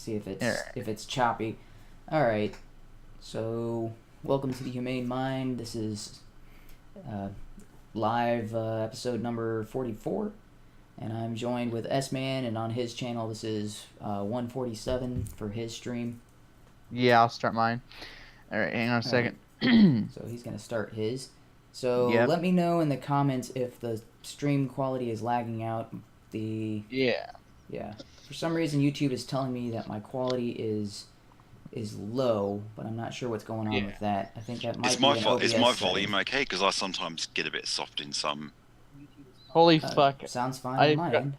See if Alright. it's choppy. All right. So, welcome to the Humane Mind. This is uh, live episode number 44, and I'm joined with S-Man, and on his channel this is 147 for his stream. Yeah, I'll start mine. Alright, hang on a All right. second. So he's gonna start his. So Yep. let me know in the comments if the stream quality is lagging out. The Yeah. Yeah, for some reason YouTube is telling me that my quality is low, but I'm not sure what's going on Yeah. with that. I think that Is might my be an is OBS my setting. volume okay? Because I sometimes get a bit soft in some. Holy fuck. Sounds fine on I my forgot, end.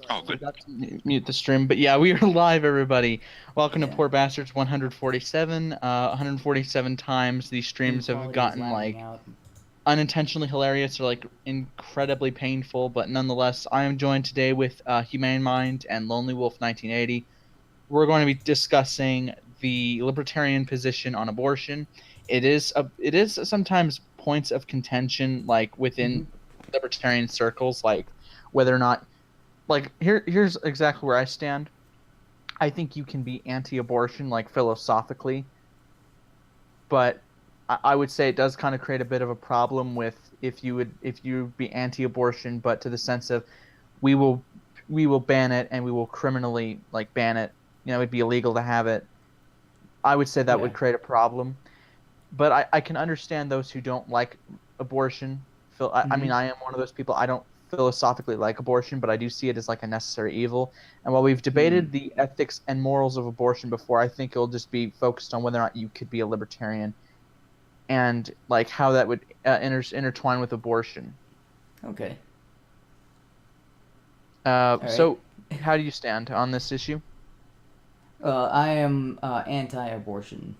Oh, good. forgot to mute the stream, but yeah, we are live, everybody. Welcome to Yeah, Poor Bastards 147. 147 times these stream streams have quality is gotten, lagging like, out. unintentionally hilarious or, like, incredibly painful, but nonetheless, I am joined today with Humane Mind and Lonely Wolf 1980. We're going to be discussing the libertarian position on abortion. It is sometimes points of contention, like Mm-hmm. within libertarian circles, like whether or not, like, here's exactly where I stand. I think you can be anti-abortion, like, philosophically, but I would say it does kind of create a bit of a problem with if you be anti-abortion, but to the sense of we will we will ban it and we will criminally, like, ban it. It'd be illegal to have it. I would say that Yeah. would create a problem. But I can understand those who don't like abortion. I Mm-hmm. mean, I am one of those people. I don't philosophically like abortion, but I do see it as, like, a necessary evil. And while we've Hmm. debated the ethics and morals of abortion before, I think it'll just be focused on whether or not you could be a libertarian and, like, how that would intertwine with abortion. Okay. All right. So how do you stand on this issue? I am anti-abortion.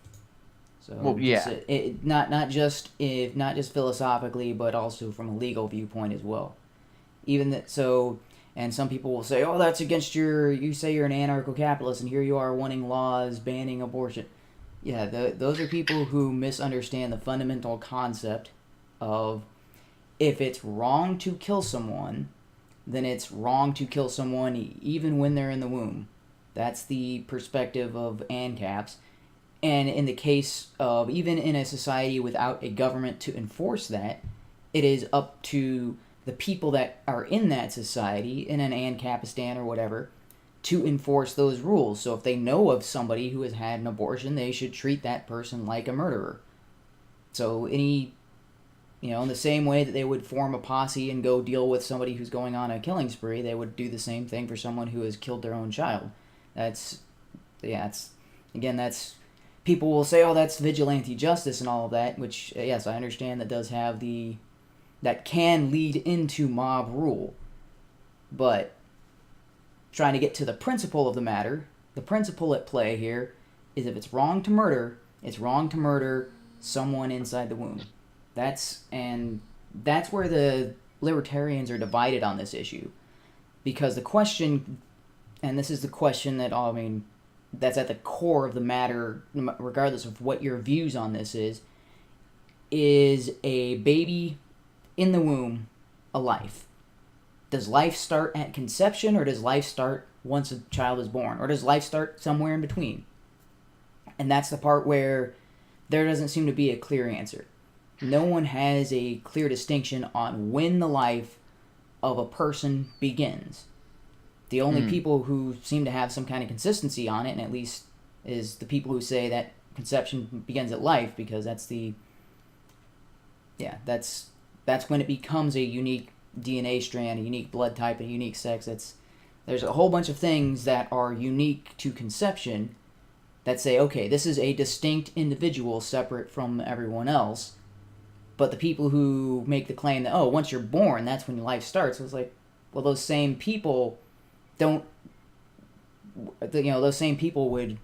Well, So just yeah. not just philosophically, but also from a legal viewpoint as well. Even that so and some people will say, oh, that's against you say you're an anarcho-capitalist and here you are wanting laws banning abortion. Yeah, those are people who misunderstand the fundamental concept of if it's wrong to kill someone, then it's wrong to kill someone even when they're in the womb. That's the perspective of ANCAPs. And in the case of even in a society without a government to enforce that, it is up to the people that are in that society, in an Ancapistan or whatever, to enforce those rules. So if they know of somebody who has had an abortion, they should treat that person like a murderer. So in the same way that they would form a posse and go deal with somebody who's going on a killing spree, they would do the same thing for someone who has killed their own child. That's, yeah, that's people will say, oh, that's vigilante justice and all of that, which, yes, I understand that can lead into mob rule. But trying to get to the principle of the matter, the principle at play here is if it's wrong to murder, it's wrong to murder someone inside the womb. That's where the libertarians are divided on this issue. Because the question, and this is the question that, that's at the core of the matter, regardless of what your views on this is a baby in the womb a life? Does life start at conception, or does life start once a child is born? Or does life start somewhere in between? And that's the part where there doesn't seem to be a clear answer. No one has a clear distinction on when the life of a person begins. The only Hmm. people who seem to have some kind of consistency on it, and at least is the people who say that conception begins at life, because that's when it becomes a unique DNA strand, a unique blood type, a unique sex. There's a whole bunch of things that are unique to conception that say, okay, this is a distinct individual separate from everyone else. But the people who make the claim that, oh, once you're born, that's when life starts, it's like, well, those same people don't, those same people would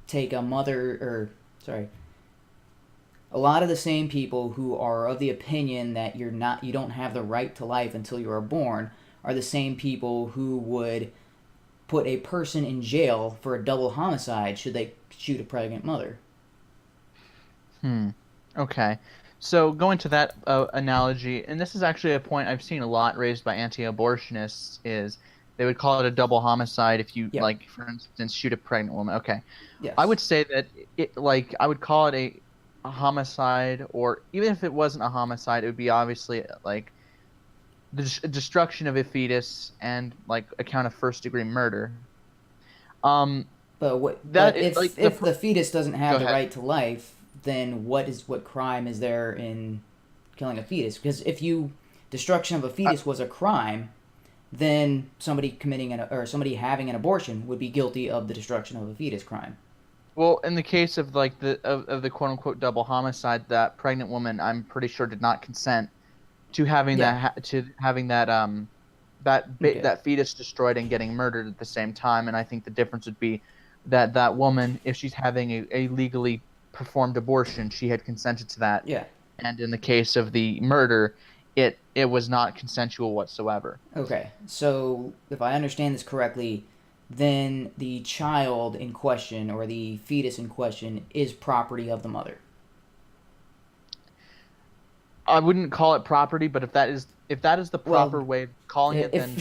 take a mother, or, sorry, a lot of the same people who are of the opinion that you don't have the right to life until you are born are the same people who would put a person in jail for a double homicide should they shoot a pregnant mother. Hmm. Okay. So going to that analogy, and this is actually a point I've seen a lot raised by anti-abortionists, is They would call it a double homicide if you, Yep. like, for instance, shoot a pregnant woman. Okay. Yes. I would say that I would call it a homicide, or even if it wasn't a homicide, it would be obviously like the destruction of a fetus and like a count of first-degree murder. Um, But like if the fetus doesn't go have the ahead. right to life, then what crime is there in killing a fetus? Because if destruction of a fetus was a crime, then somebody having an abortion would be guilty of the destruction of a fetus crime. Well, in the case of like the quote unquote double homicide, that pregnant woman, I'm pretty sure, did not consent to having Yeah. Okay. that fetus destroyed and getting murdered at the same time. And I think the difference would be that that woman, if she's having a legally performed abortion, she had consented to that. Yeah. And in the case of the murder, it was not consensual whatsoever. Okay. So if I understand this correctly, then the child in question or the fetus in question is property of the mother. I wouldn't call it property, but if that is the proper Well, way of calling it, then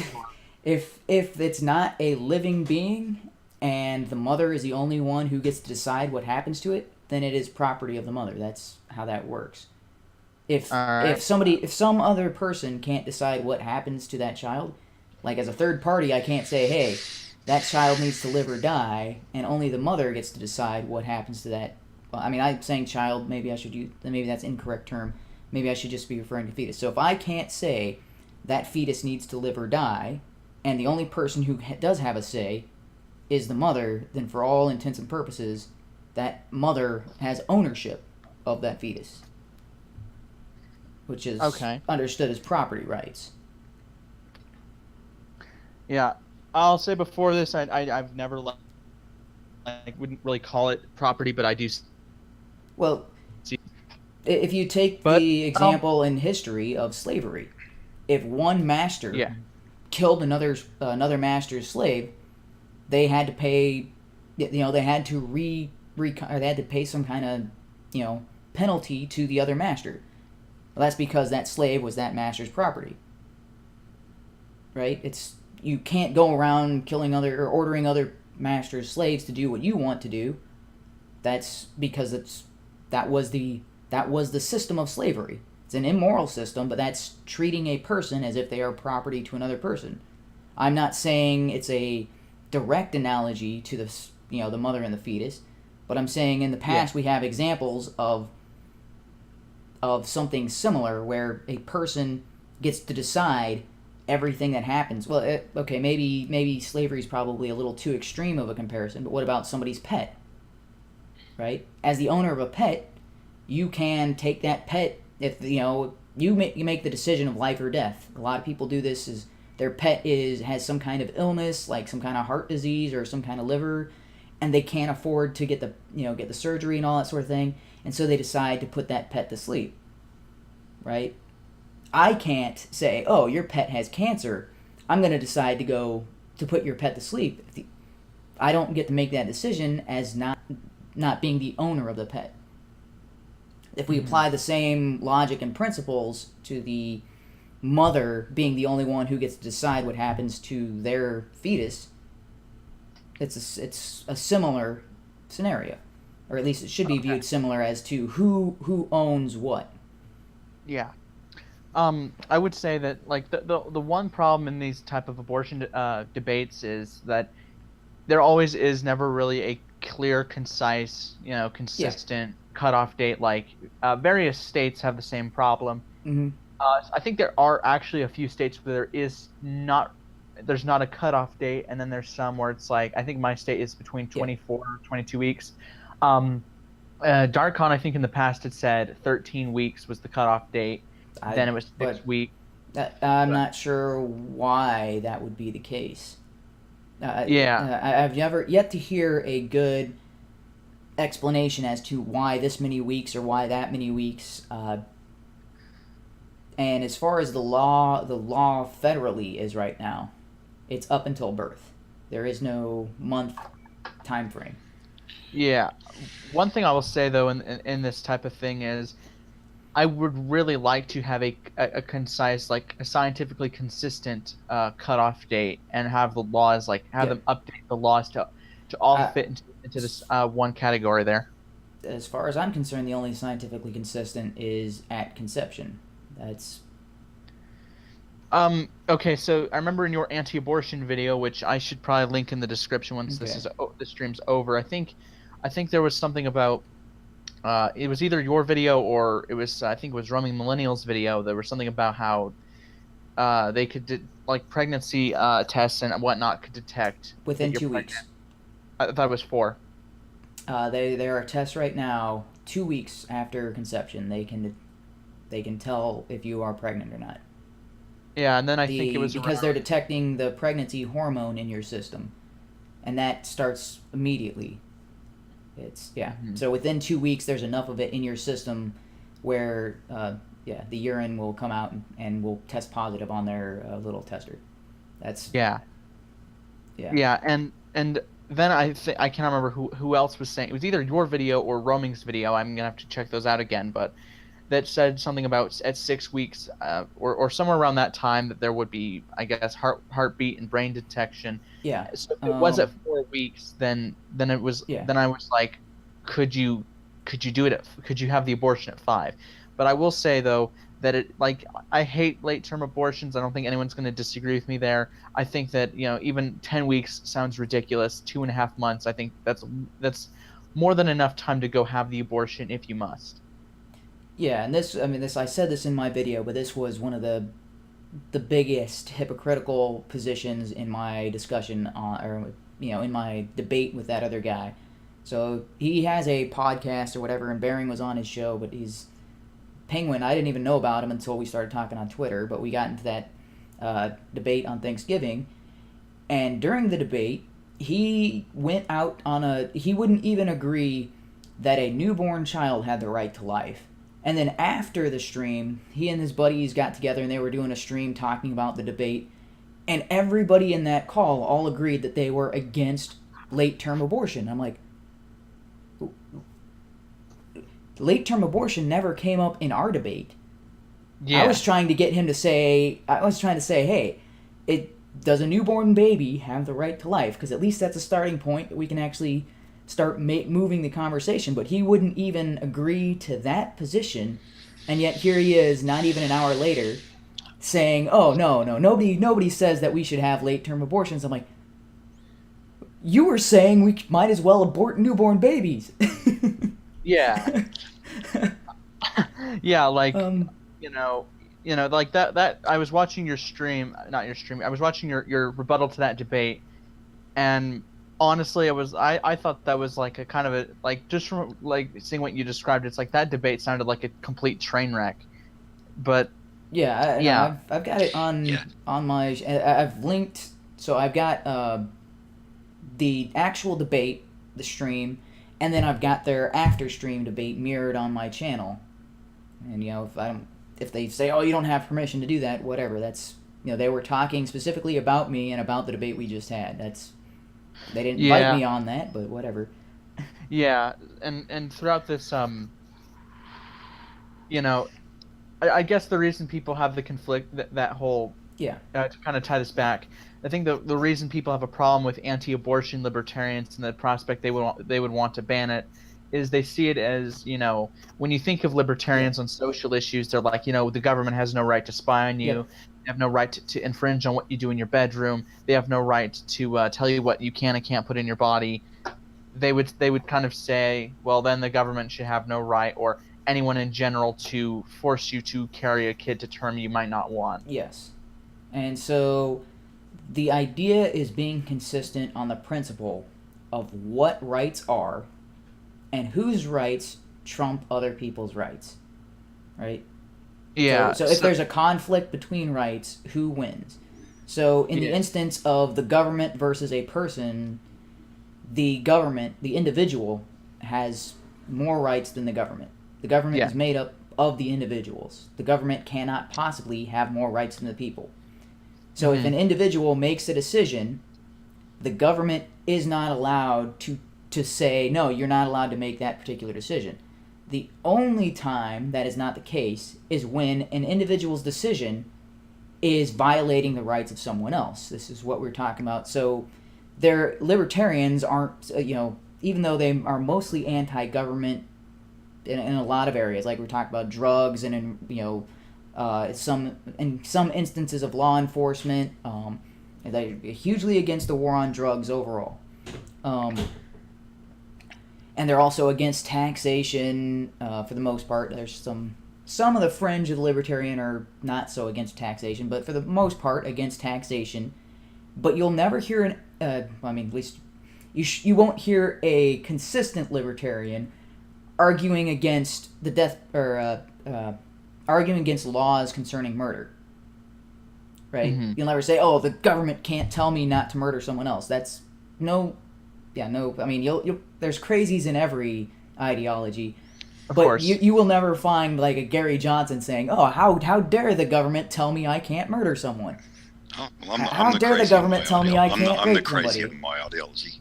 if it's not a living being and the mother is the only one who gets to decide what happens to it, then it is property of the mother. That's how that works. If all right. if some other person can't decide what happens to that child, like as a third party, I can't say, hey, that child needs to live or die, and only the mother gets to decide what happens to that. Well, I mean, I'm saying child. Maybe that's an incorrect term. Maybe I should just be referring to fetus. So if I can't say that fetus needs to live or die, and the only person who does have a say is the mother, then for all intents and purposes, that mother has ownership of that fetus, which is Okay. understood as property rights. Yeah, I'll say before this, I've never wouldn't really call it property, but I do Well, see. if you take But the example in history of slavery, if one master yeah, killed another master's slave, they had to pay, they had to or they had to pay some kind of, penalty to the other master. Well, that's because that slave was that master's property, right? You can't go around killing or ordering other masters' slaves to do what you want to do. That's because that was the system of slavery. It's an immoral system, but that's treating a person as if they are property to another person. I'm not saying it's a direct analogy to the mother and the fetus, but I'm saying in the past we have examples of something similar where a person gets to decide everything that happens. Well, okay, maybe slavery is probably a little too extreme of a comparison, but what about somebody's pet? Right? As the owner of a pet, you can take that pet if you make the decision of life or death. A lot of people do this is their pet has some kind of illness, like some kind of heart disease or some kind of liver, and they can't afford to get the surgery and all that sort of thing, and so they decide to put that pet to sleep. Right? I can't say, "Oh, your pet has cancer. I'm going to decide to put your pet to sleep." I don't get to make that decision as not being the owner of the pet. If we apply the same logic and principles to the mother being the only one who gets to decide what happens to their fetus, it's a similar scenario, or at least it should be viewed similar as to who owns what. yeah. I would say that like the one problem in these type of abortion debates is that there always is never really a clear, concise, consistent cutoff date. Like various states have the same problem. Mm-hmm. I think there are actually a few states where there's not a cutoff date, and then there's some where it's like I think my state is between 24 22 weeks. Darkon, I think in the past had said 13 weeks was the cutoff date. Then it was 6 weeks. I'm not sure why that would be the case. I've never yet to hear a good explanation as to why this many weeks or why that many weeks. And as far as the law federally is right now, it's up until birth. There is no month time frame. Yeah. One thing I will say though in this type of thing is I would really like to have a concise, like a scientifically consistent cutoff date, and have the laws have Yeah. them update the laws to all Uh, fit into this one category there. as far as I'm concerned, the only scientifically consistent is at conception. That's Okay, so I remember in your anti-abortion video, which I should probably link in the description once okay. the stream's over. I think there was something about it was either your video or it was I think it was Roaming Millennials video. There was something about how they could like pregnancy tests and whatnot could detect that Within you're 2 weeks. pregnant. I thought it was 4. There are tests right now. 2 weeks after conception, they can tell if you are pregnant or not. Yeah, and then I think it was because they're detecting the pregnancy hormone in your system, and that starts immediately. It's Mhm. So within 2 weeks, there's enough of it in your system where the urine will come out and will test positive on their little tester. That's yeah. And then I can't remember who else was saying it was either your video or Roaming's video. I'm gonna have to check those out again, but that said something about at 6 weeks or somewhere around that time that there would be, I guess, heartbeat and brain detection. Yeah. So if it was at 4 weeks, then it was then I was like, could you do it could you have the abortion at 5? But I will say though that I hate late term abortions. I don't think anyone's going to disagree with me there. I think that even 10 weeks sounds ridiculous. 2.5 months, I think that's more than enough time to go have the abortion if you must. Yeah, and I said this in my video, but this was one of the biggest hypocritical positions in my discussion in my debate with that other guy. So he has a podcast or whatever, and Bering was on his show, but he's Penguin. I didn't even know about him until we started talking on Twitter, but we got into that debate on Thanksgiving, and during the debate, he went out on he wouldn't even agree that a newborn child had the right to life. And then after the stream, he and his buddies got together and they were doing a stream talking about the debate. And everybody in that call all agreed that they were against late-term abortion. I'm like, late-term abortion never came up in our debate. Yeah. I was trying to say, hey, does a newborn baby have the right to life? Because at least that's a starting point that we can actually start moving the conversation. But he wouldn't even agree to that position, and yet here he is, not even an hour later, saying, "Oh no, nobody says that we should have late-term abortions." I'm like, you were saying we might as well abort newborn babies. Yeah. Yeah, like like that I was watching your stream, not your stream. I was watching your rebuttal to that debate, and honestly, I thought that was like a kind of just from like seeing what you described, it's like that debate sounded like a complete train wreck. But yeah, I've got it on my. I've linked, so I've got the actual debate, the stream, and then I've got their after stream debate mirrored on my channel. And if they say, "Oh, you don't have permission to do that," whatever. That's they were talking specifically about me and about the debate we just had. They didn't invite me on that, but whatever. Yeah, and throughout this, I guess the reason people have the conflict, that whole to kind of tie this back, I think the reason people have a problem with anti-abortion libertarians and the prospect they would want to ban it is they see it as, when you think of libertarians on social issues, they're like, the government has no right to spy on you. They have no right to infringe on what you do in your bedroom. They have no right to tell you what you can and can't put in your body. They would kind of say, well, then the government should have no right, or anyone in general, to force you to carry a kid to term you might not want. Yes. And so the idea is being consistent on the principle of what rights are and whose rights trump other people's rights. Right? Yeah. So if there's a conflict between rights, who wins? So in the instance of the government versus a person, the individual, has more rights than the government. The government is made up of the individuals. The government cannot possibly have more rights than the people. So if an individual makes a decision, the government is not allowed to say, no, you're not allowed to make that particular decision. The only time that is not the case is when an individual's decision is violating the rights of someone else. This is what we're talking about. So, libertarians aren't, even though they are mostly anti-government in a lot of areas, like we're talking about drugs and in some instances of law enforcement, they're hugely against the war on drugs overall. And they're also against taxation for the most part. There's some of the fringe of the libertarian are not so against taxation, but for the most part against taxation. But you'll never hear at least you won't hear a consistent libertarian arguing against the death or arguing against laws concerning murder. Right? Mm-hmm. You'll never say, "Oh, the government can't tell me not to murder someone else." That's no. I mean, there's crazies in every ideology, Of but course. you will never find like a Gary Johnson saying, "Oh, how dare the government tell me I can't murder someone?" Oh, well, How I'm the dare the crazy government in my tell me I ideology. can't I'm the rape crazy somebody? in my ideology.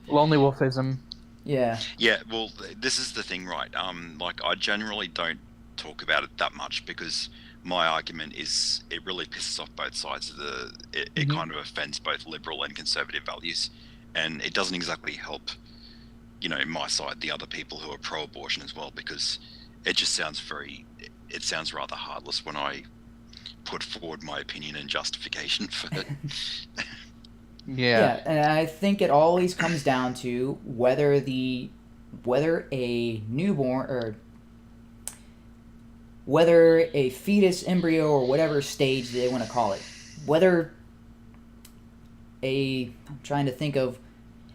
Lone wolfism. Yeah. Yeah, well, this is the thing, right? Like, I generally don't talk about it that much because my argument is it really pisses off both sides of it kind of offends both liberal and conservative values, and it doesn't exactly help, my side, the other people who are pro-abortion as well, because it just sounds rather heartless when I put forward my opinion and justification for it. Yeah, and I think it always comes down to whether a newborn or whether a fetus, embryo, or whatever stage they want to call it, I'm trying to think of,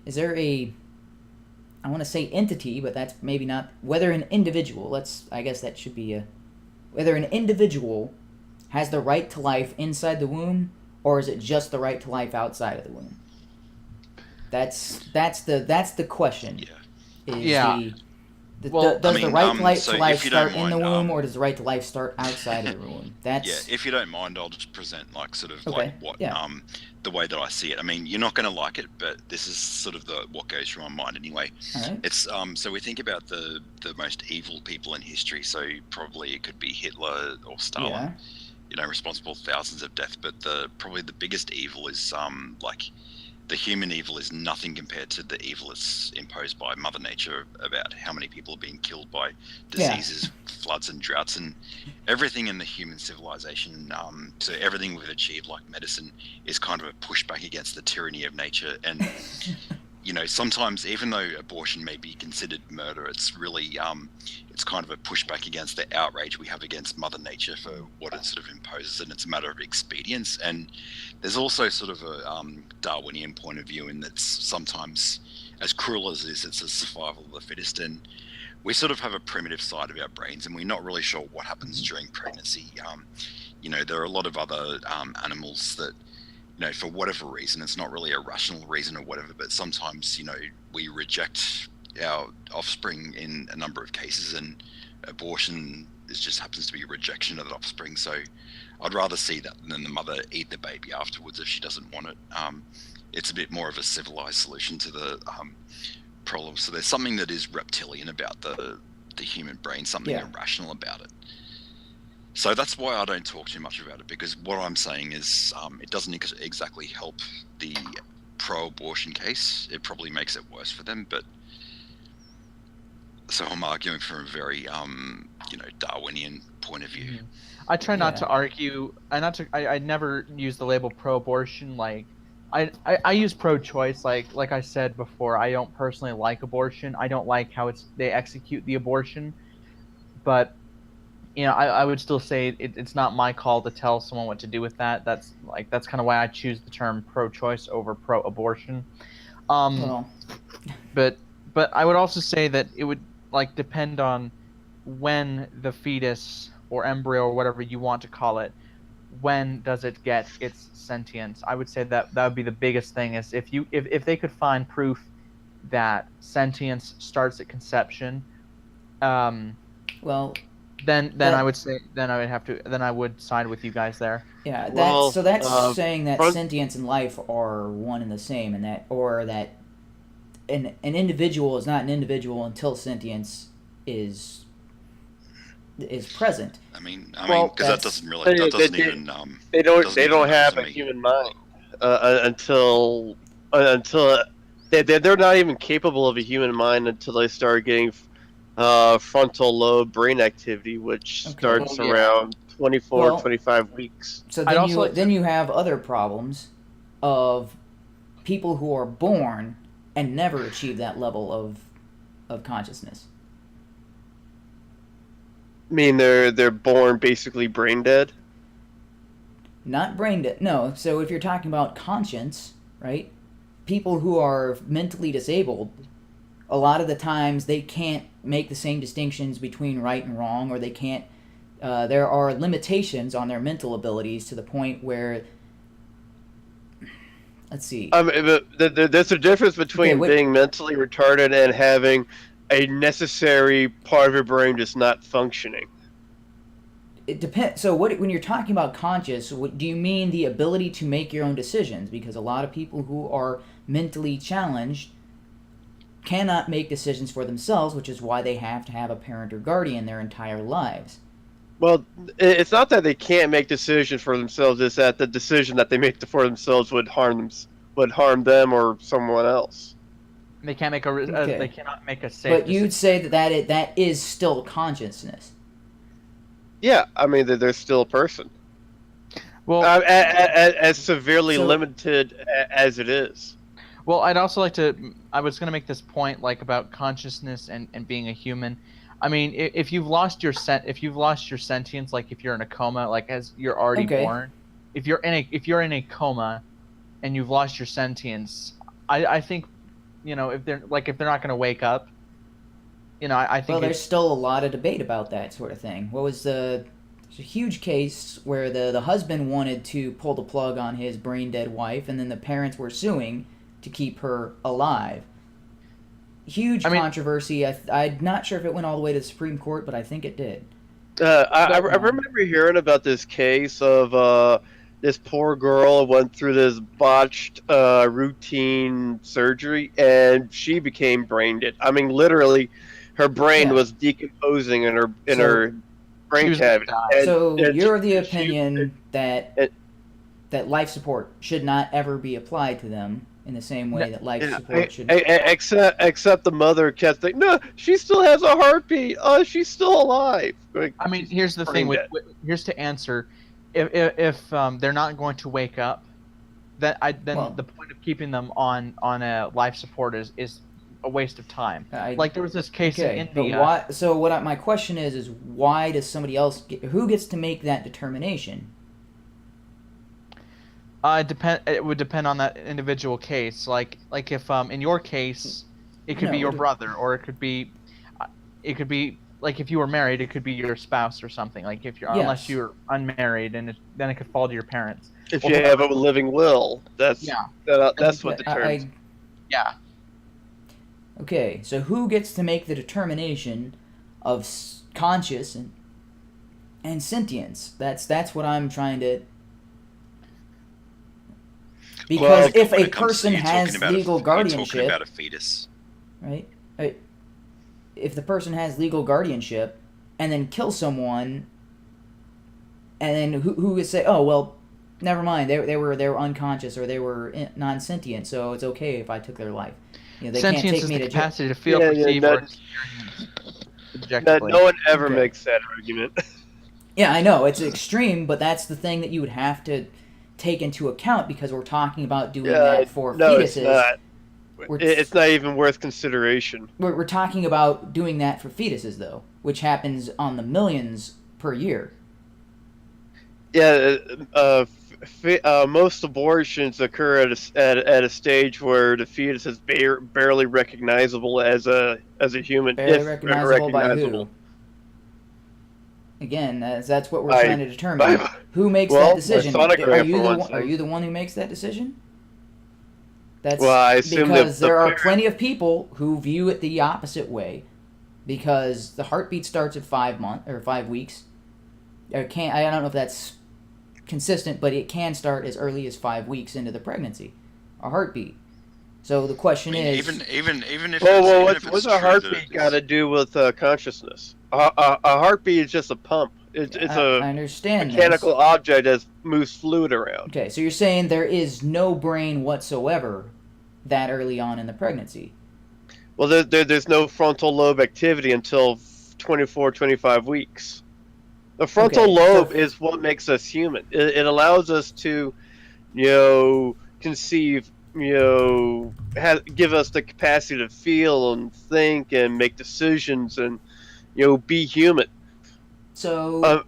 is there I want to say entity, but that's maybe not, whether an individual, whether an individual has the right to life inside the womb, or is it just the right to life outside of the womb? That's the question. Yeah. Does I the mean, right so to life if you don't start in the mind, womb, or does the right to life start outside of the womb? Yeah, if you don't mind, I'll just present Okay, what yeah. the way that I see it. I mean, you're not going to like it, but this is sort of what goes through my mind anyway. All right. It's so we think about the most evil people in history. So probably it could be Hitler or Stalin. Yeah. Responsible for thousands of deaths. But probably the biggest evil is the human evil is nothing compared to the evil that's imposed by Mother Nature about how many people are being killed by diseases, floods, and droughts, and everything in the human civilization. So everything we've achieved, like medicine, is kind of a pushback against the tyranny of nature. And sometimes even though abortion may be considered murder, it's really it's kind of a pushback against the outrage we have against Mother Nature for what it sort of imposes, and it's a matter of expedience. And there's also sort of a Darwinian point of view in that sometimes, as cruel as it is, it's a survival of the fittest, and we sort of have a primitive side of our brains, and we're not really sure what happens during pregnancy. There are a lot of other animals that, for whatever reason, it's not really a rational reason or whatever, but sometimes, we reject our offspring in a number of cases, and abortion just happens to be a rejection of that offspring. So I'd rather see that than the mother eat the baby afterwards if she doesn't want it. It's a bit more of a civilized solution to the problem. So there's something that is reptilian about the human brain, something irrational about it. So that's why I don't talk too much about it, because what I'm saying is it doesn't exactly help the pro-abortion case. It probably makes it worse for them. But so I'm arguing from a very Darwinian point of view. I try not to argue. I never use the label pro-abortion. Like I use pro-choice. Like I said before, I don't personally like abortion. I don't like how they execute the abortion, but I would still say it's not my call to tell someone what to do with that. That's kind of why I choose the term pro-choice over pro-abortion. But I would also say that it would depend on when the fetus or embryo or whatever you want to call it, when does it get its sentience? I would say that would be the biggest thing, is if they could find proof that sentience starts at conception, then I would say I would side with you guys there. Yeah, Well, that's saying that sentience and life are one and the same, and that an individual is not an individual until sentience is present. I mean, Well, because that that's- doesn't really, that doesn't even, They doesn't don't even matter have to a me. human mind until they're not even capable of a human mind until they start getting frontal lobe brain activity, which Okay. starts Oh, yeah. around 24, Well- 25 weeks. So I'd then also you like to- then you have other problems of people who are born and never achieve that level of consciousness. I mean, they're born basically brain dead. Not brain dead. No. So if you're talking about conscience, right? People who are mentally disabled, a lot of the times they can't make the same distinctions between right and wrong, or they can't. There are limitations on their mental abilities to the point where. Let's see. There's a difference between wait. being mentally retarded and having a necessary part of your brain just not functioning. It depends. So, when you're talking about conscious, do you mean the ability to make your own decisions? Because a lot of people who are mentally challenged cannot make decisions for themselves, which is why they have to have a parent or guardian their entire lives. Well, it's not that they can't make decisions for themselves; it's that the decision that they make for themselves would harm them or someone else. They can't make Okay. they cannot make a safe. But you'd say that is still consciousness. Yeah, I mean they're still a person. Well, As severely So- limited as it is. Well, I'd also like to. I was going to make this point, like about consciousness and being a human. I mean, if you've lost your sentience, like if you're in a coma, like as you're already Okay. born, if you're in a coma, and you've lost your sentience, I think, if they're not going to wake up, I think Well, there's still a lot of debate about that sort of thing. There's a huge case where the husband wanted to pull the plug on his brain dead wife, and then the parents were suing to keep her alive. Huge controversy. I'm not sure if it went all the way to the Supreme Court, but I think it did. I remember hearing about this case of this poor girl went through this botched routine surgery, and she became brain dead. I mean, literally, her brain was decomposing in her brain cavity. So you're of the opinion that life support should not ever be applied to them in the same way that life support should. Except the mother kept thinking, no, she still has a heartbeat. Oh, she's still alive. I mean, here's the thing. Here's to answer. If they're not going to wake up, then the point of keeping them on a life support is a waste of time. Like there was this case in India. But my question is why does somebody else who gets to make that determination? It would depend on that individual case. Like if in your case, it could be your brother, or it could be like if you were married, it could be your spouse or something. Like unless you're unmarried, and then it could fall to your parents. If you have a living will, that's what determines. Yeah. Okay, so who gets to make the determination of conscious and sentience? That's what I'm trying to. Because if a person has legal guardianship, you're talking about a fetus, right? If the person has legal guardianship and then kills someone, and then who would say, oh well, never mind, they were unconscious or they were non-sentient, so it's okay if I took their life. They Sentience can't take is me the to jail. capacity to feel, perceive, or experience subjectively. No one ever makes that argument. Yeah, I know it's extreme, but that's the thing that you would have to take into account because we're talking about doing that for fetuses. It's not. It's not even worth consideration. We're talking about doing that for fetuses, though, which happens on the millions per year. Yeah, most abortions occur at a stage where the fetus is barely recognizable as a human. Barely recognizable by who? Again, that's what we're trying to determine. Who makes that decision? Are you the one who makes that decision? I assume because there are plenty of people who view it the opposite way, because the heartbeat starts at 5 weeks. I don't know if that's consistent, but it can start as early as 5 weeks into the pregnancy, a heartbeat. So the question I mean, is, even if Well, even if what's it's a true heartbeat got to do with consciousness? A heartbeat is just a pump. It's a I understand mechanical this. object that moves fluid around. Okay, so you're saying there is no brain whatsoever that early on in the pregnancy. Well, there's no frontal lobe activity until 24, 25 weeks. The frontal Okay, lobe is what makes us human. It allows us to, conceive, give us the capacity to feel and think and make decisions and, be human. So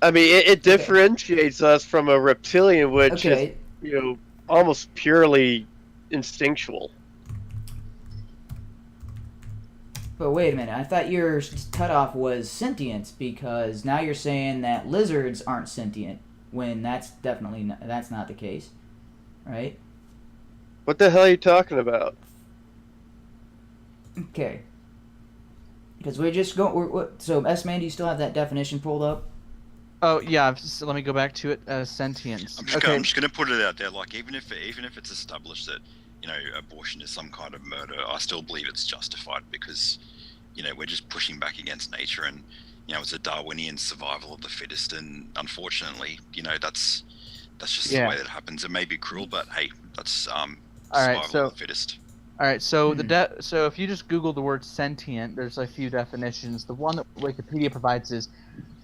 I mean, it okay, differentiates us from a reptilian, which is, okay. almost purely instinctual. But wait a minute, I thought your cutoff was sentience, because now you're saying that lizards aren't sentient, when that's definitely not, that's not the case, right? What the hell are you talking about? Okay. Because we're just going. So, S-Man, do you still have that definition pulled up? Oh yeah, so let me go back to it. Sentience. I'm just Okay. gonna, I'm just going to put it out there. Like, even if it's established that abortion is some kind of murder, I still believe it's justified because we're just pushing back against nature, and it's a Darwinian survival of the fittest, and unfortunately, that's just the way that happens. It may be cruel, but hey, that's survival of the fittest. All right, so so if you just Google the word sentient, there's a few definitions. The one that Wikipedia provides is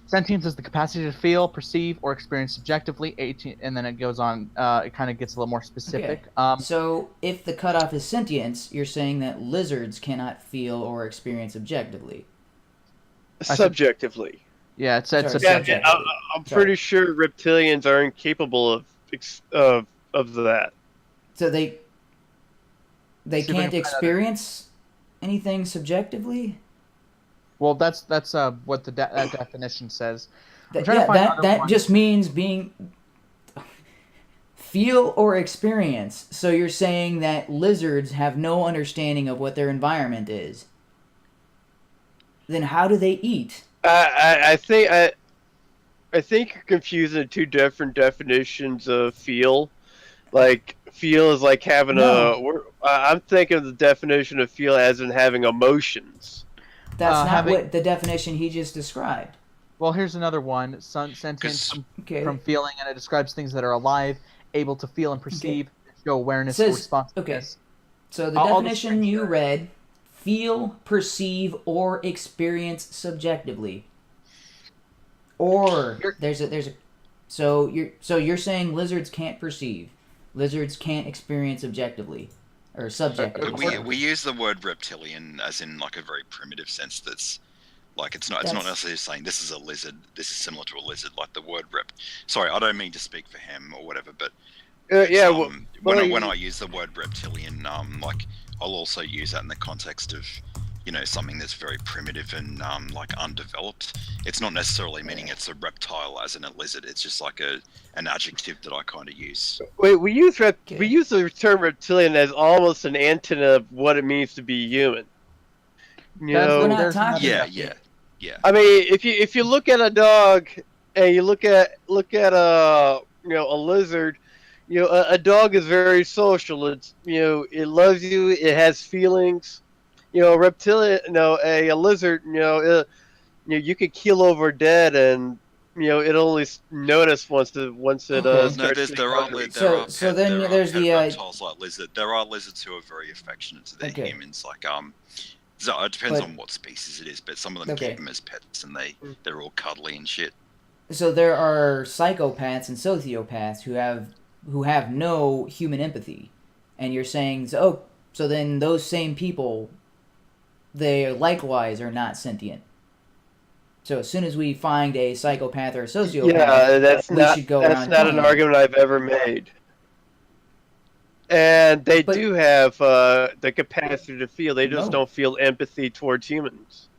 sentience is the capacity to feel, perceive, or experience subjectively. 18, and then it goes on. It kind of gets a little more specific. Okay. So, if the cutoff is sentience, you're saying that lizards cannot feel or experience objectively. Subjectively. Yeah, it said subjectively. I'm pretty sure reptilians are incapable of that. So they can't experience anything subjectively? Well, that's what the that definition says. That just means being feel or experience. So you're saying that lizards have no understanding of what their environment is. Then how do they eat? I think you're confusing two different definitions of feel. Like, feel is like having I'm thinking of the definition of feel as in having emotions. That's not what the definition he just described. Well, here's another one. Sentience from feeling, and it describes things that are alive, able to feel and perceive, show awareness or responsiveness. Okay. So the definition you read, feel, perceive, or experience subjectively. Or so you're saying lizards can't perceive. Lizards can't experience objectively or subjectively. We use the word reptilian as in like a very primitive sense. That's like it's not necessarily saying this is a lizard. This is similar to a lizard. Like the word Sorry, I don't mean to speak for him or whatever, but when I use the word reptilian, like I'll also use that in the context of something that's very primitive and like undeveloped. It's not necessarily meaning it's a reptile as in a lizard. It's just like an adjective that I kind of use. Wait, we use the term reptilian as almost an antonym of what it means to be human. We're not talking about yeah. I mean, if you look at a dog and you look at a lizard, a dog is very social. It's it loves you. It has feelings. Reptilian, a lizard, you could keel over dead and it only notice once it Okay. There's reptiles like lizard. There are lizards who are very affectionate to their humans. Like so it depends on what species it is, but some of them keep them as pets and they're all cuddly and shit. So there are psychopaths and sociopaths who have no human empathy, and you're saying so then those same people, they likewise are not sentient. So as soon as we find a psychopath or a sociopath, should go around. That's not an argument I've ever made. And they do have the capacity to feel. They just don't feel empathy towards humans.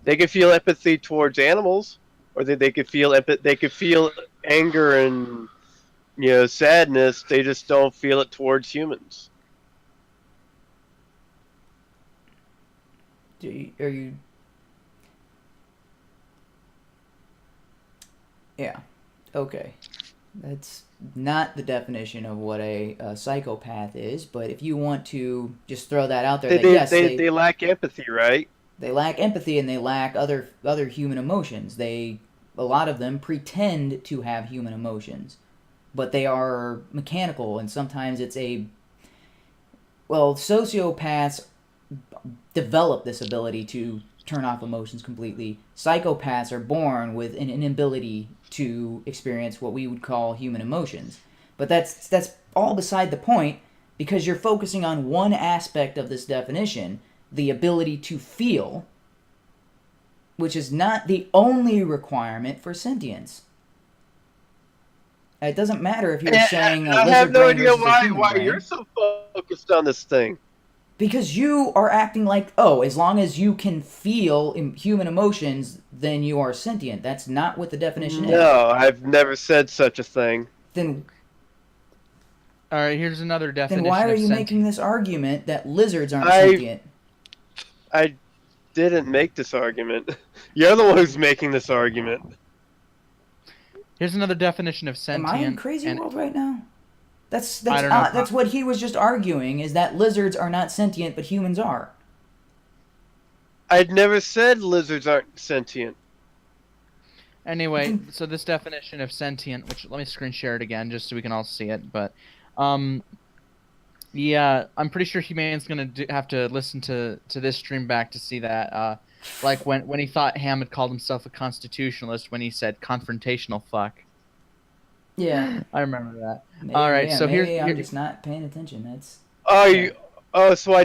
They can feel empathy towards animals, or they could feel They could feel anger and sadness. They just don't feel it towards humans. Are you? Yeah. Okay. That's not the definition of what a psychopath is, but if you want to just throw that out there, They lack empathy, right? They lack empathy and they lack other human emotions. A lot of them pretend to have human emotions, but they are mechanical, and sometimes it's sociopaths develop this ability to turn off emotions completely. Psychopaths are born with an inability to experience what we would call human emotions. But that's all beside the point, because you're focusing on one aspect of this definition, the ability to feel, which is not the only requirement for sentience. It doesn't matter if you're saying I have no idea why you're so focused on this thing. Because you are acting like, as long as you can feel human emotions, then you are sentient. That's not what the definition is. No, I've never said such a thing. Then, all right, here's another definition. Then why are you making this argument that lizards aren't sentient? I didn't make this argument. You're the one who's making this argument. Here's another definition of sentient. Am I in crazy world right now? That's that's what he was just arguing, is that lizards are not sentient, but humans are. I'd never said lizards aren't sentient. Anyway, so this definition of sentient, which let me screen share it again just so we can all see it, but yeah, I'm pretty sure Humane's gonna have to listen to this stream back to see that. Like when he thought Ham had called himself a constitutionalist when he said confrontational fuck. Yeah, I remember that. Maybe, all right, so maybe I'm just not paying attention. That's. So I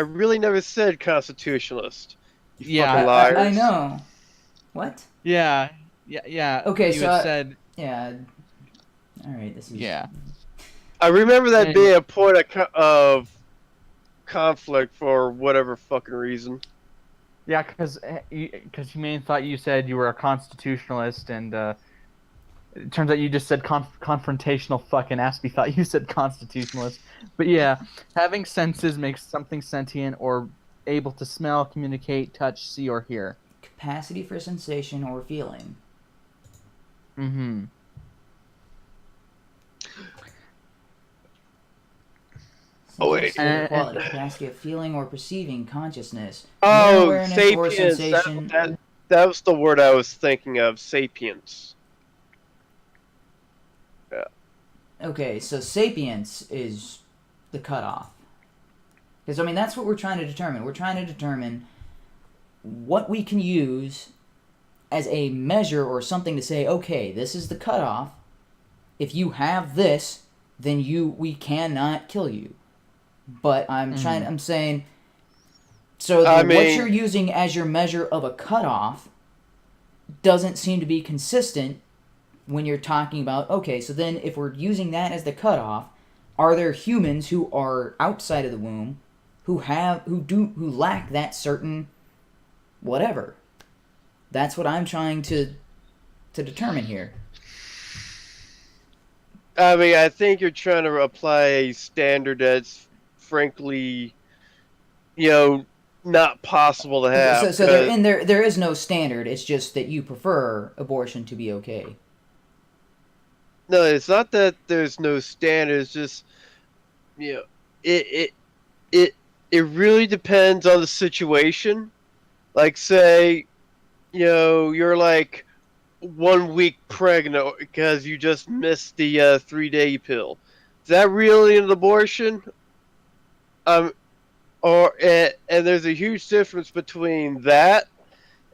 really never said constitutionalist. You fucking liars. I know. What? Yeah. Okay, you so said. Yeah. All right, this is. Yeah. I remember that being a point of conflict for whatever fucking reason. Yeah, because Humane thought you said you were a constitutionalist, and it turns out you just said confrontational fuck, and Aspie thought you said constitutionalist. But yeah, having senses makes something sentient or able to smell, communicate, touch, see, or hear. Capacity for sensation or feeling. Mm-hmm. Oh, wait. Quality, capacity of feeling or perceiving consciousness. Oh, awareness sapience. or sensation. That was the word I was thinking of, sapience. Yeah. Okay, so sapience is the cutoff. Because, I mean, that's what we're trying to determine. We're trying to determine what we can use as a measure or something to say, okay, this is the cutoff. If you have this, then we cannot kill you. But I'm saying, so what you're using as your measure of a cutoff doesn't seem to be consistent when you're talking about, okay, so then if we're using that as the cutoff, are there humans who are outside of the womb who lack that certain whatever? That's what I'm trying to determine here. I mean, I think you're trying to apply a standard that's frankly, not possible to have. So there is no standard. It's just that you prefer abortion to be okay. No, it's not that there's no standard. It's just, it really depends on the situation. Like, say, you're like 1 week pregnant because you just missed the 3-day pill. Is that really an abortion? And there's a huge difference between that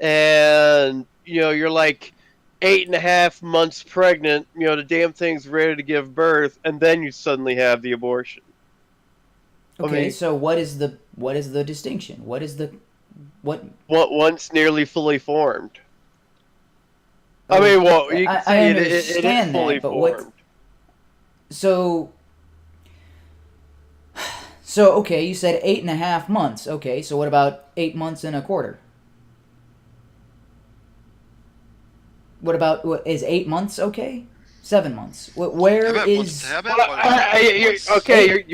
and you're like 8.5 months pregnant. The damn thing's ready to give birth, and then you suddenly have the abortion. Okay, so what is the distinction? What one's nearly fully formed. I mean, well, you can I see it is fully formed. So okay, you said 8.5 months. Okay, so what about 8 months and a quarter? What about is 8 months okay? 7 months.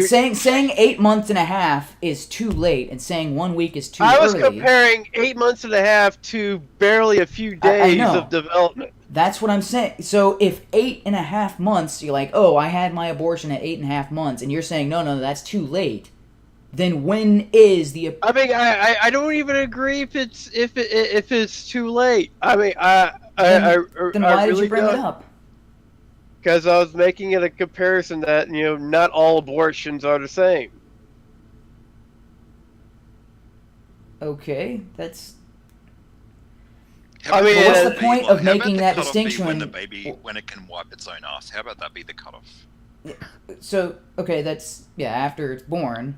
Saying 8 months and a half is too late, and saying 1 week is too early. I was comparing 8 months and a half to barely a few days of development. That's what I'm saying. So if 8.5 months, you're like, oh, I had my abortion at 8.5 months, and you're saying, no, that's too late. Then when is the? I mean, I don't even agree if it's too late. I mean, then why did really you bring don't. it up? Because I was making it a comparison that not all abortions are the same. Okay, that's. How I mean, about what's that the be- point how of about making the that cutoff be distinction when the when- baby when it can wipe its own ass? How about that be the cutoff? So okay, that's after it's born,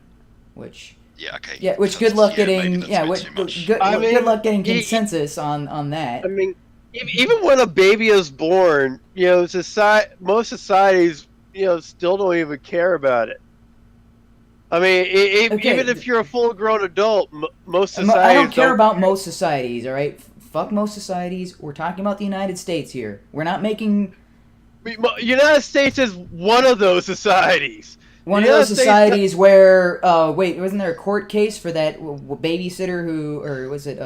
which Yeah, okay. which So good luck maybe getting that's a bit which too much. good I mean, luck getting y- consensus on that. I mean, even when a baby is born, most societies, still don't even care about it. I mean, Okay, even if you're a full-grown adult, most I societies don't care about most societies. All right, fuck most societies. We're talking about the United States here. We're not making United States is one of those societies. one of United those States- societies where wait, wasn't there a court case for that babysitter who, or was it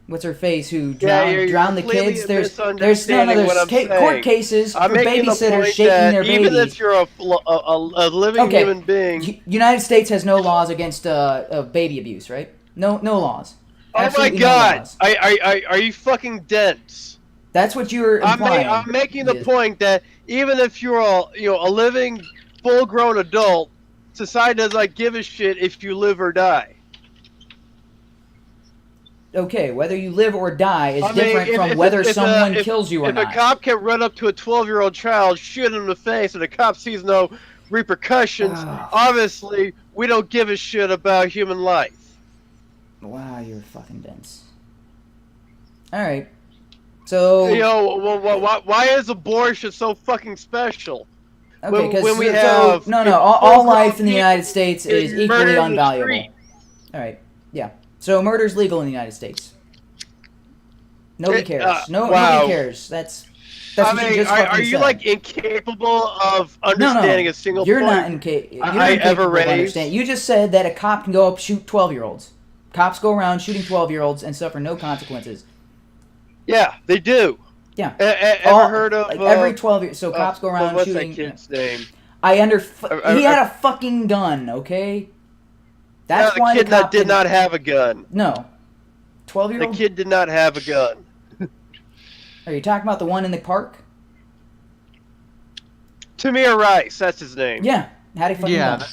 what's her face, who you're drowned the completely kids? There's misunderstanding what I'm saying. court cases I'm for making the babysitters point shaking that their even babies. if you're a living Okay. human being, United States has no laws against baby abuse, right? No laws. oh my Absolutely no God, laws. are you fucking dense? That's what you're implying. I'm making the Yes. point that even if you're a living, full-grown adult, society does not give a shit if you live or die. Okay, whether you live or die is I mean, different from whether someone kills you or if not. a cop can run up to a 12-year-old child, shoot him in the face, and the cop sees no repercussions, Oh. obviously we don't give a shit about human life. Wow, you're fucking dense. All right, so Why is abortion so fucking special? okay, because when we have all full-grown life in the people United States is getting equally murdered in the unvaluable. street. All right, yeah. So murder's legal in the United States. Nobody cares. wow. Nobody cares. That's I what you mean, just are fucking you said. like incapable of understanding a single You're point? not incapable. I ever raised? Understand. You just said that a cop can go up shoot 12-year-olds. Cops go around shooting 12-year-olds and suffer no consequences. Yeah, they do. Yeah. Ever heard of like every 12 years? So cops go around what's shooting. that kid's name? He had a fucking gun. Okay. That's the why kid the cop did not have a gun. No. 12-year-old. The kid did not have a gun. Are you talking about the one in the park? Tamir Rice, that's his name. Yeah. Had a fucking Yeah. gun.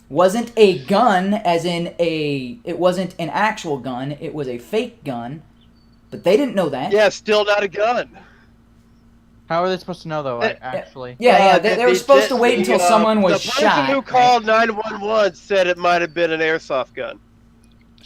Wasn't a gun, as in it wasn't an actual gun. It was a fake gun, but they didn't know that. Yeah, still not a gun. How are they supposed to know though? Actually, Yeah. They were supposed to wait until someone was the shot. person who called 911 said it might have been an airsoft gun.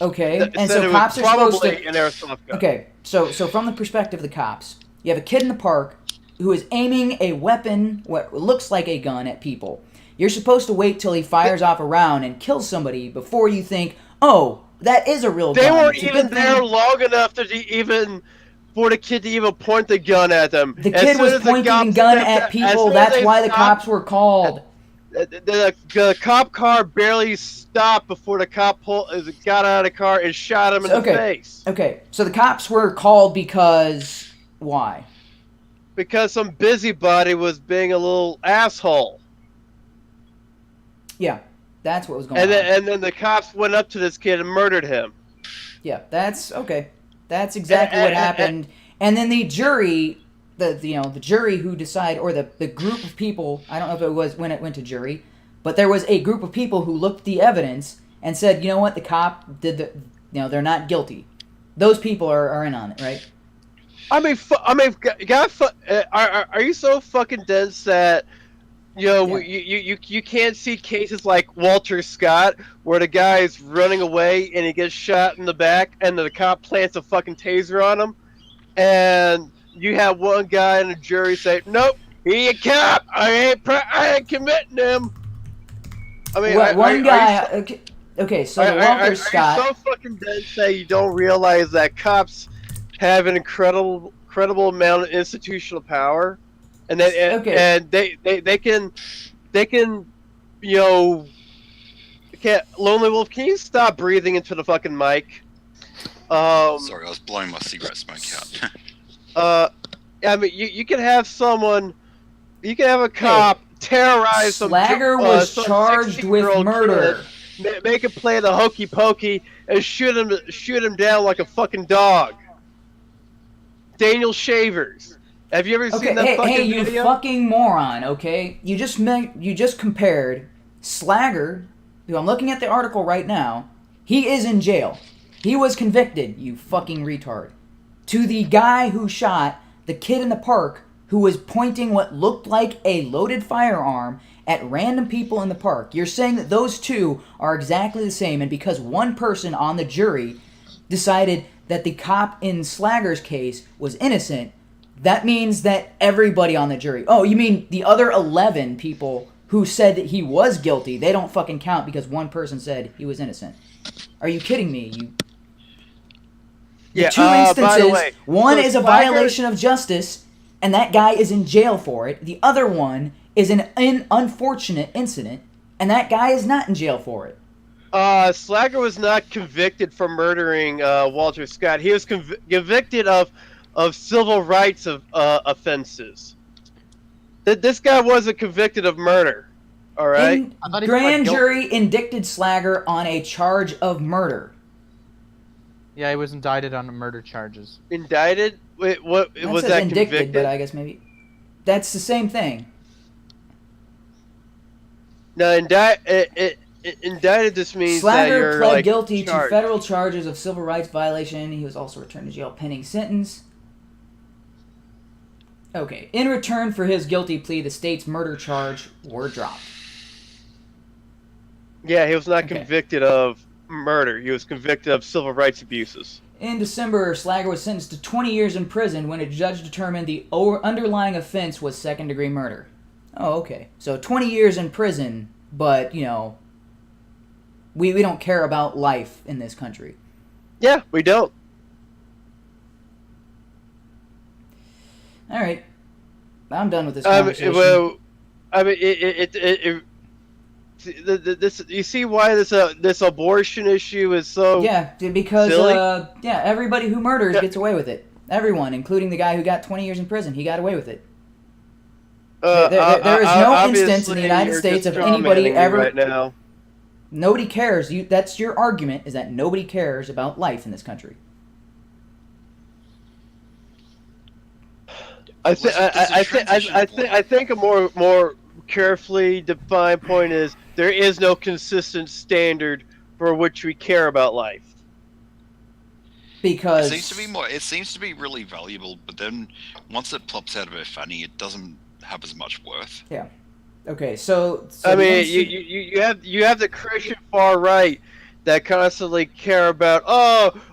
Okay, Said and so it cops was are supposed probably to. an airsoft gun. Okay, so from the perspective of the cops, you have a kid in the park who is aiming a weapon, what looks like a gun, at people. You're supposed to wait till he fires off a round and kills somebody before you think, oh, that is a real gun. They weren't It's a even good there thing. long enough for the kid to even point the gun at them. The As kid soon was as the pointing cops a gun stepped at as people. soon as That's they why the stopped, cops were called. The cop car barely stopped before the cop got out of the car and shot him in the face. Okay, so the cops were called because why? Because some busybody was being a little asshole. Yeah, that's what was going on. And then the cops went up to this kid and murdered him. Yeah, that's okay. That's exactly what happened. And then the jury, the jury who decide, or the group of people, I don't know if it was when it went to jury, but there was a group of people who looked at the evidence and said, you know what, the cop did they're not guilty. Those people are in on it, right? I mean, are you so fucking dense that you can't see cases like Walter Scott where the guy's running away and he gets shot in the back and the cop plants a fucking taser on him, and you have one guy in the jury say, "Nope, he a cop. I ain't committing him." I mean, one guy. Okay, so Walter Scott. Are you so fucking dense that you don't realize that cops have an incredible amount of institutional power, and then and they can Lonely Wolf, can you stop breathing into the fucking mic? Sorry, I was blowing my cigarette smoke out. I mean, you can have someone, you can have a cop terrorize Slagger was some charged with 16-year-old murder. kid, make him play the hokey pokey, and shoot him down like a fucking dog. Daniel Shavers. Have you ever seen that fucking you video? fucking moron, okay? You just compared Slagger, who I'm looking at the article right now, he is in jail. He was convicted, you fucking retard. To the guy who shot the kid in the park who was pointing what looked like a loaded firearm at random people in the park. You're saying that those two are exactly the same, and because one person on the jury decided that the cop in Slagger's case was innocent, that means that everybody on the jury... Oh, you mean the other 11 people who said that he was guilty, they don't fucking count because one person said he was innocent. Are you kidding me? Two instances, by the way, one so is a Slagger- violation of justice, and that guy is in jail for it. The other one is an unfortunate incident, and that guy is not in jail for it. Slagger was not convicted for murdering Walter Scott. He was convicted of civil rights offenses. This guy wasn't convicted of murder. All right. Grand jury indicted Slagger on a charge of murder. Yeah, he was indicted on murder charges. Indicted? Wait, what was that? Indicted, convicted? but I guess maybe that's the same thing. No, indicted just means that Slagger you're pled guilty charged. to federal charges of civil rights violation. He was also returned to jail pending sentence. Okay. In return for his guilty plea, the state's murder charge were dropped. Yeah, he was not convicted of murder. He was convicted of civil rights abuses. In December, Slagger was sentenced to 20 years in prison when a judge determined the underlying offense was second-degree murder. Oh, okay. So 20 years in prison, but, you know, we don't care about life in this country. Yeah, we don't. All right. I'm done with this conversation. You see why this abortion issue is so because silly? Everybody who murders gets away with it. Everyone, including the guy who got 20 years in prison, he got away with it. There is no instance in the United States of anybody ever. Right now. Nobody cares. That's your argument, is that nobody cares about life in this country. I think a more carefully defined point is there is no consistent standard for which we care about life. Because it seems to be really valuable, but then once it plops out of a fanny, it doesn't have as much worth. Yeah. Okay, so I mean, you have the Christian far right that constantly care about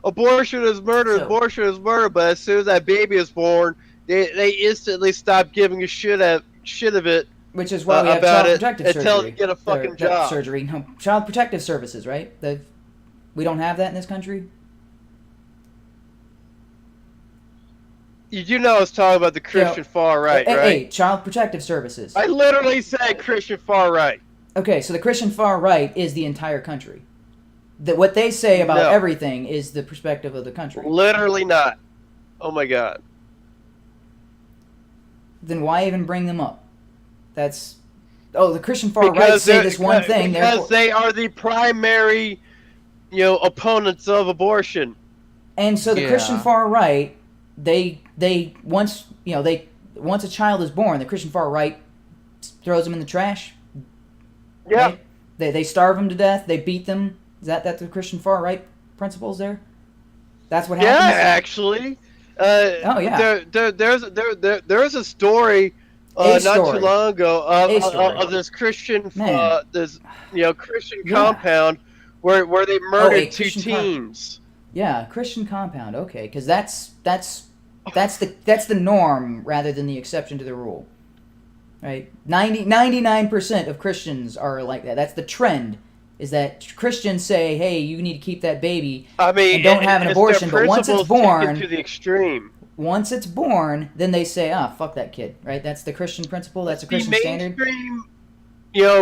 abortion is murder, abortion is murder, but as soon as that baby is born, they instantly stop giving a shit of it. Which is why we have child protective surgery. Until they get a fucking job. No, child protective services, right? We don't have that in this country. You do know I was talking about the Christian far right, right? Hey, child protective services. I literally said Christian far right. Okay, so the Christian far right is the entire country. What they say about everything is the perspective of the country. Literally not. Oh my god. Then why even bring them up? The Christian far right say this one thing. Because they are the primary, opponents of abortion. And so the Christian far right, once a child is born, the Christian far right throws them in the trash. Yeah. Right? They starve them to death. They beat them. Is that the Christian far right principles there? That's what happens. Yeah, actually. There's a story not too long ago of this Christian Christian compound where they murdered two teens. Christian compound. Okay, because that's the norm rather than the exception to the rule. Right? 99% of Christians are like that. That's the trend. Is that Christians say, "Hey, you need to keep that baby and don't have an abortion." But once it's born, to the extreme. Once it's born, then they say, fuck that kid." Right? That's the Christian principle. That's a Christian standard.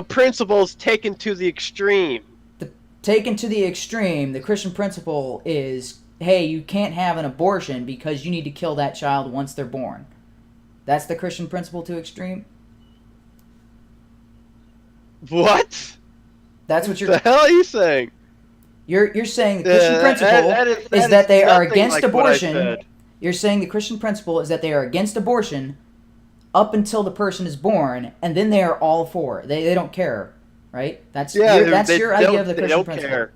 Principles taken to the extreme. Taken to the extreme, the Christian principle is, hey, you can't have an abortion because you need to kill that child once they're born. That's the Christian principle to extreme? What? That's what The you're... hell are you saying? You're saying the Christian principle is that they are against abortion. You're saying the Christian principle is that they are against abortion up until the person is born, and then they are all for it. They don't care, right? That's your idea of the Christian principle.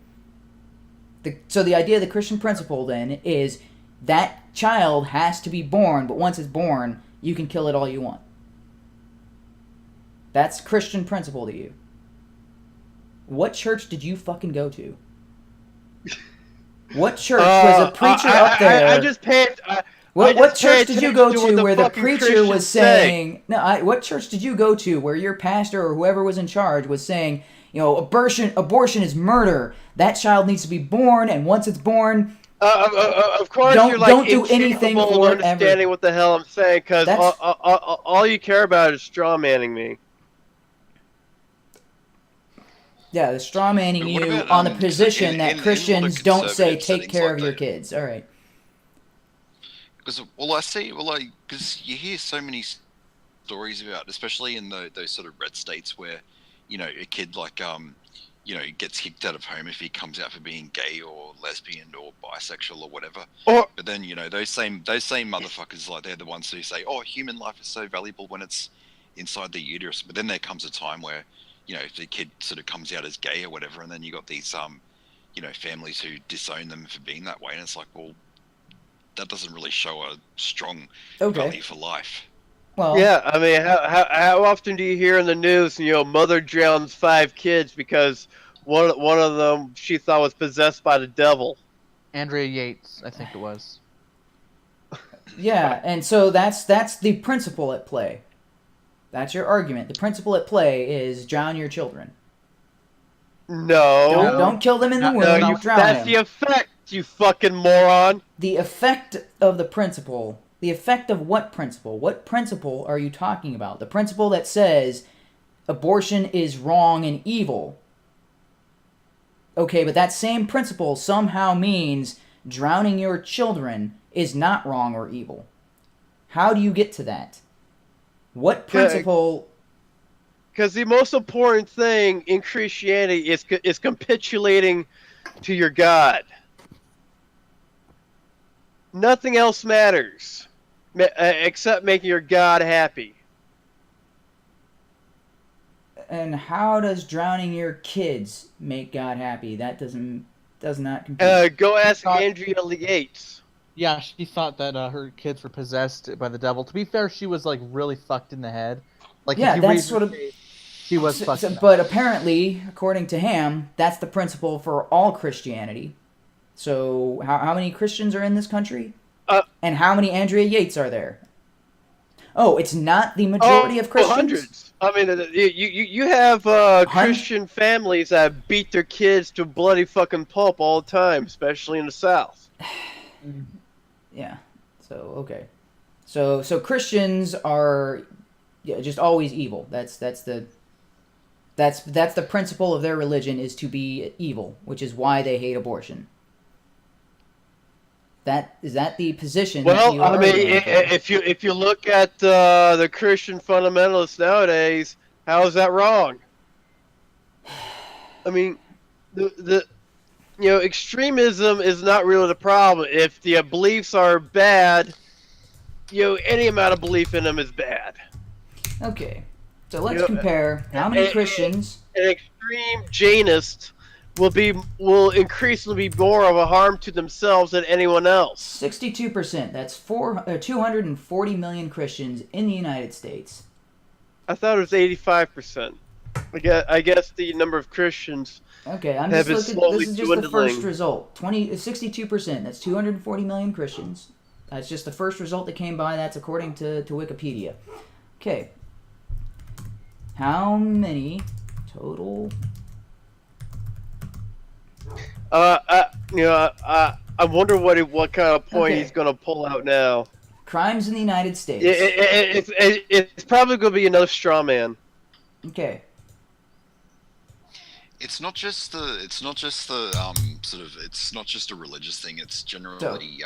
So the idea of the Christian principle then is that child has to be born, but once it's born, you can kill it all you want. That's Christian principle to you. What church did you fucking go to? What church was a preacher up there? I just paid. What church did you go to where the preacher was saying... No, what church did you go to where your pastor or whoever was in charge was saying, you know, abortion is murder. That child needs to be born, and once it's born... Of course, you're like don't do anything for understanding what the hell I'm saying, because all you care about is straw manning me. Yeah, the straw manning you on the position that Christians don't say take care of your kids. All right. Because because you hear so many stories about, especially in those sort of red states where, you know, a kid like you know, gets kicked out of home if he comes out for being gay or lesbian or bisexual or whatever. But then, you know, those same motherfuckers, like, they're the ones who say, oh, human life is so valuable when it's inside the uterus. But then there comes a time where, you know, if the kid sort of comes out as gay or whatever, and then you got these you know, families who disown them for being that way, and it's like, well, that doesn't really show a strong value for life. Well, yeah, I mean, how often do you hear in the news, you know, mother drowns 5 kids because one of them she thought was possessed by the devil? Andrea Yates, I think it was. Yeah, and so that's the principle at play. That's your argument. The principle at play is drown your children. No. Don't kill them in the womb. Drown that's them. The effect, you fucking moron. The effect of the principle. The effect of what principle? What principle are you talking about? The principle that says abortion is wrong and evil. Okay, but that same principle somehow means drowning your children is not wrong or evil. How do you get to that? What principle... Because the most important thing in Christianity is capitulating to your God. Nothing else matters except making your God happy. And how does drowning your kids make God happy? That does not compute. Go ask Andrea Yates. Yeah, she thought that her kids were possessed by the devil. To be fair, she was like really fucked in the head. Like, yeah, that's sort of... She was fucked. But apparently, according to Ham, that's the principle for all Christianity. So how many Christians are in this country? And how many Andrea Yates are there? Oh, it's not the majority of Christians? Hundreds. I mean, you have Christian families that beat their kids to bloody fucking pulp all the time, especially in the South. Yeah. So, okay. So Christians are just always evil. That's the principle of their religion, is to be evil, which is why they hate abortion. Is that the position? Well, I mean, if you look at the Christian fundamentalists nowadays, how is that wrong? I mean, the you know, extremism is not really the problem. If the beliefs are bad, you know, any amount of belief in them is bad. Okay, so let's compare how many Christians. An extreme Jainist will increasingly be more of a harm to themselves than anyone else. 62%. That's 240 million Christians in the United States. I thought it was 85%. I guess the number of Christians. Okay, I'm just looking. This is just the first result. 62%. That's 240 million Christians. That's just the first result that came by. That's according to Wikipedia. Okay. How many total? I wonder what kind of point he's gonna pull out now. Crimes in the United States. It's probably gonna be another straw man. Okay. It's not just a religious thing. It's generally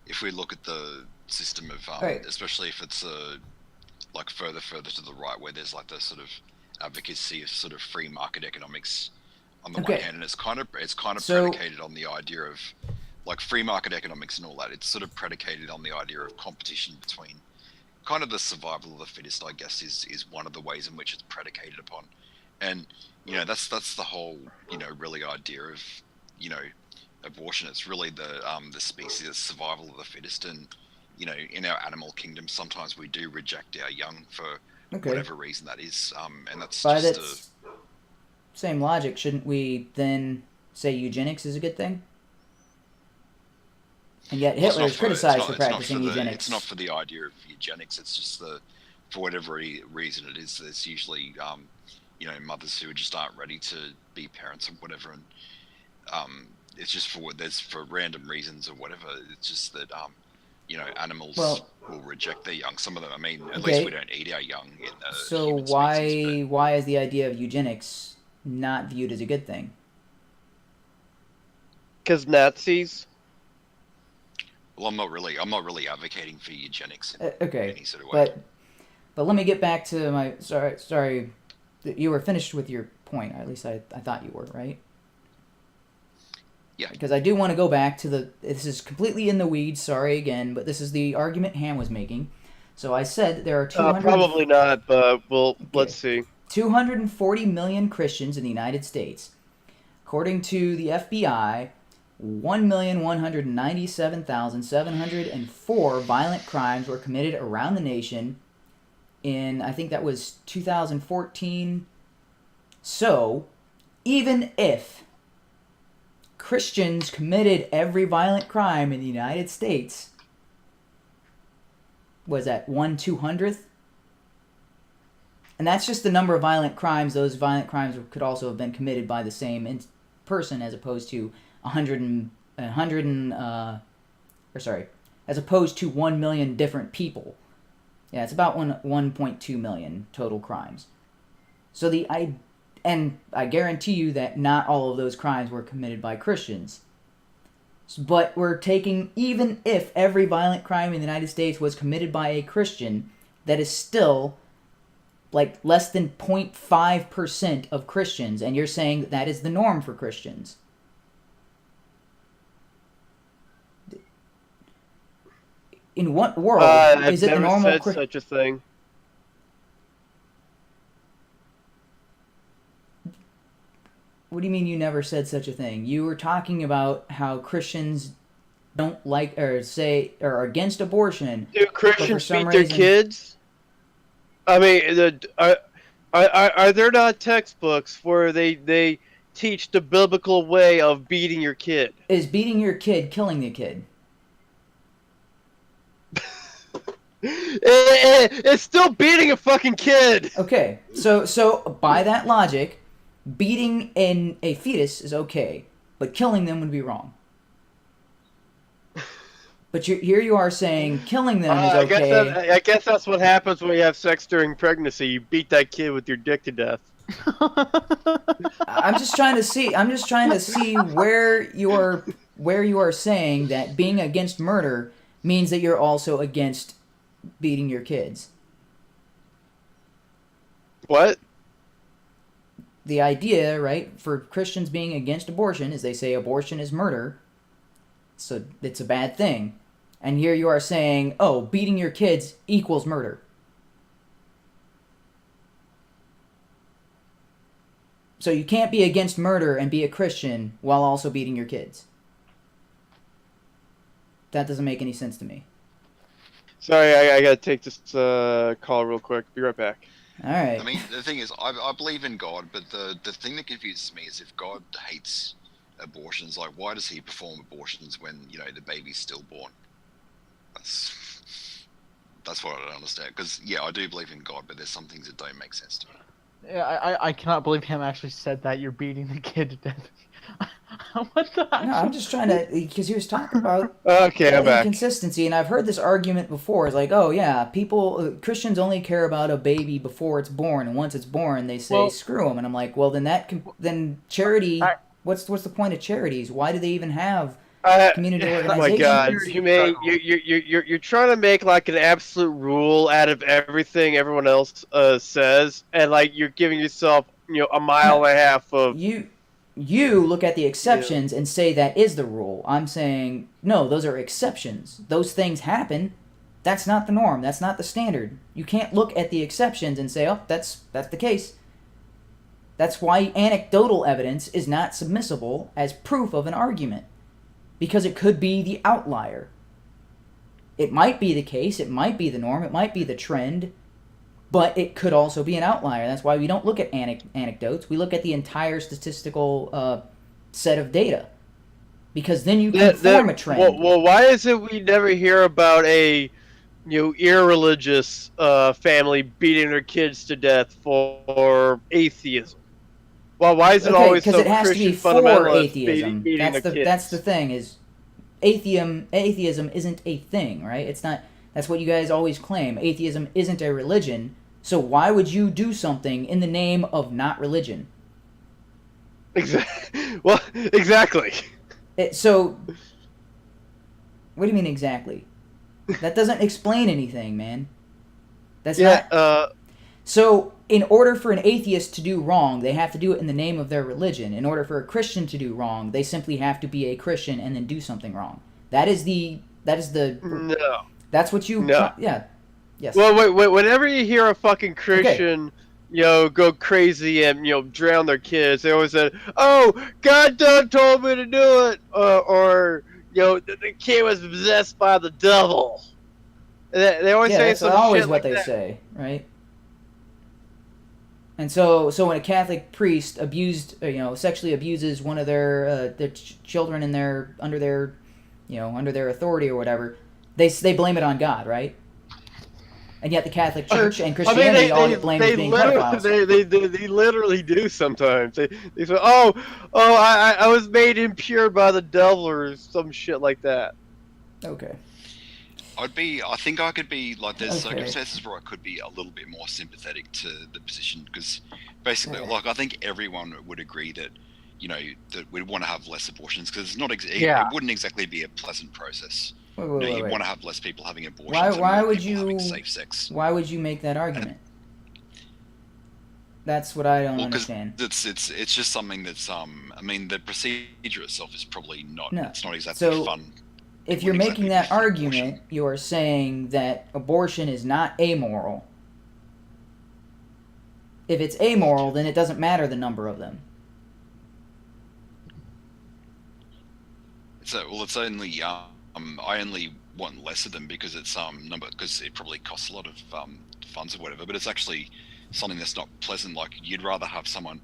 if we look at the system of, Right. especially if it's like further to the right, where there's like the sort of advocacy of sort of free market economics on the one hand, and it's kind of So- predicated on the idea of like free market economics and all that. It's sort of predicated on the idea of competition between kind of the survival of the fittest, I guess, is one of the ways in which it's predicated upon. And that's the whole really idea of abortion. It's really the species, the survival of the fittest. And in our animal kingdom, sometimes we do reject our young for whatever reason that is, and that's By just that same logic, shouldn't we then say eugenics is a good thing? And yet Hitler is criticized for practicing eugenics. It's not for the idea of eugenics. It's just for whatever reason it is. There's usually mothers who just aren't ready to be parents or whatever, and it's just for random reasons or whatever. It's just that animals will reject their young. Some of them, I mean, at least we don't eat our young in the human species, why is the idea of eugenics not viewed as a good thing? Because Nazis. Well, I'm not really advocating for eugenics in any sort of way. But let me get back to my sorry. You were finished with your point, or at least I thought you were, right? Yeah. Because I do want to go back to this is completely in the weeds, sorry again, but this is the argument Ham was making. So I said that there are 200... Probably not, but let's see. 240 million Christians in the United States. According to the FBI, 1,197,704 violent crimes were committed around the nation in, I think that was 2014. So, even if Christians committed every violent crime in the United States, was that 1/200th? And that's just the number of violent crimes. Those violent crimes could also have been committed by the same person, as opposed to as opposed to 1 million different people. Yeah, it's about 1.2 million total crimes. So and I guarantee you that not all of those crimes were committed by Christians. But we're taking, even if every violent crime in the United States was committed by a Christian, that is still like less than 0.5% of Christians, and you're saying that is the norm for Christians. In what world is it the normal? I've never said such a thing. What do you mean you never said such a thing? You were talking about how Christians don't like or say or are against abortion. Do Christians beat their kids? I mean, are there not textbooks where they teach the biblical way of beating your kid? Is beating your kid killing the kid? It's still beating a fucking kid. Okay, so by that logic, beating a fetus is okay, but killing them would be wrong. But here you are saying killing them is okay. I guess that's what happens when you have sex during pregnancy. You beat that kid with your dick to death. I'm just trying to see where you are saying that being against murder means that you're also against beating your kids. What? The idea, right, for Christians being against abortion is they say abortion is murder, so it's a bad thing. And here you are saying, oh, beating your kids equals murder. So you can't be against murder and be a Christian while also beating your kids. That doesn't make any sense to me. Sorry, I gotta take this call real quick. Be right back. All right. I mean, the thing is, I believe in God, but the thing that confuses me is if God hates abortions, like, why does he perform abortions when, the baby's stillborn? That's what I don't understand. Because, yeah, I do believe in God, but there's some things that don't make sense to me. Yeah, I cannot believe him actually said that you're beating the kid to death. What the? No, I'm just trying to, because he was talking about Okay, I'm back. inconsistency, and I've heard this argument before. It's like, oh yeah, Christians only care about a baby before it's born, and once it's born, they say screw them. And I'm like, well, then charity. What's the point of charities? Why do they even have community Oh my organizations. God, Humane, you're trying to make like an absolute rule out of everything everyone else says, and like you're giving yourself, a mile No, and a half of, you look at the you know, exceptions and say that is the rule. I'm saying no, those are exceptions. Those things happen. That's not the norm. That's not the standard. You can't look at the exceptions and say, "Oh, that's the case." That's why anecdotal evidence is not submissible as proof of an argument, because it could be the outlier. It might be the case, it might be the norm, it might be the trend, but it could also be an outlier. That's why we don't look at anecdotes. We look at the entire statistical set of data, because then you can form a trend. Well, why is it we never hear about a irreligious family beating their kids to death for atheism? Well, why is it Okay, always because some it has to Christian be for fundamentalist atheism. beating their kids? That's the thing is, atheism isn't a thing, right? It's not. That's what you guys always claim. Atheism isn't a religion. So why would you do something in the name of not religion? Exactly. Well, exactly. So, what do you mean exactly? That doesn't explain anything, man. That's not. So, in order for an atheist to do wrong, they have to do it in the name of their religion. In order for a Christian to do wrong, they simply have to be a Christian and then do something wrong. That is the. No. That's what you. No. Yeah. Yes. Well, wait. Whenever you hear a fucking Christian, go crazy and drown their kids, they always say, "Oh, God done told me to do it," or the kid was possessed by the devil. They always say that's some always shit what like they that. say, right? And so when a Catholic priest sexually abuses one of their children in under their authority or whatever, they blame it on God, right? And yet the Catholic Church and Christianity all get blamed as being pedophiles. They literally do sometimes. They say, "Oh, I was made impure by the devil," or some shit like that. Okay. I think I could be like, there's Okay. circumstances where I could be a little bit more sympathetic to the position, because basically, like, I think everyone would agree that, that we'd want to have less abortions, because it's not it wouldn't exactly be a pleasant process. Wait. You want to have less people having abortions. Why and would people you having safe sex? Why would you make that argument? That's what I don't understand. It's just something that's I mean, the procedure itself is probably not. No. It's not exactly fun. If you're making that argument, you are saying that abortion is not amoral. If it's amoral, then it doesn't matter the number of them. It's only I only want less of them because it's because it probably costs a lot of funds or whatever. But it's actually something that's not pleasant. Like, you'd rather have someone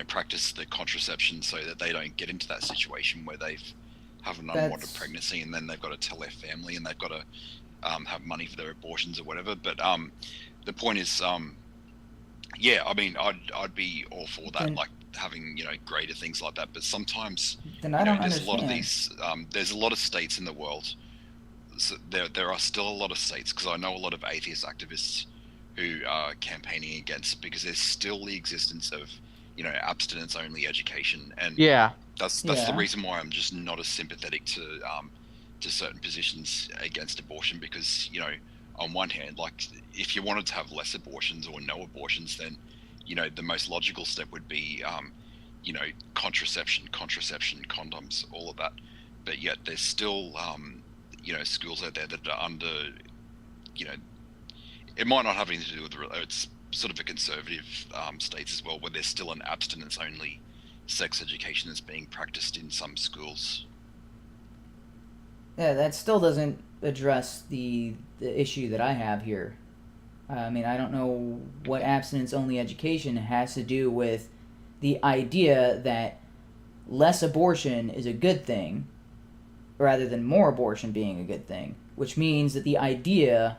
practice the contraception so that they don't get into that situation where they've have an unwanted pregnancy and then they've got to tell their family and they've got to have money for their abortions or whatever. But the point is, yeah, I mean, I'd be all for that, like having greater things like that. But sometimes then I don't there's understand. a lot of these. There's a lot of states in the world. So there are still a lot of states, because I know a lot of atheist activists who are campaigning against, because there's still the existence of abstinence only education, and that's the reason why I'm just not as sympathetic to certain positions against abortion, because on one hand, like, if you wanted to have less abortions or no abortions, then the most logical step would be contraception, condoms, all of that. But yet there's still schools out there that are under it might not have anything to do with it's sort of a conservative states as well, where there's still an abstinence only sex education that's being practiced in some schools. Yeah, that still doesn't address the issue that I have here. I mean, I don't know what abstinence-only education has to do with the idea that less abortion is a good thing, rather than more abortion being a good thing. Which means that the idea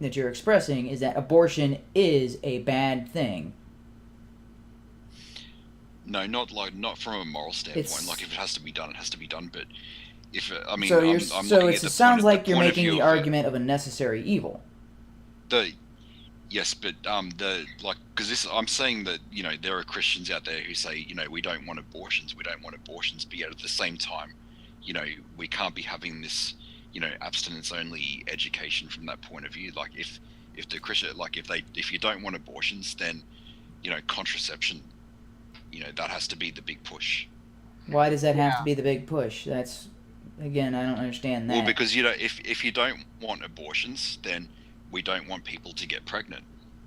that you're expressing is that abortion is a bad thing. No, not from a moral standpoint. Like, if it has to be done, it has to be done. But if I mean, so I'm looking at it sounds like you're making the of argument of a necessary evil. Yes, but because I'm saying that there are Christians out there who say we don't want abortions, but yet at the same time, we can't be having this, abstinence only education from that point of view. Like if the Christian, like if you don't want abortions, then contraception, that has to be the big push. Why does that have to be the big push? That's, again, I don't understand that. Well, because if you don't want abortions, then we don't want people to get pregnant.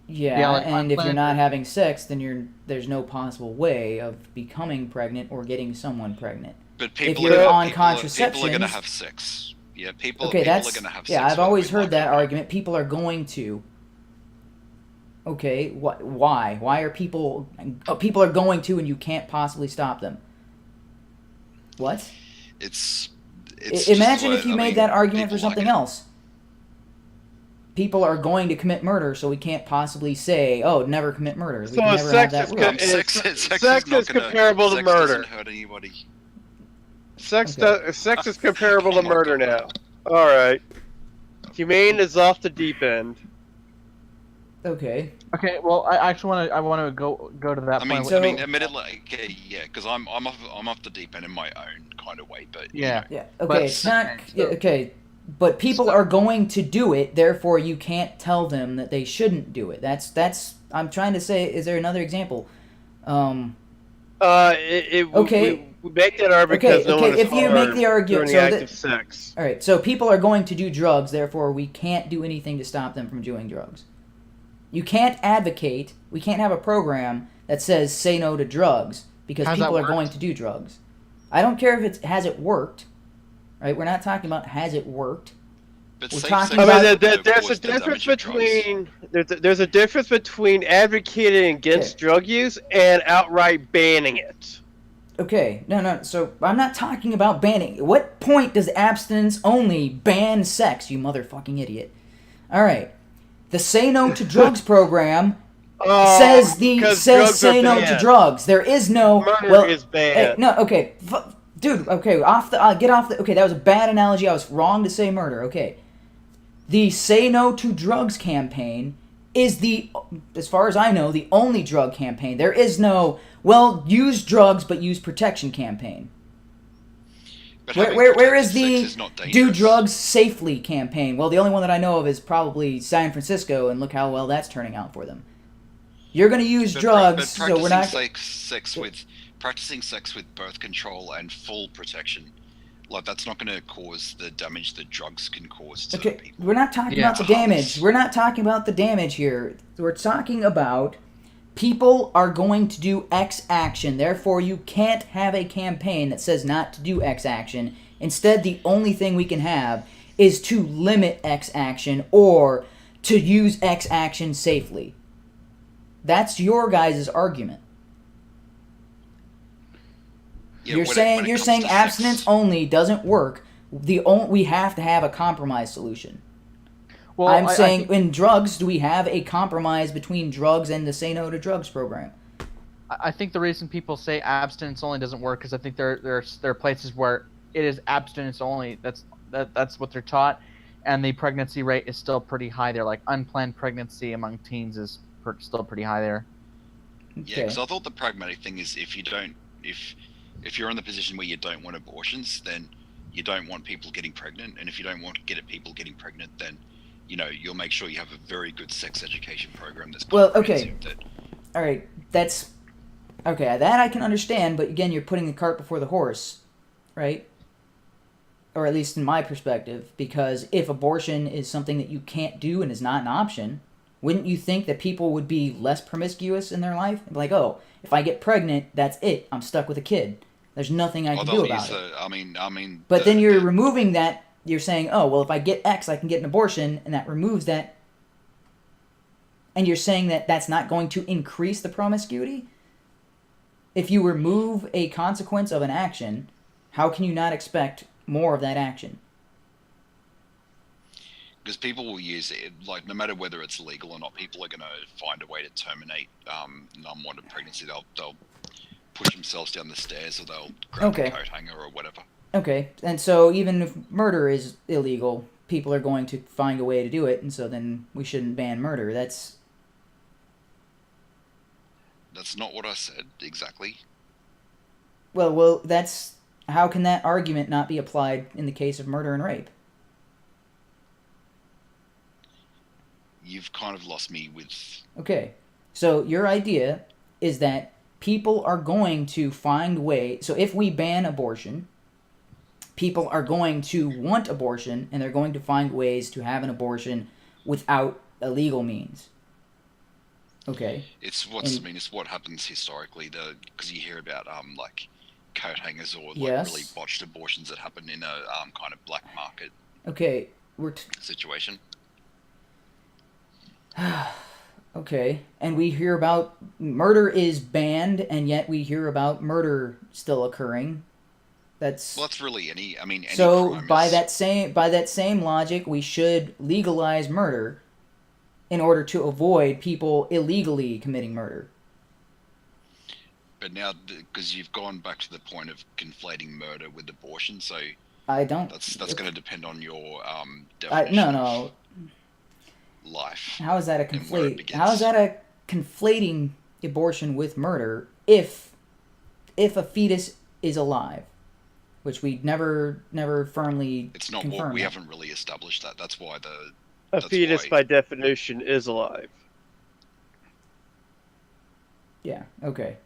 Yeah, like, and if you're not having sex, then there's no possible way of becoming pregnant or getting someone pregnant. But people, if you're on contraception, people are going to have sex. Yeah, people are going to have sex. Yeah, I've always heard that argument. People are going to. Okay, why? Why are people are going to, and you can't possibly stop them? What? It's imagine if you made that argument for something else. People are going to commit murder, so we can't possibly say, "Oh, never commit murder." We So can never have that rule. Sex is comparable to murder. Doesn't hurt anybody. Sex is comparable to murder now. All right. Humane is off the deep end. Okay. Okay. Well, I actually want to go to that point. I mean, admittedly, okay, yeah, because I'm off the deep end in my own kind of way, but yeah. Okay, it's not okay. But people are going to do it, therefore you can't tell them that they shouldn't do it. That's I'm trying to say. Is there another example? Okay. We make that argument because no one is if you make the argument, during the act of sex. All right, so people are going to do drugs, therefore we can't do anything to stop them from doing drugs. You can't advocate. We can't have a program that says say no to drugs because people are going to do drugs. I don't care if has it worked. Right, we're not talking about has it worked. But we're talking about there's a difference between advocating against drug use and outright banning it. Okay, no. So I'm not talking about banning. What point does abstinence only ban sex? You motherfucking idiot! All right, the Say No to Drugs program says say no to drugs. There is no murder is banned. No, okay. Dude, okay, get off the... Okay, that was a bad analogy. I was wrong to say murder. Okay. The Say No to Drugs campaign is as far as I know, the only drug campaign. There is no, use drugs but use protection campaign. But where is the do drugs safely campaign? Well, the only one that I know of is probably San Francisco, and look how well that's turning out for them. You're going to use drugs, so we're not... Practicing sex with birth control and full protection, like that's not going to cause the damage that drugs can cause to people. We're not talking about the damage. We're not talking about the damage here. We're talking about people are going to do X action. Therefore, you can't have a campaign that says not to do X action. Instead, the only thing we can have is to limit X action or to use X action safely. That's your guys' argument. Yeah, you're saying abstinence only doesn't work. We have to have a compromise solution. Well, I'm saying in drugs, do we have a compromise between drugs and the Say No to Drugs program? I think the reason people say abstinence only doesn't work is I think there are places where it is abstinence only. That's what they're taught, and the pregnancy rate is still pretty high there. Like unplanned pregnancy among teens is still pretty high there. Yeah, because I thought the pragmatic thing is if you're in the position where you don't want abortions, then you don't want people getting pregnant. And if you don't want people getting pregnant, then, you'll make sure you have a very good sex education program that's okay. All right, that I can understand, but again, you're putting the cart before the horse, right? Or at least in my perspective, because if abortion is something that you can't do and is not an option, wouldn't you think that people would be less promiscuous in their life? Like, oh, if I get pregnant, that's it. I'm stuck with a kid. There's nothing I can do about it. But then you're removing that. You're saying, oh, well, if I get X, I can get an abortion, and that removes that. And you're saying that that's not going to increase the promiscuity? If you remove a consequence of an action, how can you not expect more of that action? Because people will use it, like, no matter whether it's legal or not, people are going to find a way to terminate unwanted pregnancy. They'll push themselves down the stairs, or they'll grab a coat hanger or whatever. Okay, and so even if murder is illegal, people are going to find a way to do it, and so then we shouldn't ban murder. That's not what I said exactly. Well, that's how can that argument not be applied in the case of murder and rape? You've kind of lost me with... Okay, so your idea is that people are going to find ways... So if we ban abortion, people are going to want abortion, and they're going to find ways to have an abortion without illegal means. Okay. It's what happens historically, because you hear about like coat hangers or like really botched abortions that happen in a kind of black market. Okay, situation. Okay, and we hear about murder is banned, and yet we hear about murder still occurring. That's really any. I mean, any so crime by is... that same logic, we should legalize murder in order to avoid people illegally committing murder. But now, because you've gone back to the point of conflating murder with abortion, so I don't. That's going to depend on your definition. No. Life. How is that a conflate? How is that a conflating abortion with murder if a fetus is alive, which we never firmly. It's not what we haven't really established that. That's why a fetus by definition is alive. Yeah. Okay.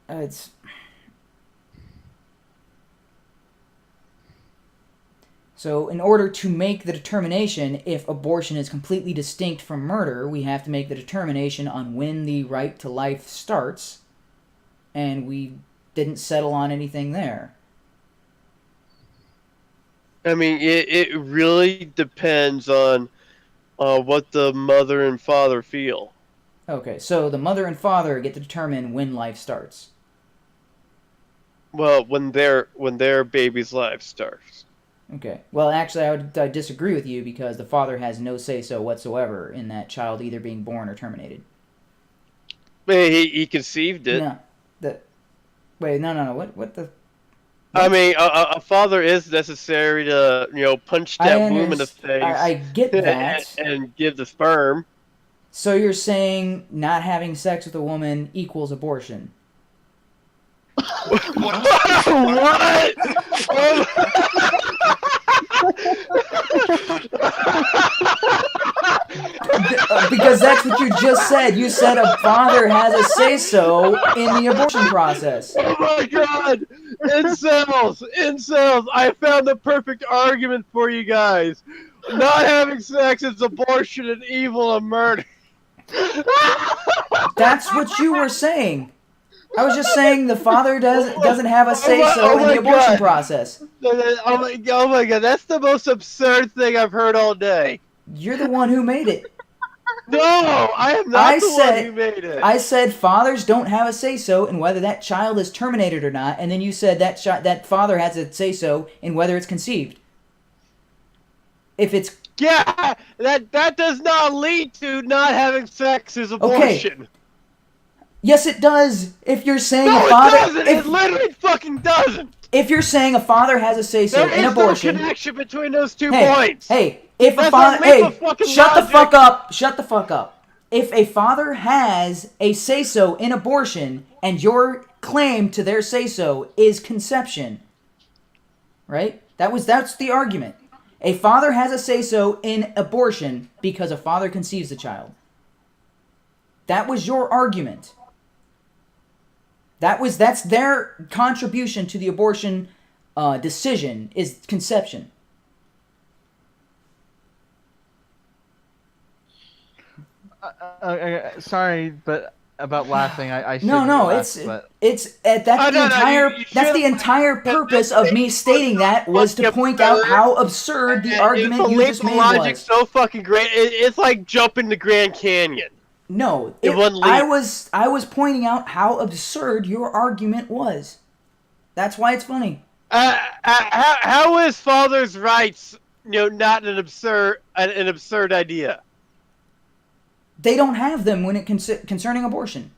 It's. So in order to make the determination if abortion is completely distinct from murder, we have to make the determination on when the right to life starts, and we didn't settle on anything there. I mean, it really depends on what the mother and father feel. Okay, so the mother and father get to determine when life starts. Well, when their baby's life starts. Okay. Well, actually, I disagree with you because the father has no say-so whatsoever in that child either being born or terminated. He conceived it. No. No. What the... I mean, a father is necessary to, punch that womb in the face. I get that. And give the sperm. So you're saying not having sex with a woman equals abortion? What? Because that's what you just said. You said a father has a say-so in the abortion process. Oh my god! Incels! I found the perfect argument for you guys. Not having sex is abortion and evil and murder. That's what you were saying. I was just saying the father doesn't have a say-so in the abortion process. Oh my god, that's the most absurd thing I've heard all day. You're the one who made it. No, I am not the one who made it. I said fathers don't have a say-so in whether that child is terminated or not, and then you said that father has a say-so in whether it's conceived. If it's... Yeah, that does not lead to not having sex as abortion. Okay. Yes, it does. If you're saying no, a father... it doesn't. It literally fucking doesn't. If you're saying a father has a say-so in abortion... There is no connection between those two points. Hey, if a father... Shut the fuck up. Shut the fuck up. If a father has a say-so in abortion, and your claim to their say-so is conception, right? That's the argument. A father has a say-so in abortion because a father conceives the child. That was your argument. That's their contribution to the abortion decision is conception. Sorry, but about laughing, I no, laugh, that's the entire purpose of me stating that was to point out how absurd the argument you just made was. The logic's so fucking great. It's like jumping the Grand Canyon. No, I was pointing out how absurd your argument was. That's why it's funny. How is father's rights, not an absurd idea? They don't have them when it concerning abortion.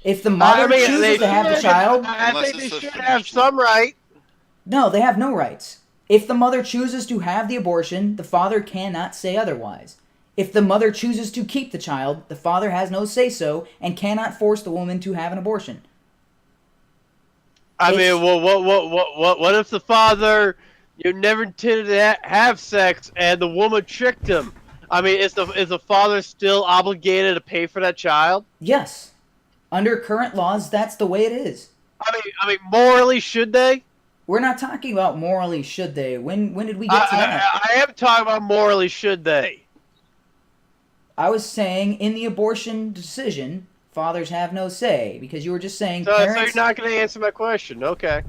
If the mother chooses to have the child, I think they should have some right. No, they have no rights. If the mother chooses to have the abortion, the father cannot say otherwise. If the mother chooses to keep the child, the father has no say-so and cannot force the woman to have an abortion. I It's- mean, what if the father, never intended to have sex, and the woman tricked him? I mean, is the father still obligated to pay for that child? Yes. Under current laws, that's the way it is. I mean, morally, should they? We're not talking about morally should they. When did we get to that? I am talking about morally, should they? I was saying in the abortion decision, fathers have no say because you were just saying So parents. you're not going to answer my question. Okay.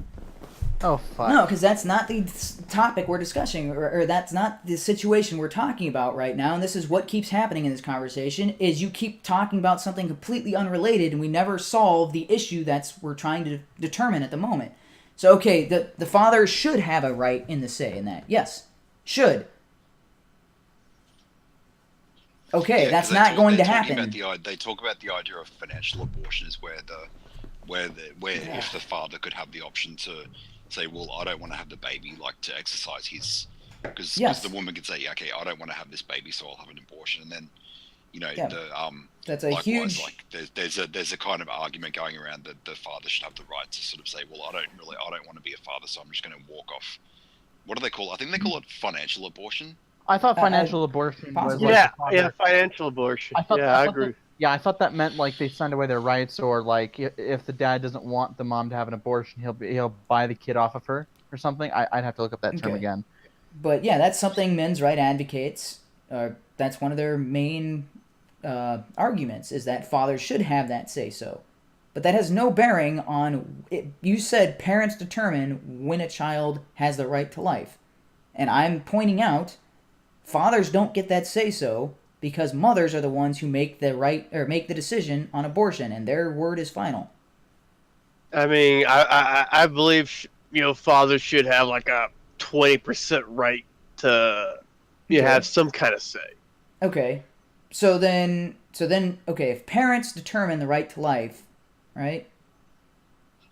Oh fuck. No, because that's not the topic we're discussing, or that's not the situation we're talking about right now. And this is what keeps happening in this conversation: is you keep talking about something completely unrelated, and we never solve the issue we're trying to determine at the moment. So, okay, the father should have a right in the say in that. Yes, should. Okay, Yeah, that's 'cause not going to they're talking happen. they talk about the idea of financial abortion is where if the father could have the option to say, well, I don't want to have the baby, like to exercise his, because Yes. the woman could say, yeah, okay, I don't want to have this baby, so I'll have an abortion, and then Yeah. the That's a likewise, huge. like there's a kind of argument going around that the father should have the right to sort of say, well, I don't want to be a father, so I'm just going to walk off. What do they call it? I think they call it financial abortion. I thought financial abortion was possibly. like Yeah, the father. yeah, financial abortion. I thought I that- agree. Yeah, I thought that meant like they signed away their rights, or like if the dad doesn't want the mom to have an abortion, he'll buy the kid off of her or something. I'd have to look up that term Okay. again. But yeah, that's something men's right advocates. That's one of their main arguments is that fathers should have that say so. But that has no bearing on it. You said parents determine when a child has the right to life, and I'm pointing out fathers don't get that say so because mothers are the ones who make the decision on abortion, and their word is final. I mean, I believe fathers should have like a 20% right to have some kind of say. Okay, so then, okay, if parents determine the right to life, right?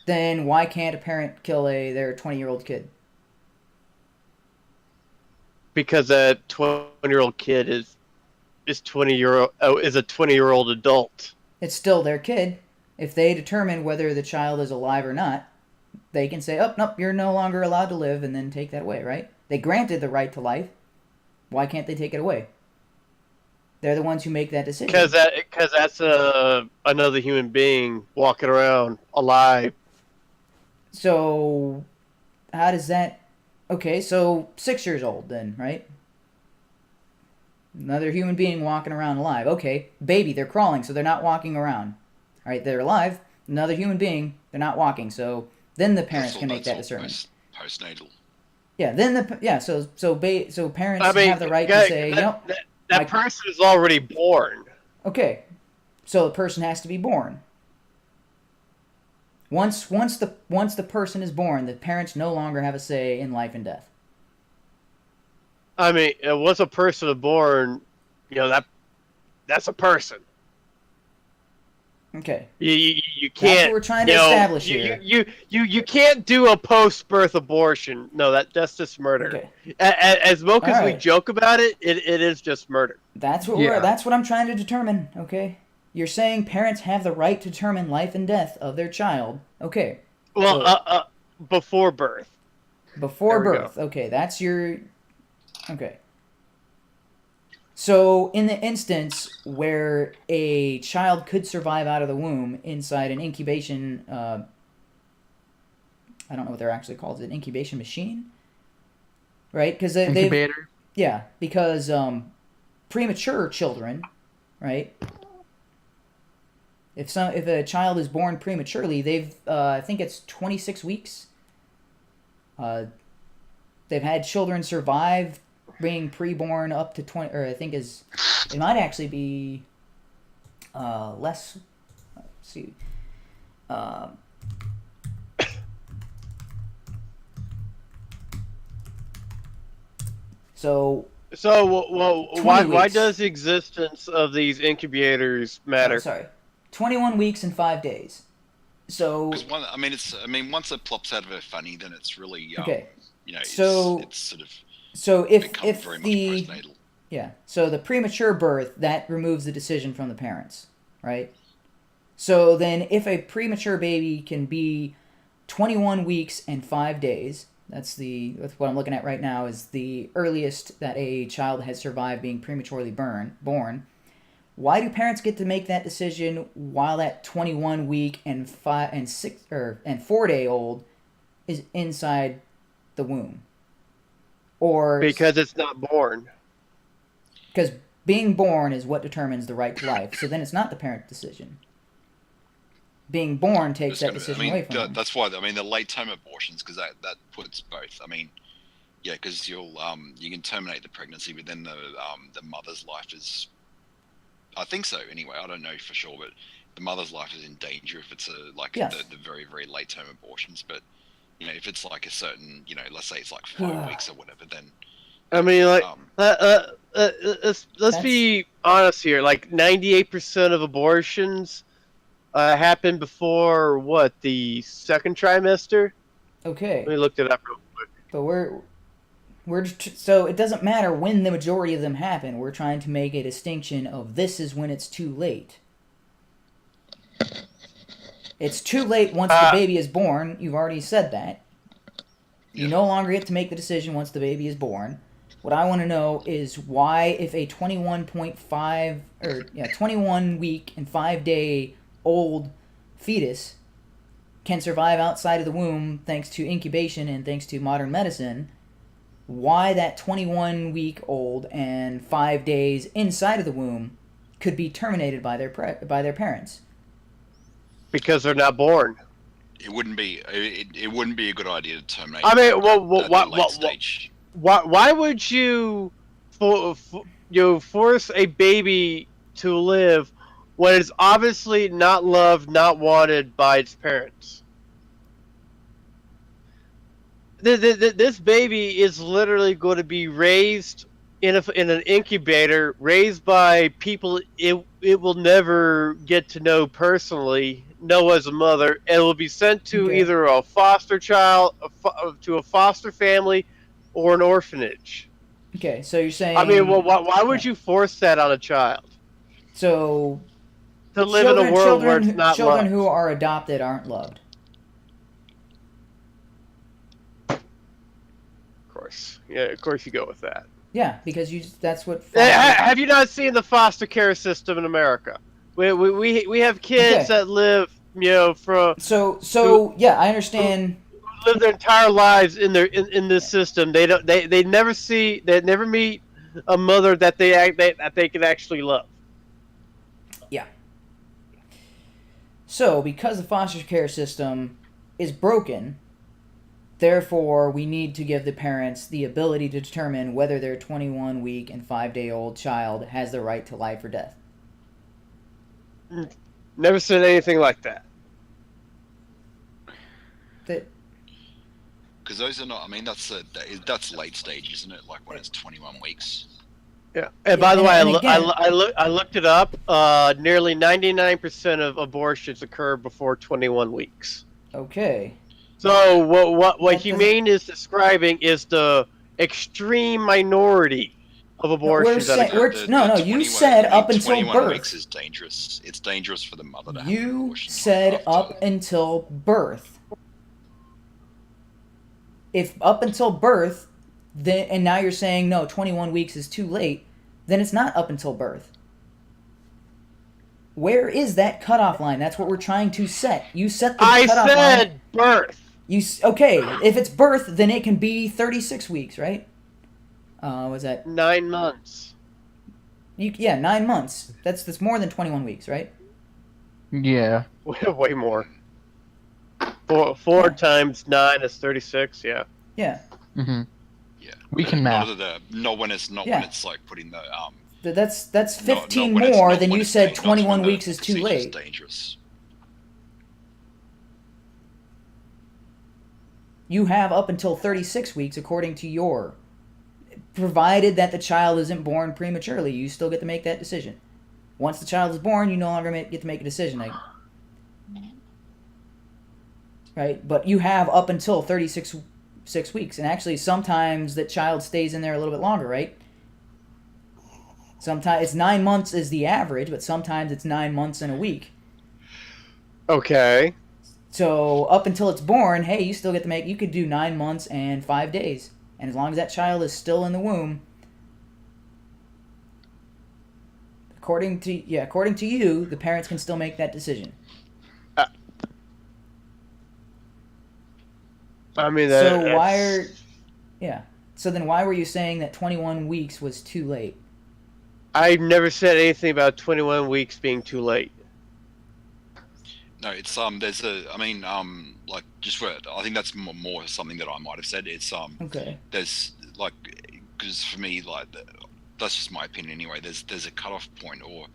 Then why can't a parent kill their 20-year-old kid? Because that 20-year-old kid is a 20-year-old adult. It's still their kid. If they determine whether the child is alive or not, they can say, "Oh, nope, you're no longer allowed to live," and then take that away, right? They granted the right to life. Why can't they take it away? They're the ones who make that decision. Because that's another human being walking around alive. So, how does that... Okay, so 6 years old then, right? Another human being walking around alive. Okay, baby, they're crawling, so they're not walking around. All right, they're alive. Another human being, they're not walking. So then the parents can make that discernment. Postnatal. Yeah, then so parents I mean, have the right to say, that person is already born. Okay, so the person has to be born. Once the person is born, the parents no longer have a say in life and death. I mean, once a person is born, that's a person. Okay. You can't. That's what we're trying to establish here. You can't do a post-birth abortion. No, that's just murder. Okay. As much as we Alright. joke about it, it is just murder. That's what Yeah. that's what I'm trying to determine. Okay. You're saying parents have the right to determine life and death of their child. Okay. Well, before birth. Before There we birth. Okay, that's your... Okay. So, in the instance where a child could survive out of the womb inside an incubation... I don't know what they're actually called. Is it an incubation machine? Right? Because Incubator. Yeah, because premature children, right? If a child is born prematurely, I think it's 26 weeks. They've had children survive being preborn up to 20, or I think it might actually be less. Let's see. So why weeks. does the existence of these incubators matter? 21 weeks and 5 days. So Because once it plops out of her funny, then it's really okay. it's So sort of if become very much postnatal. Yeah. So the premature birth, that removes the decision from the parents, right? So then if a premature baby can be 21 weeks and 5 days. That's what I'm looking at right now is the earliest that a child has survived being prematurely born. Why do parents get to make that decision while that 21 week and 4 day old is inside the womb? Or Because it's not born. Because being born is what determines the right to life. So then it's not the parent's decision. Being born takes that decision away from them. That's why. I mean, the late term abortions, because that puts both. I mean, yeah, because you can terminate the pregnancy, but then the mother's life is. I think so. Anyway, I don't know for sure, but the mother's life is in danger if it's the very, very late term abortions. But if it's like a certain, let's say it's like 5 weeks or whatever, then. I mean, like, let's be honest here. Like, 98% of abortions happen before the second trimester. Okay. Let me look it up real quick. But so it doesn't matter when the majority of them happen. We're trying to make a distinction of this is when it's too late. It's too late once the baby is born. You've already said that. You no longer get to make the decision once the baby is born. What I want to know is why, if a 21 week and 5 day old fetus can survive outside of the womb thanks to incubation and thanks to modern medicine, why that 21 week old and 5 days inside of the womb could be terminated by their parents. Because they're not born. It wouldn't be a good idea to terminate. I mean, why would you force a baby to live when it's obviously not loved, not wanted by its parents? This baby is literally going to be raised in an incubator, raised by people it will never get to know personally, know as a mother, and will be sent to either a foster child, to a foster family, or an orphanage. Okay, so you're saying... I mean, why would you force that on a child? So... To live in a world where it's not loved. Children who are adopted aren't loved. Of course. Yeah, of course you go with that. Yeah, because that's what... Have you not seen the foster care system in America? We have kids that live, from... Yeah, I understand... Live their entire lives in this system. They never meet a mother that they can actually love. Yeah. So, because the foster care system is broken, therefore we need to give the parents the ability to determine whether their 21 week and 5 day old child has the right to life or death. Never said anything like that. Because those are not. I mean, that's late stage, isn't it? Like when it's 21 weeks. Yeah. And by the way, I looked it up. Nearly 99% of abortions occur before 21 weeks. Okay. So what HUMANE is describing is the extreme minority of abortions. You said up until 21 birth. Weeks is dangerous. It's dangerous for the mother to have an You abortion. said up until birth. If up until birth, then and now you're saying no, 21 weeks is too late, then it's not up until birth. Where is that cutoff line? That's what we're trying to set. You set the cutoff line. I said birth. If it's birth, then it can be 36 weeks, right? Was that 9 months? 9 months. That's more than 21 weeks, right? Yeah. Way more. Four times 9 is 36. Yeah. Yeah. Mm-hmm. Yeah. We can math. Not when it's like putting the That's 15 more than you said 21 weeks is too late. Dangerous. You have up until 36 weeks according to your... Provided that the child isn't born prematurely, you still get to make that decision. Once the child is born, you no longer get to make a decision. Right? But you have up until 36 weeks. And actually, sometimes the child stays in there a little bit longer, right? Sometimes it's 9 months is the average, but sometimes it's 9 months and a week. Okay. So up until it's born, hey, you still get to you could do 9 months and 5 days. And as long as that child is still in the womb, according to you, the parents can still make that decision. I mean, So then why were you saying that 21 weeks was too late? I never said anything about 21 weeks being too late. No, it's there's like just for I think that's more something that I might have said. It's Okay. there's like because for me like that's just my opinion anyway. There's a cutoff point, or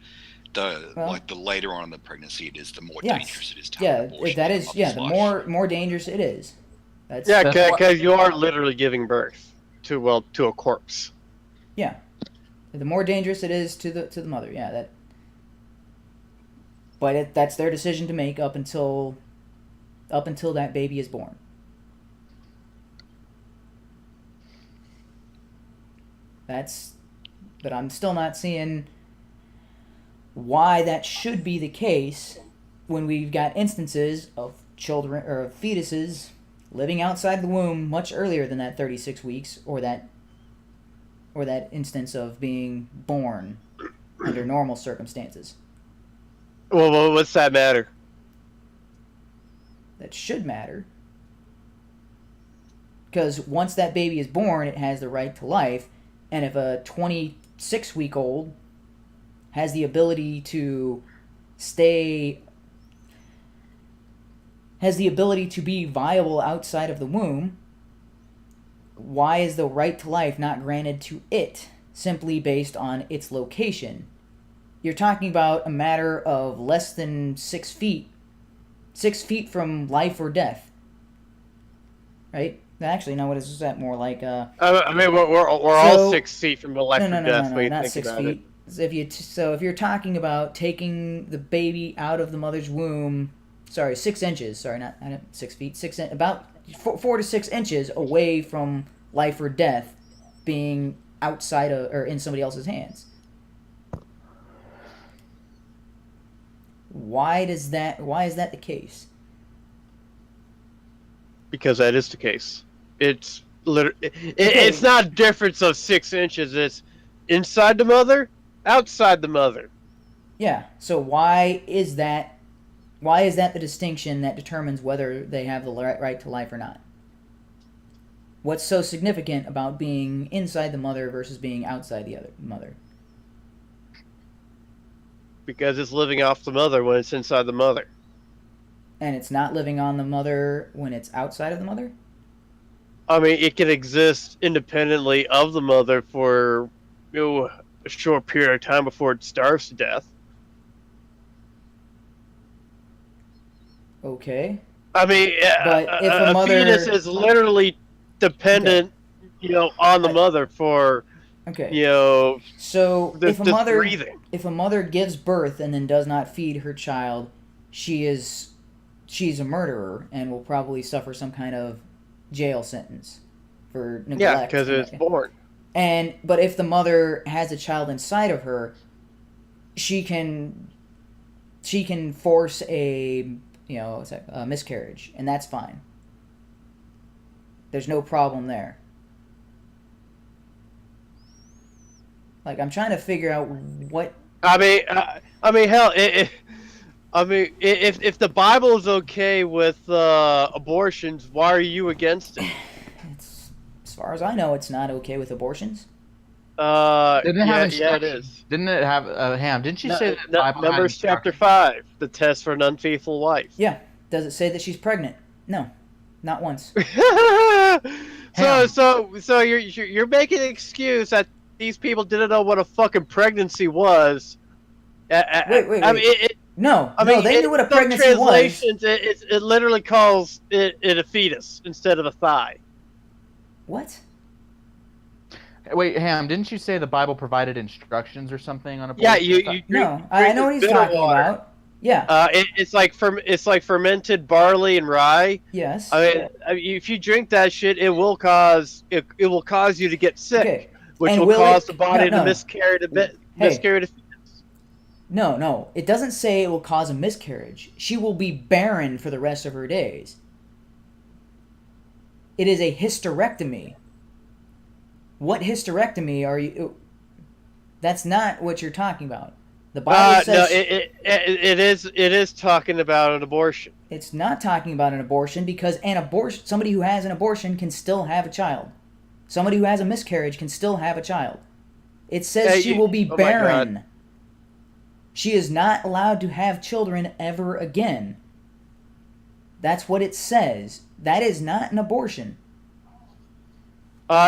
the later on in the pregnancy it is, the more dangerous it is to have an abortion. That is the more dangerous it is. Because you are literally giving birth to a corpse. Yeah, the more dangerous it is to the mother. Yeah, that. But that's their decision to make up until that baby is born. But I'm still not seeing why that should be the case when we've got instances of children or of fetuses living outside the womb much earlier than that 36 weeks, or that instance of being born under normal circumstances. Well, what's that matter? That should matter. Because once that baby is born, it has the right to life. And if a 26-week-old has the ability to be viable outside of the womb, why is the right to life not granted to it simply based on its location? You're talking about a matter of less than 6 feet. 6 feet from life or death. Right? Actually, no, what is that more like? I mean, we're all 6 feet from life or death. No, not 6 feet. If you're talking about taking the baby out of the mother's womb, 6 inches. Sorry, not 6 feet. About 4 to 6 inches away from life or death, being outside of or in somebody else's hands. Why is that the case? Because that is the case. It's it's not a difference of 6 inches. It's inside the mother, outside the mother. Yeah. So why is that the distinction that determines whether they have the right to life or not? What's so significant about being inside the mother versus being outside the other mother? Because it's living off the mother when it's inside the mother. And it's not living on the mother when it's outside of the mother? I mean, it can exist independently of the mother for a short period of time before it starves to death. Okay. I mean, but if a fetus is literally dependent, on the mother for, so if breathing. If a mother gives birth and then does not feed her child, she's a murderer and will probably suffer some kind of jail sentence for neglect. Yeah, because it's born. But if the mother has a child inside of her, she can force a miscarriage, and that's fine. There's no problem there. Like, I'm trying to figure out what. I mean, hell, if the Bible is okay with abortions, why are you against it? As far as I know, it's not okay with abortions. Didn't it have it is. Didn't it have Ham? Didn't you say that Bible Numbers chapter 5, the test for an unfaithful wife? Yeah. Does it say that she's pregnant? No, not once. So you're making an excuse that these people didn't know what a fucking pregnancy was. Wait. I mean, they knew what a pregnancy was. It literally calls it a fetus instead of a thigh. What? Wait, Ham, didn't you say the Bible provided instructions or something on abortion? Yeah, No, I know what he's talking about. Yeah. It's like fermented barley and rye. Yes. I mean, if you drink that shit, it will cause you to get sick, which will cause the body to miscarry the fetus. No. It doesn't say it will cause a miscarriage. She will be barren for the rest of her days. It is a hysterectomy. What hysterectomy are you... That's not what you're talking about. The Bible says... No, it is talking about an abortion. It's not talking about an abortion because somebody who has an abortion can still have a child. Somebody who has a miscarriage can still have a child. It says she will be barren. She is not allowed to have children ever again. That's what it says. That is not an abortion.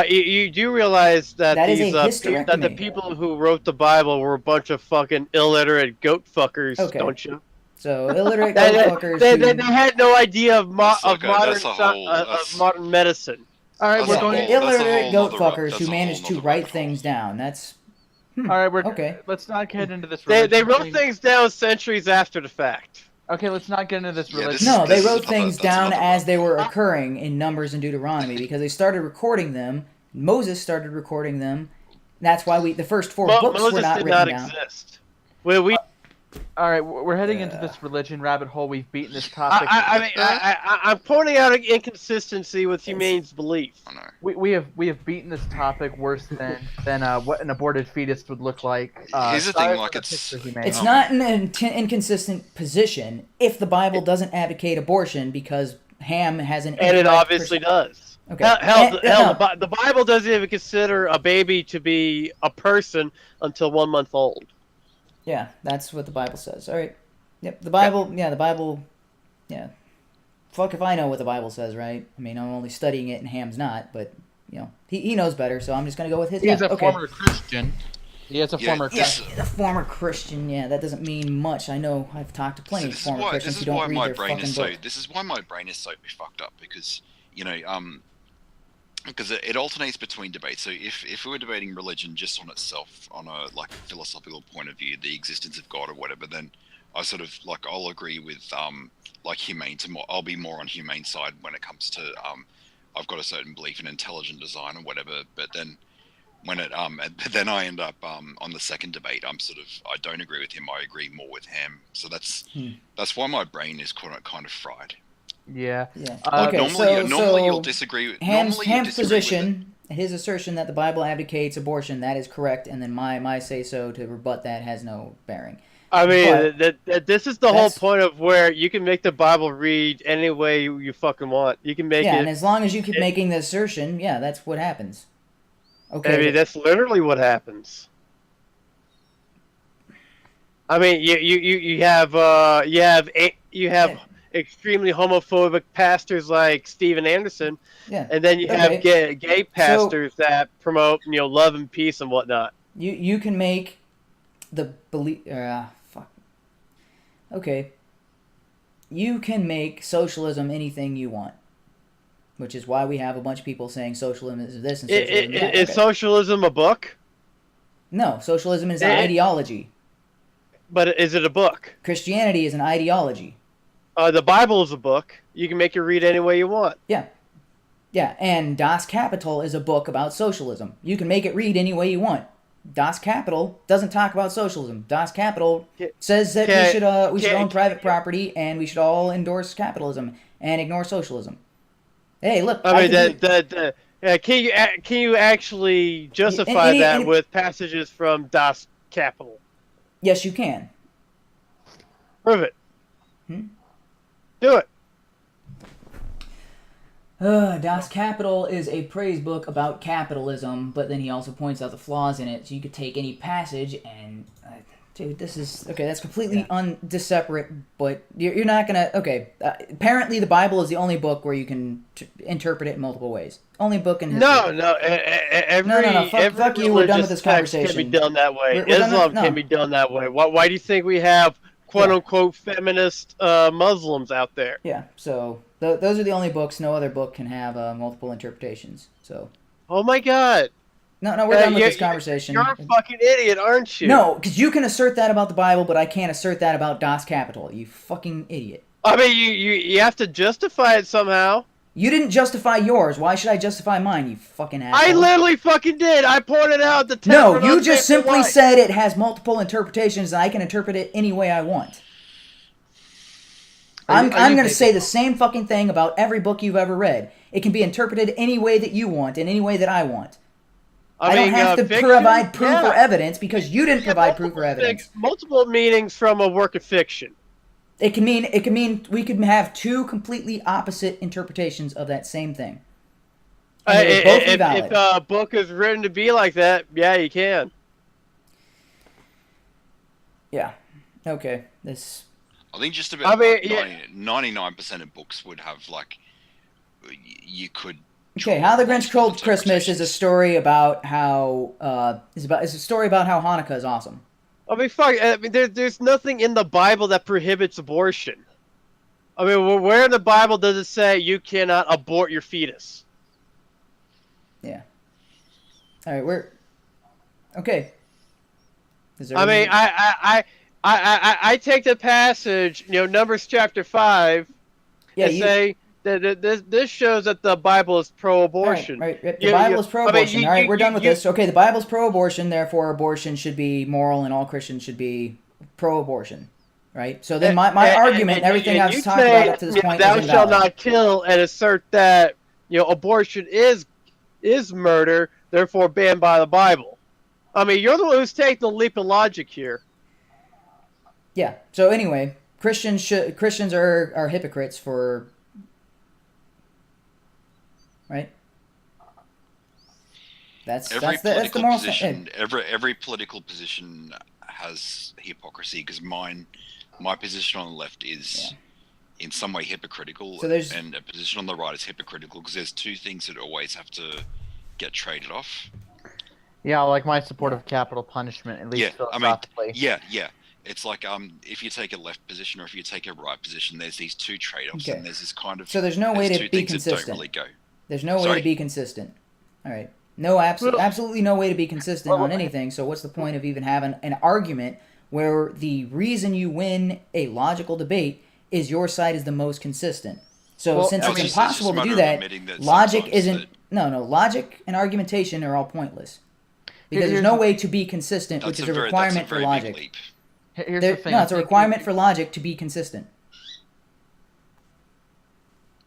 You do realize that That is a that the hysterectomy. people who wrote the Bible were a bunch of fucking illiterate goat fuckers, Okay. don't you? So, illiterate goat fuckers They had no idea of That's modern medicine. All right, we're going. illiterate goat that's a whole fuckers who managed to nother write rabbit hole. things down. That's... All right, we're Okay. Let's not get into this. They religion wrote thing. things down centuries after the fact. Okay, let's not get into this Yeah, religion. No, they This is wrote another- things that's down another as they were problem. occurring in Numbers and Deuteronomy because they started recording them. Moses started recording them. That's why the first 4 books Moses were not did written not down. exist. We All right, we're heading into Yeah. this religion rabbit hole. We've beaten this topic. I'm pointing out an inconsistency with Humane's belief. I know. We have beaten this topic worse than what an aborted fetus would look like. Here's the sorry thing, for like, the it's- picture he made. It's not an inconsistent position if the Bible doesn't advocate abortion because Ham has an... And it obviously does. Okay. The Bible doesn't even consider a baby to be a person until 1 month old. Yeah, that's what the Bible says. All right. Yep, the Bible... Yeah, the Bible... Yeah. Fuck if I know what the Bible says, right? I mean, I'm only studying it and Ham's not, but, you know, he knows better, so I'm just going to go with his... He's yeah, a okay. former Christian. He is a former Yeah, Christian. a former Christian. Yeah, that doesn't mean much. I know I've talked to plenty of former Christians who don't read their fucking book. This is why my brain is so fucked up because because it alternates between debates. So if we were debating religion just on itself, on a like philosophical point of view, the existence of God or whatever, then I sort of like I'll agree with like Humane I'll be more on Humane side when it comes to I've got a certain belief in intelligent design or whatever, but then when it then I end up on the second debate, I don't agree with him. I agree more with Ham. So that's why my brain is kind of fried. Yeah. Yeah. Okay, Normally you'll disagree with Ham's with position, his assertion that the Bible advocates abortion, that is correct, and then my say so to rebut that has no bearing. I mean, this is the whole that's- point of where you can make the Bible read any way you fucking want. You can make Yeah, it. and as long as you keep making the assertion, yeah, that's what happens. Okay. I mean, that's literally what happens. I mean, you have extremely homophobic pastors like Steven Anderson, yeah. and then you have gay pastors that promote love and peace and whatnot. You can make the belief. Fuck. Okay. You can make socialism anything you want, which is why we have a bunch of people saying socialism is this and socialism is that. Is socialism a book? No, socialism is an ideology. But is it a book? Christianity is an ideology. The Bible is a book. You can make it read any way you want. Yeah. Yeah, and Das Kapital is a book about socialism. You can make it read any way you want. Das Kapital doesn't talk about socialism. Das Kapital says that we should own private property and we should all endorse capitalism and ignore socialism. Hey, look. I mean, can you actually justify that with passages from Das Kapital? Yes, you can. Prove it. Do it. Das Kapital is a praise book about capitalism, but then he also points out the flaws in it. So you could take any passage and, dude, this is okay. That's completely separate. But you're not gonna. Okay, apparently the Bible is the only book where you can interpret it in multiple ways. Only book in history. No. Every fuck you. We're done with this text conversation. Can be done that way. We're done Islam with- can be done that way. Why do you think we have quote unquote feminist Muslims out there? Yeah. So those are the only books. No other book can have multiple interpretations. So. Oh my God. No, we're done with this conversation. You're a fucking idiot, aren't you? No, because you can assert that about the Bible, but I can't assert that about Das Kapital. You fucking idiot. I mean, you have to justify it somehow. You didn't justify yours. Why should I justify mine, you fucking asshole? I literally fucking did. I pointed out the text. No, you just simply said it has multiple interpretations and I can interpret it any way I want. I'm going to say the same fucking thing about every book you've ever read. It can be interpreted any way that you want and any way that I want. I don't have to provide proof or evidence because you didn't provide proof or evidence. Multiple meanings from a work of fiction. It can mean we could have two completely opposite interpretations of that same thing. If a book is written to be like that, yeah, you can. Yeah. Okay. I think just about 99% of books would have, like, you could. Okay, How the Grinch Stole Christmas is a story about how is a story about how Hanukkah is awesome. I mean, fuck. I mean, there's nothing in the Bible that prohibits abortion. I mean, where in the Bible does it say you cannot abort your fetus? Yeah. All right, okay. I mean, I take the passage, Numbers chapter 5, and say that this shows that the Bible is pro-abortion. Right. The Bible is pro-abortion. All right, we're done with this. Okay, the Bible's pro-abortion, therefore abortion should be moral and all Christians should be pro-abortion. Right? So then my argument, everything I've talked about up to this point is invalid. Thou shalt not kill and assert that, abortion is murder, therefore banned by the Bible. I mean, you're the one who's taking the leap of logic here. Yeah. So anyway, Christians are hypocrites for, right? That's the moral position. Every political position has hypocrisy because my position on the left is in some way hypocritical, and a position on the right is hypocritical because there's two things that always have to get traded off. Yeah, like my support of capital punishment, at least philosophically. Yeah. It's like if you take a left position or if you take a right position, there's these two trade-offs, and there's this kind of. So there's no way to be consistent. Don't really go. There's no way to be consistent. All right. No, absolutely no way to be consistent on anything. So what's the point of even having an argument where the reason you win a logical debate is your side is the most consistent? So since it's impossible to do that, logic isn't. Logic and argumentation are all pointless. Because there's no way to be consistent, which is a requirement for logic. Here's the thing. No, it's a requirement for logic to be consistent.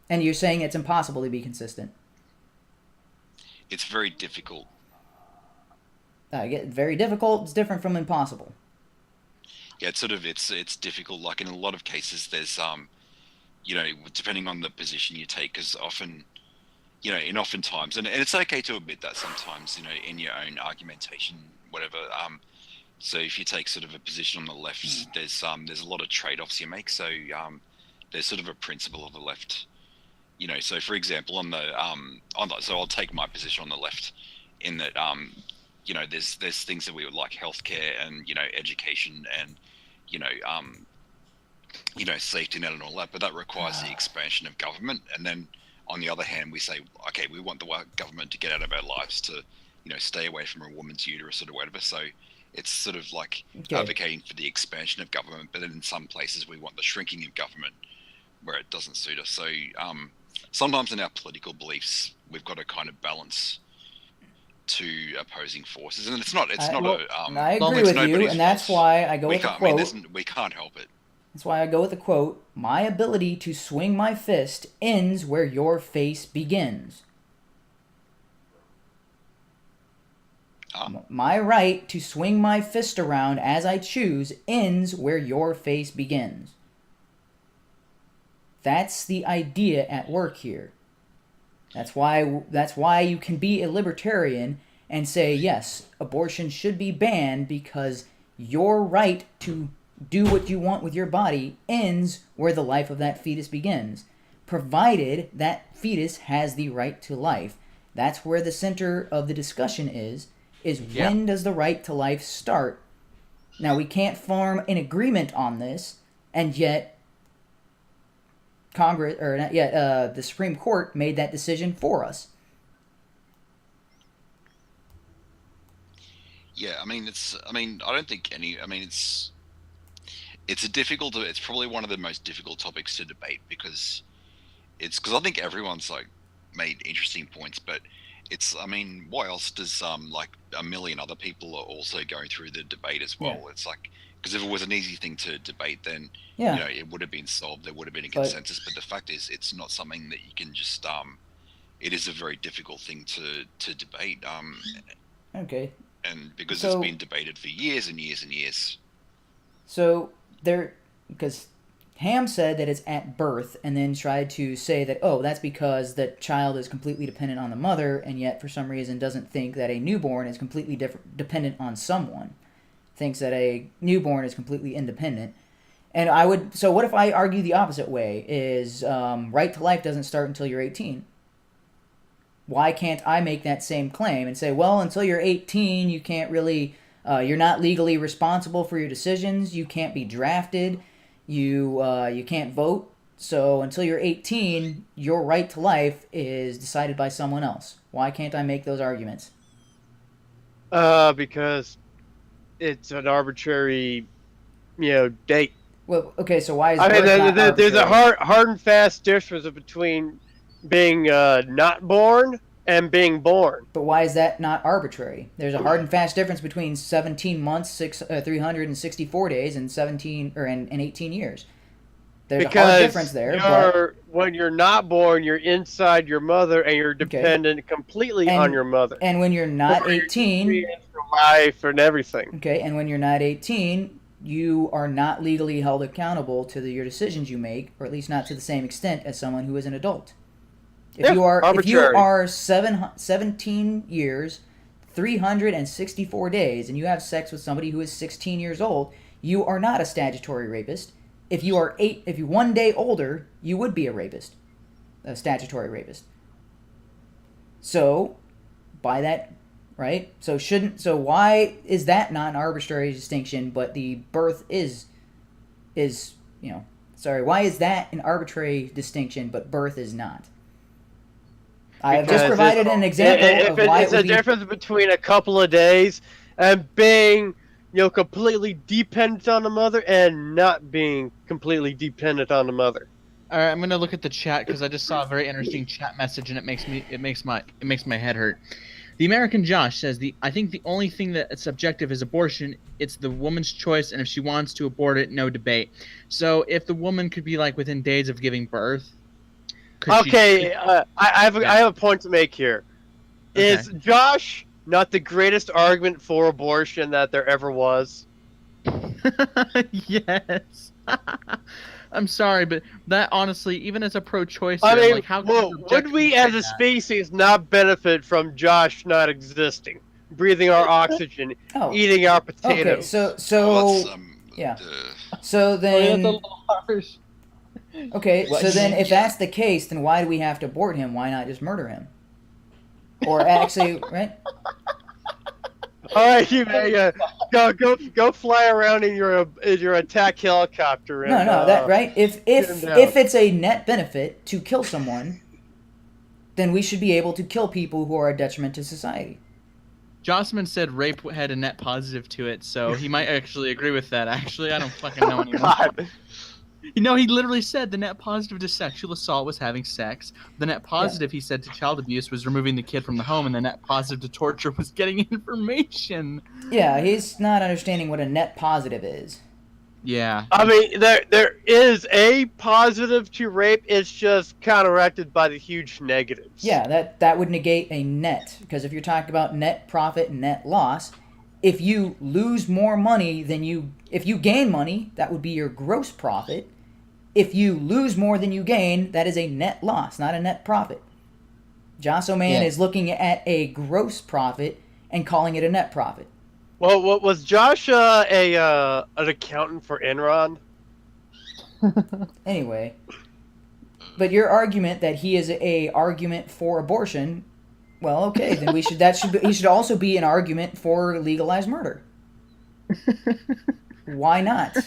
And you're saying it's impossible to be consistent. It's very difficult. I get very difficult. It's different from impossible. Yeah, it's difficult. Like in a lot of cases, there's depending on the position you take, because often, oftentimes, and it's okay to admit that sometimes, in your own argumentation, whatever. So if you take sort of a position on the left, there's a lot of trade-offs you make. So there's sort of a principle of the left. So for example, so I'll take my position on the left, in that there's things that we would like healthcare and education and safety net and all that, but that requires the expansion of government. And then on the other hand, we say, okay, we want the government to get out of our lives to stay away from a woman's uterus or whatever. So it's sort of like advocating for the expansion of government, but then in some places we want the shrinking of government where it doesn't suit us. So sometimes in our political beliefs, we've got to kind of balance two opposing forces, and I agree with you, and that's why I go with the quote. We can't help it. That's why I go with the quote: "My ability to swing my fist ends where your face begins." My right to swing my fist around as I choose ends where your face begins. That's the idea at work here. That's why you can be a libertarian and say, yes, abortion should be banned because your right to do what you want with your body ends where the life of that fetus begins, provided that fetus has the right to life. That's where the center of the discussion is when does the right to life start? Now, we can't form an agreement on this, and yet the Supreme Court made that decision for us. Yeah, I don't think it's probably one of the most difficult topics to debate because it's because I think everyone's like made interesting points, but it's, I mean, what else does like a million other people are also going through the debate as well? Yeah. It's like, because if it was an easy thing to debate, then Yeah. you know it would have been solved. There would have been a But- consensus. But the fact is, it's not something that you can just It is a very difficult thing to debate. Okay. And because So- it's been debated for years and years and years. So because Ham said that it's at birth, and then tried to say that, oh, that's because the child is completely dependent on the mother, and yet for some reason doesn't think that a newborn is completely dependent on someone. Thinks that a newborn is completely independent. And so what if I argue the opposite way, is right to life doesn't start until you're 18? Why can't I make that same claim and say, well, until you're 18, you can't really, you're not legally responsible for your decisions, you can't be drafted, you can't vote, so until you're 18, your right to life is decided by someone else. Why can't I make those arguments? Because it's an arbitrary, date. Well, okay, so why is I mean, birth not there's a arbitrary? hard and fast difference between being not born and being born. But why is that not arbitrary? There's a hard and fast difference between 17 months, 364 days, and 18 years. There's a hard difference there. But when you're not born, you're inside your mother, and you're dependent completely on your mother. And when you're not For 18, for life and everything. okay, and when you're not 18, you are not legally held accountable to your decisions you make, or at least not to the same extent as someone who is an adult. If you are 17 years, 364 days, and you have sex with somebody who is 16 years old, you are not a statutory rapist. If you're 1 day older, you would be a rapist, a statutory rapist. So, by that, right? So why is that not an arbitrary distinction, but the birth is, why is that an arbitrary distinction, but birth is not? I have just provided an example of why it's a difference between a couple of days and being, completely dependent on the mother and not being completely dependent on the mother. All right, I'm gonna look at the chat because I just saw a very interesting chat message and it makes my head hurt. The American Josh says I think the only thing that's subjective is abortion. It's the woman's choice, and if she wants to abort it, no debate. So if the woman could be like within days of giving birth. Okay, I have a point to make here. Okay. Is Josh not the greatest argument for abortion that there ever was? Yes. I'm sorry, but that honestly, even as a pro-choicer, I mean, like, how would we as a species not benefit from Josh not existing, breathing our oxygen, eating our potatoes? Okay, so yeah. So then, okay, so then if that's the case, then why do we have to abort him? Why not just murder him? Or actually, right? All right, you may go fly around in your attack helicopter. And, that right. If it's a net benefit to kill someone, then we should be able to kill people who are a detriment to society. Jossman said rape had a net positive to it, so he might actually agree with that. Actually, I don't fucking know anymore. God. He literally said the net positive to sexual assault was having sex. The net positive, he said, to child abuse was removing the kid from the home, and the net positive to torture was getting information. Yeah, he's not understanding what a net positive is. Yeah. I mean, there is a positive to rape. It's just counteracted by the huge negatives. Yeah, that would negate a net, because if you're talking about net profit and net loss, if you lose more money if you gain money, that would be your gross profit. If you lose more than you gain, that is a net loss, not a net profit. Josso Man is looking at a gross profit and calling it a net profit. Well, was Josh an accountant for Enron? Anyway, but your argument that he is a argument for abortion, well, okay, then he should also be an argument for legalized murder. Why not?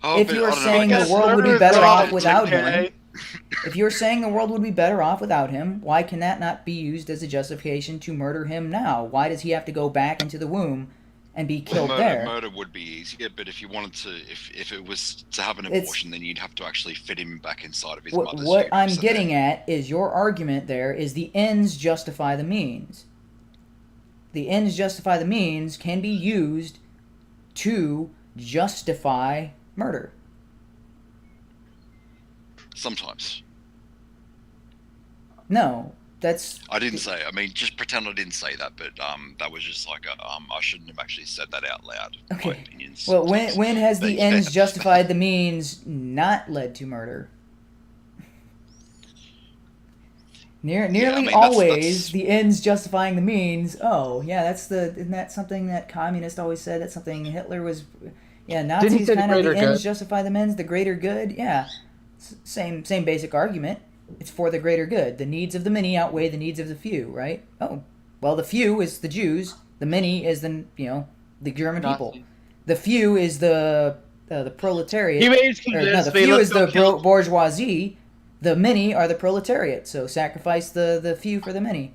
If you are saying the world would be better off without him, if you're saying the world would be better off without him, why can that not be used as a justification to murder him now? Why does he have to go back into the womb and be killed there. Murder would be easier, but if you wanted to, if it was to have an It's- abortion, then you'd have to actually fit him back inside of his What, mother's what uterus, I'm and getting then- at is your argument there is the ends justify the means. The ends justify the means can be used to justify murder. Sometimes. No, that's I didn't say. I mean, just pretend I didn't say that. But that was just like I shouldn't have actually said that out loud. okay. My opinions. Well, sometimes. when has But the yeah. ends justified the means not led to murder? Nearly I mean, always, that's- the ends justifying the means. Oh, yeah, isn't that something that communists always said? That's something Hitler was. Yeah, Didn't he Nazis say the kind of the greater ends good? justify the means, the greater good. Yeah, same basic argument. It's for the greater good. The needs of the many outweigh the needs of the few, right? Oh, well, the few is the Jews. The many is the the German people. Nazis. The few is the proletariat. Humane's Or, no, convinced the me. few Let's is go the kill. bourgeoisie. The many are the proletariat. So sacrifice the few for the many.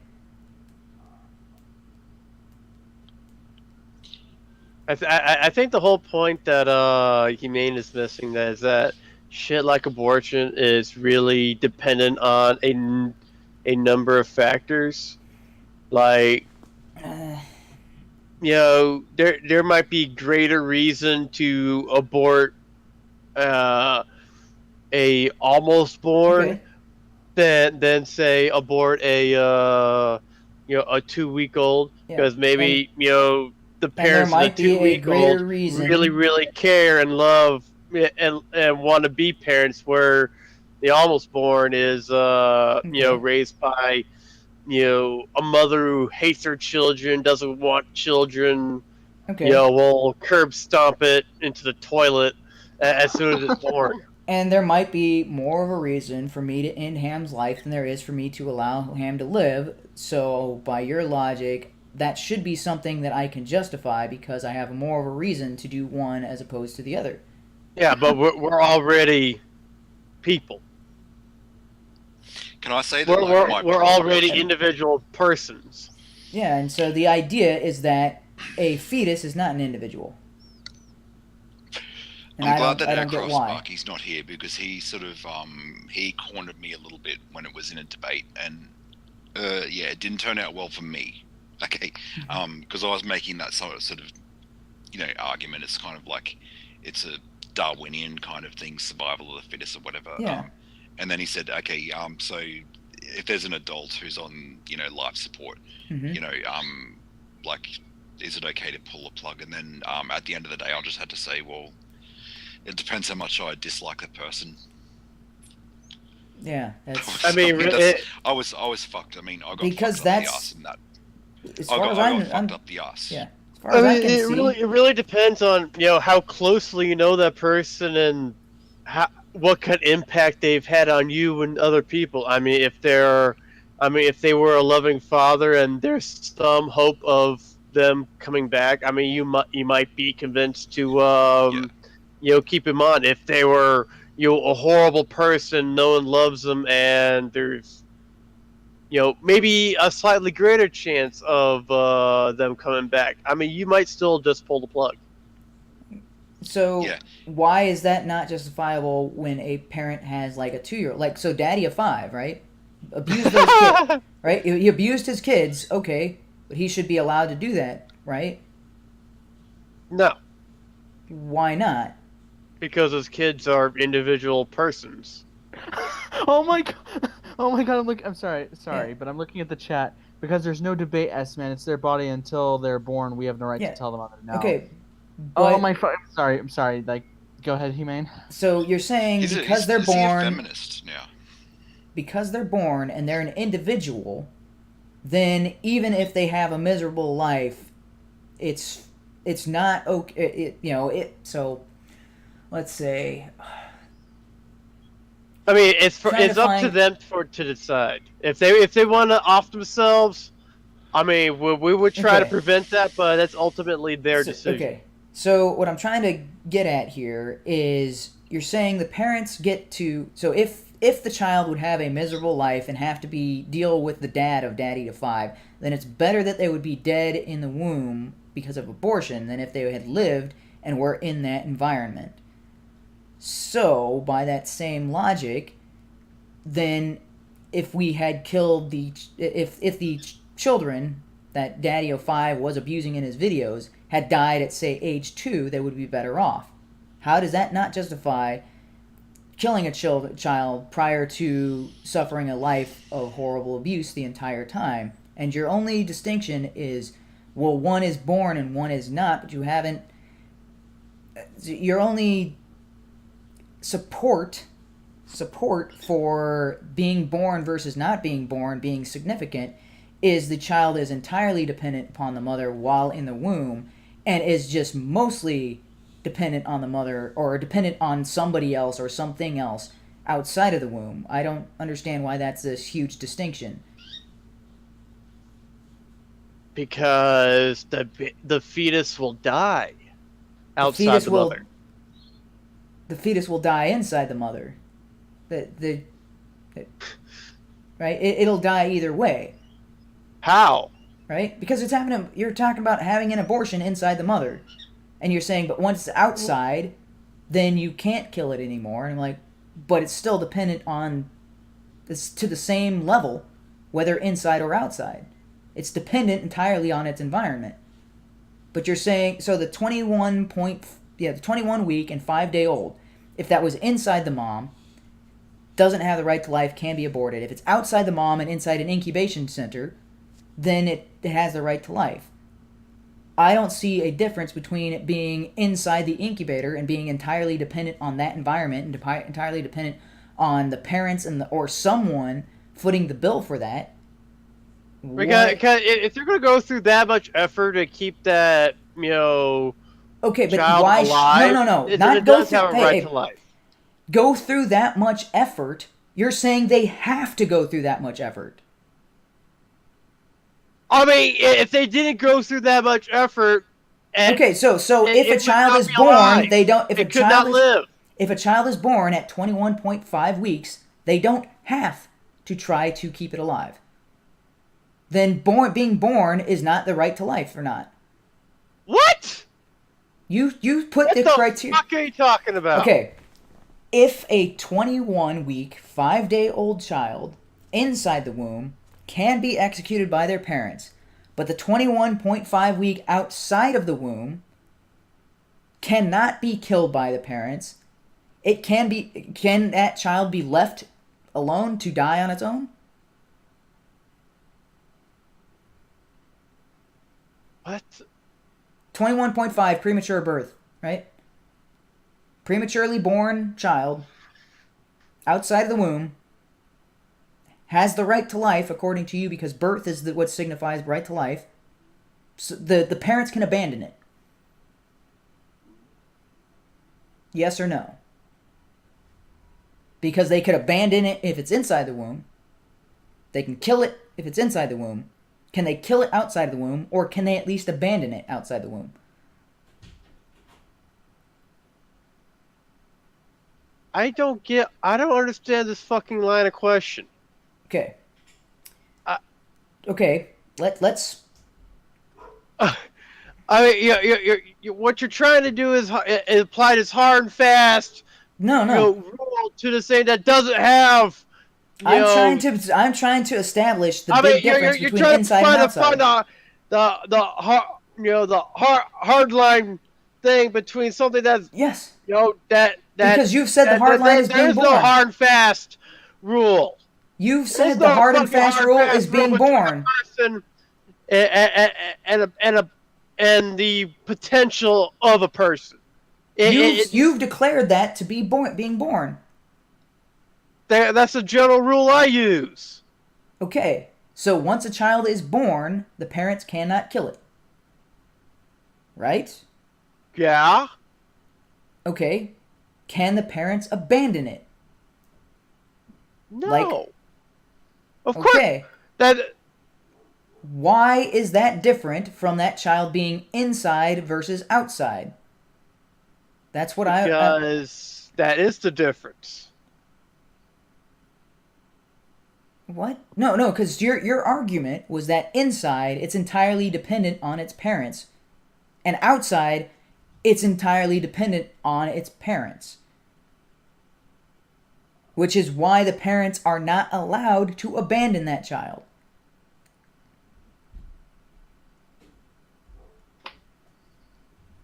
I think the whole point that Humane is missing that is that shit like abortion is really dependent on a number of factors. Like, there might be greater reason to abort a almost born Okay. than say abort a a 2-week-old, Yeah. because maybe the And there parents of might the be a 2-week-old greater reason. really care and love and want to be parents, where the almost born is raised by a mother who hates her children, doesn't want children, Okay. will curb stomp it into the toilet as soon as it's born. And there might be more of a reason for me to end Ham's life than there is for me to allow Ham to live. So, by your logic, that should be something that I can justify because I have more of a reason to do one as opposed to the other. Yeah, but we're already people. Can I say that? like, We're already individual persons. Yeah, and so the idea is that a fetus is not an individual. And I'm I glad don't that get Aircraft why. Sparky's not here, because he sort of he cornered me a little bit when it was in a debate, and it didn't turn out well for me. Okay, because I was making that sort of argument. It's kind of like it's a Darwinian kind of thing, survival of the fittest or whatever. Yeah. And then he said, okay, so if there's an adult who's on life support, Mhm. like, is it okay to pull a plug? And then at the end of the day, I just had to say, well, it depends how much I dislike the person. Yeah, that's I mean, I was fucked. I mean, I got Because fucked up the that's- ass in that. as I far got, as I I'm, got fucked up the ass. yeah. As far as I can see, it really depends on how closely you know that person and what kind of impact they've had on you and other people. I mean, if they were a loving father and there's some hope of them coming back, I mean, you might be convinced to keep him on. If they were a horrible person, no one loves them, and there's maybe a slightly greater chance of them coming back, I mean, you might still just pull the plug. so Yeah. why is that not justifiable when a parent has like a 2-year-old? Like, so daddy of 5, right? Abused those kids, right? He abused his kids, okay, but he should be allowed to do that, right? No, Why not? because his kids are individual persons. Oh my god! Oh my god! I'm sorry, Yeah. but I'm looking at the chat because there's no debate, S-Man. It's their body until they're born. We have no right Yeah. to tell them other now. Okay. Oh but- my! I'm sorry. Like, go ahead, Humane. So you're saying Is because they're is he a born, feminist now? because they're born and they're an individual, then even if they have a miserable life, it's not okay. So let's say I mean, it's Trying to up to find- them to decide if they want to off themselves. I mean, we would try to Okay. prevent that, but that's ultimately their decision. Okay. So what I'm trying to get at here is you're saying the parents get to, so if the child would have a miserable life and have to deal with the dad of daddy to 5, then it's better that they would be dead in the womb because of abortion than if they had lived and were in that environment. So, by that same logic, then if we had killed if the children that Daddy 05 was abusing in his videos had died at, say, age 2, they would be better off. How does that not justify killing a child prior to suffering a life of horrible abuse the entire time? And your only distinction is, well, one is born and one is not, but you haven't... Your only support for being born versus not being born being significant is the child is entirely dependent upon the mother while in the womb and is just mostly dependent on the mother or dependent on somebody else or something else outside of the womb. I don't understand why that's this huge distinction. Because the fetus will die outside the mother. The fetus will die inside the mother. Right? It'll die either way. How? Right? Because it's happening. You're talking about having an abortion inside the mother, and you're saying, but once it's outside, then you can't kill it anymore. And I'm like, but it's still dependent on this to the same level, whether inside or outside. It's dependent entirely on its environment. But you're saying so the 21 week and 5 day old, if that was inside the mom, doesn't have the right to life, can be aborted. If it's outside the mom and inside an incubation center, then it has the right to life. I don't see a difference between it being inside the incubator and being entirely dependent on that environment and entirely dependent on the parents or someone footing the bill for that. Because if they're going to go through that much effort to keep that, okay, but child why? alive, No, it not does go have through. a right to life. Go through that much effort. You're saying they have to go through that much effort. I mean, if they didn't go through that much effort, okay, so if a child is born, alive. they don't. It could not live. If a child is born at 21.5 weeks, they don't have to try to keep it alive. Then being born is not the right to life, or not? What? You put the criteria. What the fuck are you talking about? Okay, if a 21 week, 5 day old child inside the womb can be executed by their parents, but the 21.5 week outside of the womb cannot be killed by the parents, can that child be left alone to die on its own? What? 21.5 premature birth, right? Prematurely born child outside of the womb has the right to life, according to you, because birth is what signifies right to life. So the parents can abandon it. Yes or no? Because they could abandon it if it's inside the womb. They can kill it if it's inside the womb. Can they kill it outside the womb, or can they at least abandon it outside the womb? I don't understand this fucking line of question. Okay. Okay. Let's. I mean, what you're trying to do is apply this hard and fast. No. Rule to the thing that doesn't have. I'm trying to establish the big difference between inside and outside. The hard line thing between something that's yes. That because you've said the hard line is being born. There's no hard and fast rule. You've said the hard and fast rule is being born. And the potential of a person. You've declared that to be being born. That's a general rule I use. Okay, so once a child is born, the parents cannot kill it. Right? Yeah. Okay, can the parents abandon it? No. Of course. Okay. Why is that different from that child being inside versus outside? That's what Because that is the difference. What? No, because your argument was that inside it's entirely dependent on its parents, And outside, it's entirely dependent on its parents. Which is why the parents are not allowed to abandon that child.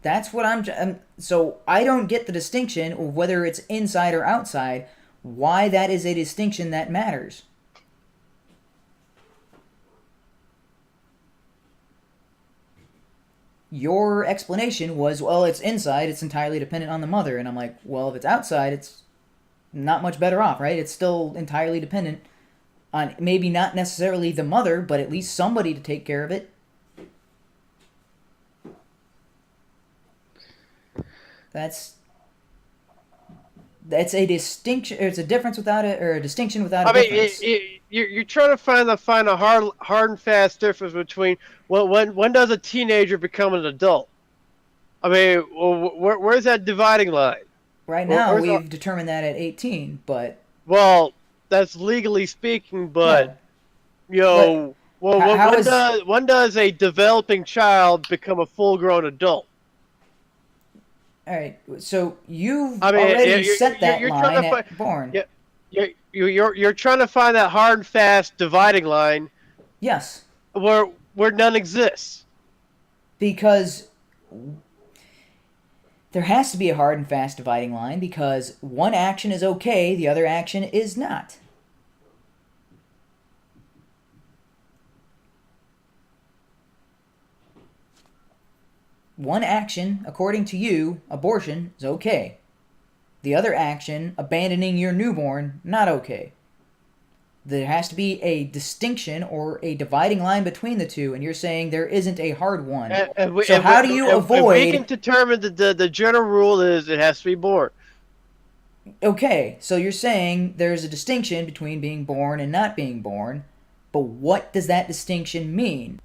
That's what so I don't get the distinction of whether it's inside or outside, why that is a distinction that matters. Your explanation was, well, it's inside, it's entirely dependent on the mother. And I'm like, well, if it's outside, it's not much better off, right? It's still entirely dependent on maybe not necessarily the mother, but at least somebody to take care of it. That's a distinction. Or it's a difference without it, or a distinction without a difference. You're trying to find a hard and fast difference between when does a teenager become an adult? I mean, where's that dividing line? Right now, we've determined that at 18, but well, that's legally speaking. But when does a developing child become a full-grown adult? All right, so you've already set that line at born. Yeah, you're trying to find that hard and fast dividing line. Yes. Where none exists. Because there has to be a hard and fast dividing line, because one action is okay, the other action is not. One action, according to you, abortion, is okay. The other action, abandoning your newborn, not okay. There has to be a distinction or a dividing line between the two, and you're saying there isn't a hard one. So how do you avoid... We can determine that the general rule is it has to be born. Okay, so you're saying there's a distinction between being born and not being born, but what does that distinction mean?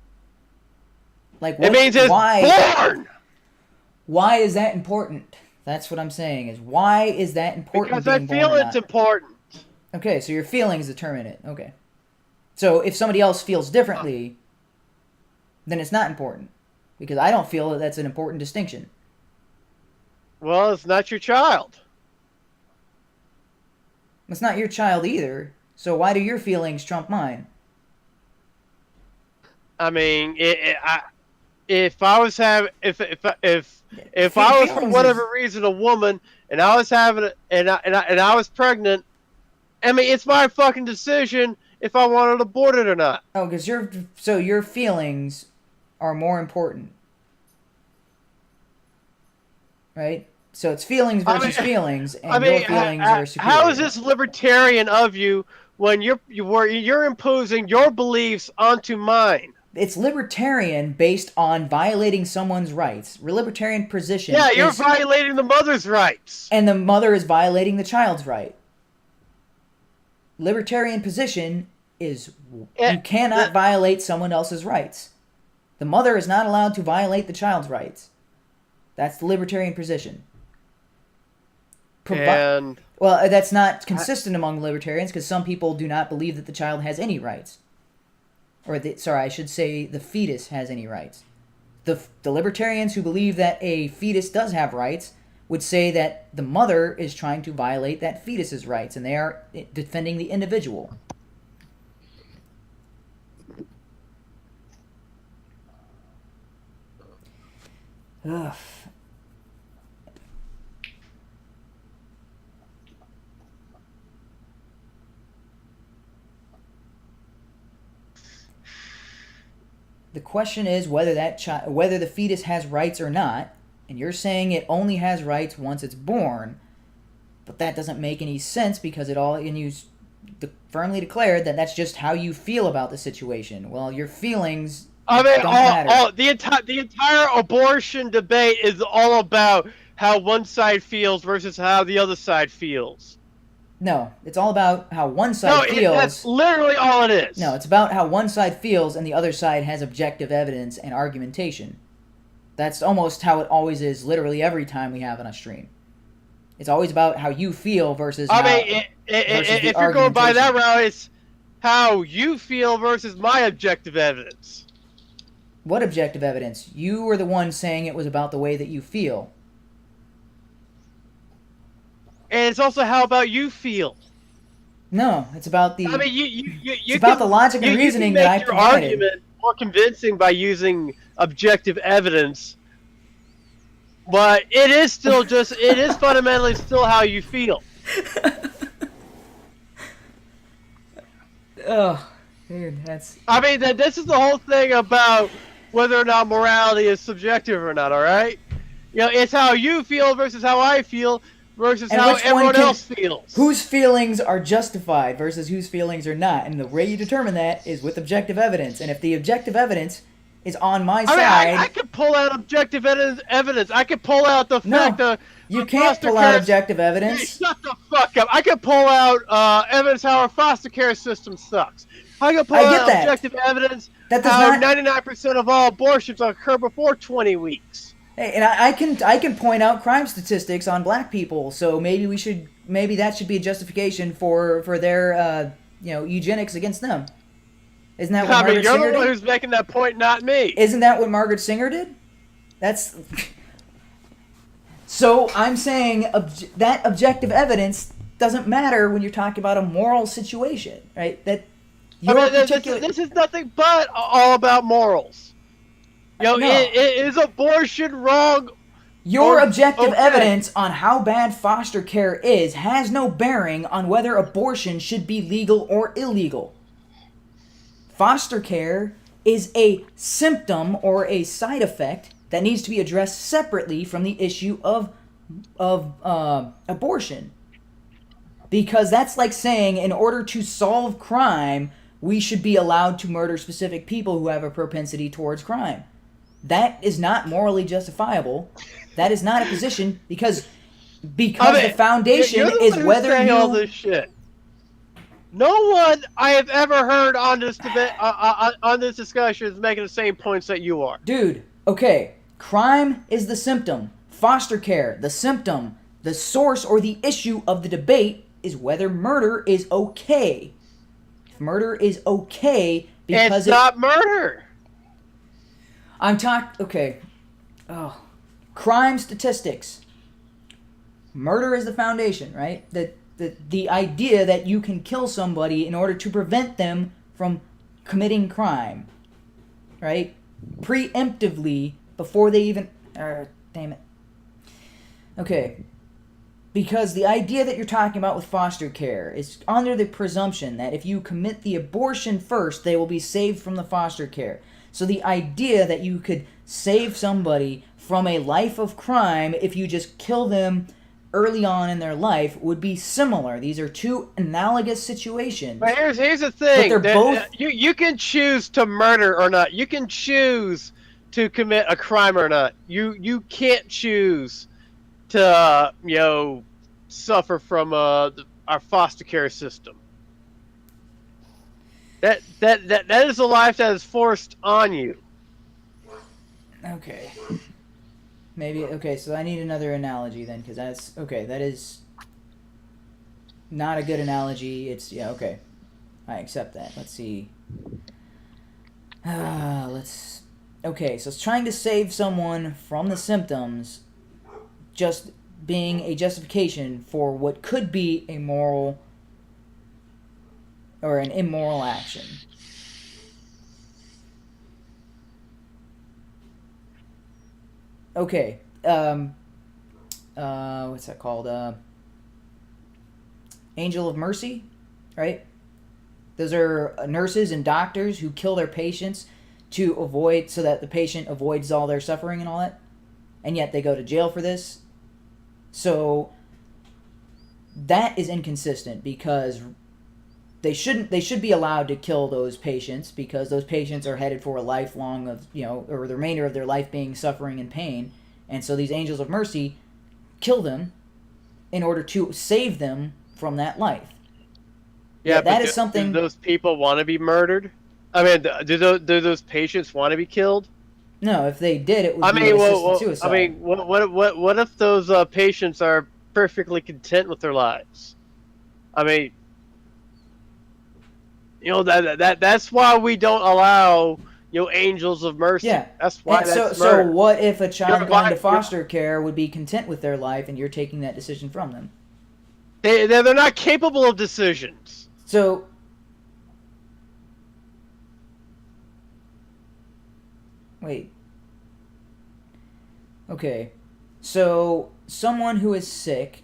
Like, it means it's born! Why is that important? That's what I'm saying, is why is that important? Because I feel it's important. Okay, so your feelings determine it. Okay. So if somebody else feels differently, then it's not important. Because I don't feel that that's an important distinction. Well, it's not your child. It's not your child either. So why do your feelings trump mine? I mean, if I was having, if I was for whatever reason a woman and I was having and I was pregnant, I mean, it's my fucking decision if I wanted to abort it or not. Oh, because your feelings are more important, right? So it's feelings versus feelings, and your feelings are superior. How is this libertarian of you when you're imposing your beliefs onto mine? It's libertarian based on violating someone's rights. Libertarian position. Yeah, you're violating the mother's rights, and the mother is violating the child's right. Libertarian position is you cannot violate someone else's rights. The mother is not allowed to violate the child's rights. That's the libertarian position. Well, that's not consistent among libertarians, because some people do not believe that the child has any rights. Or, I should say the fetus has any rights. The libertarians who believe that a fetus does have rights would say that the mother is trying to violate that fetus's rights, and they are defending the individual. Ugh. The question is whether whether the fetus has rights or not, and you're saying it only has rights once it's born, but that doesn't make any sense because you firmly declared that that's just how you feel about the situation. Well, your feelings don't matter. The entire abortion debate is all about how one side feels versus how the other side feels. No, it's all about how one side feels. That's literally all it is. No, it's about how one side feels and the other side has objective evidence and argumentation. That's almost how it always is, literally every time we have on a stream. It's always about how you feel versus if you're going by that route, it's how you feel versus my objective evidence. What objective evidence? You were the one saying it was about the way that you feel. And it's also how about you feel. No, it's about the. I mean, it's about the logic and reasoning that I provided. You provided. can make your argument more convincing by using objective evidence, but it is still just, it is fundamentally still how you feel. Oh, dude, that's. I mean, this is the whole thing about whether or not morality is subjective or not, alright? You know, it's how you feel versus how I feel versus And how which one everyone can- else feels. Whose feelings are justified versus whose feelings are not. And the way you determine that is with objective evidence. And if the objective evidence is on my side. I could pull out objective evidence. I could pull out the fact that. You can't pull out objective evidence. Hey, shut the fuck up. I could pull out evidence how our foster care system sucks. I could pull out objective evidence how 99% of all abortions occur before 20 weeks. Hey, and I can point out crime statistics on black people, so maybe that should be a justification for their eugenics against them. Isn't that what Margaret Singer did? You're the one who's making that point, not me. Isn't that what Margaret Singer did? That's. So I'm saying that objective evidence doesn't matter when you're talking about a moral situation, right? That this is nothing but all about morals. No. Is abortion wrong? Your objective evidence on how bad foster care is has no bearing on whether abortion should be legal or illegal. Foster care is a symptom or a side effect that needs to be addressed separately from the issue of abortion. Because that's like saying in order to solve crime, we should be allowed to murder specific people who have a propensity towards crime. That is not morally justifiable. That is not a position because the foundation is whether you... all this shit. No one I have ever heard on this debate, on this discussion is making the same points that you are. Dude, okay. Crime is the symptom. Foster care, the symptom. The source or the issue of the debate is whether murder is okay. If murder is okay because it's not murder. I'm talking... Okay. Oh. Crime statistics. Murder is the foundation, right? The idea that you can kill somebody in order to prevent them from committing crime. Right? Preemptively, before they even... damn it. Okay. Because the idea that you're talking about with foster care is under the presumption that if you commit the abortion first, they will be saved from the foster care. So the idea that you could save somebody from a life of crime if you just kill them early on in their life would be similar. These are two analogous situations. But here's the thing. But they're both... You can choose to murder or not. You can choose to commit a crime or not. You can't choose to suffer from our foster care system. That is a life that is forced on you. Okay. Maybe, okay, so I need another analogy then, because that's, okay, that is not a good analogy. It's, yeah, okay. I accept that. Let's see. Okay, so it's trying to save someone from the symptoms just being a justification for what could be a moral or an immoral action. Okay, what's that called? Angel of Mercy, right? Those are nurses and doctors who kill their patients so that the patient avoids all their suffering and all that. And yet they go to jail for this. So that is inconsistent because they should be allowed to kill those patients because those patients are headed for a lifelong of, or the remainder of their life being suffering and pain. And so these angels of mercy kill them in order to save them from that life. Yeah, that is something. Do those people want to be murdered? I mean, do those patients want to be killed? No, if they did, it would be assisted suicide. I mean, what if those patients are perfectly content with their lives? I mean, that's why we don't allow angels of mercy. Yeah. That's why And that's so murder. what if a child You're going to right, foster care would be content with their life and you're taking that decision from them? They're not capable of decisions. So, wait. Okay. So, someone who is sick,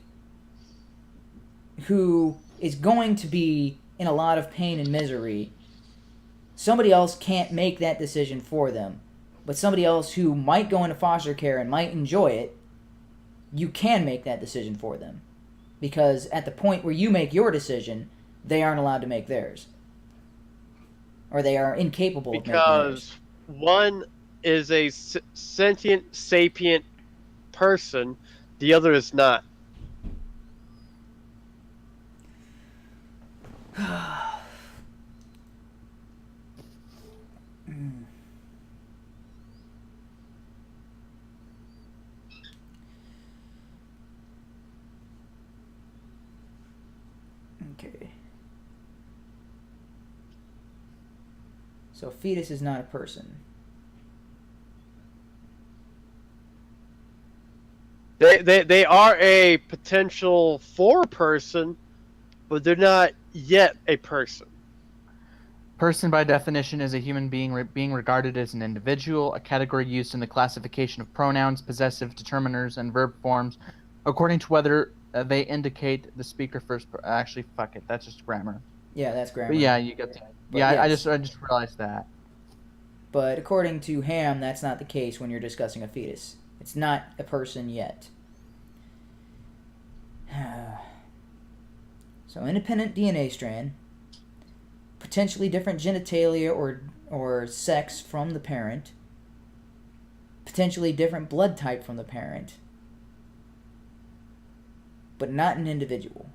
who is going to be in a lot of pain and misery, somebody else can't make that decision for them. But somebody else who might go into foster care and might enjoy it, you can make that decision for them. Because at the point where you make your decision, they aren't allowed to make theirs. Or they are incapable of making theirs. Because one is a sentient, sapient person, the other is not. Okay. So fetus is not a person. They are a potential for person, but they're not yet a person. Person, by definition, is a human being being regarded as an individual, a category used in the classification of pronouns, possessive determiners, and verb forms, according to whether they indicate the speaker first. Actually, fuck it, that's just grammar. Yeah, that's grammar. But yeah, you get that. But Yeah, yes. I just realized that. But according to Ham, that's not the case when you're discussing a fetus. It's not a person yet. So independent DNA strand, potentially different genitalia or sex from the parent, potentially different blood type from the parent, but not an individual.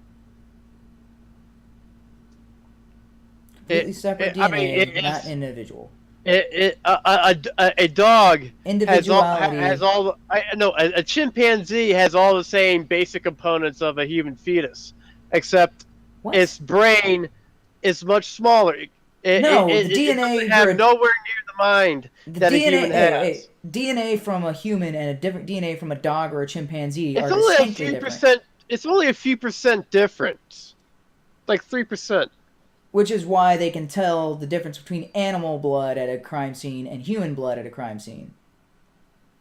Completely separate DNA, not an individual. A dog Individuality. A chimpanzee has all the same basic components of a human fetus, except What? its brain is much smaller. The DNA doesn't have nowhere near the mind that a human has. DNA from a human and a different DNA from a dog or a chimpanzee It's are only a distinctly few different. percent. It's only a few percent difference, like 3%. Which is why they can tell the difference between animal blood at a crime scene and human blood at a crime scene.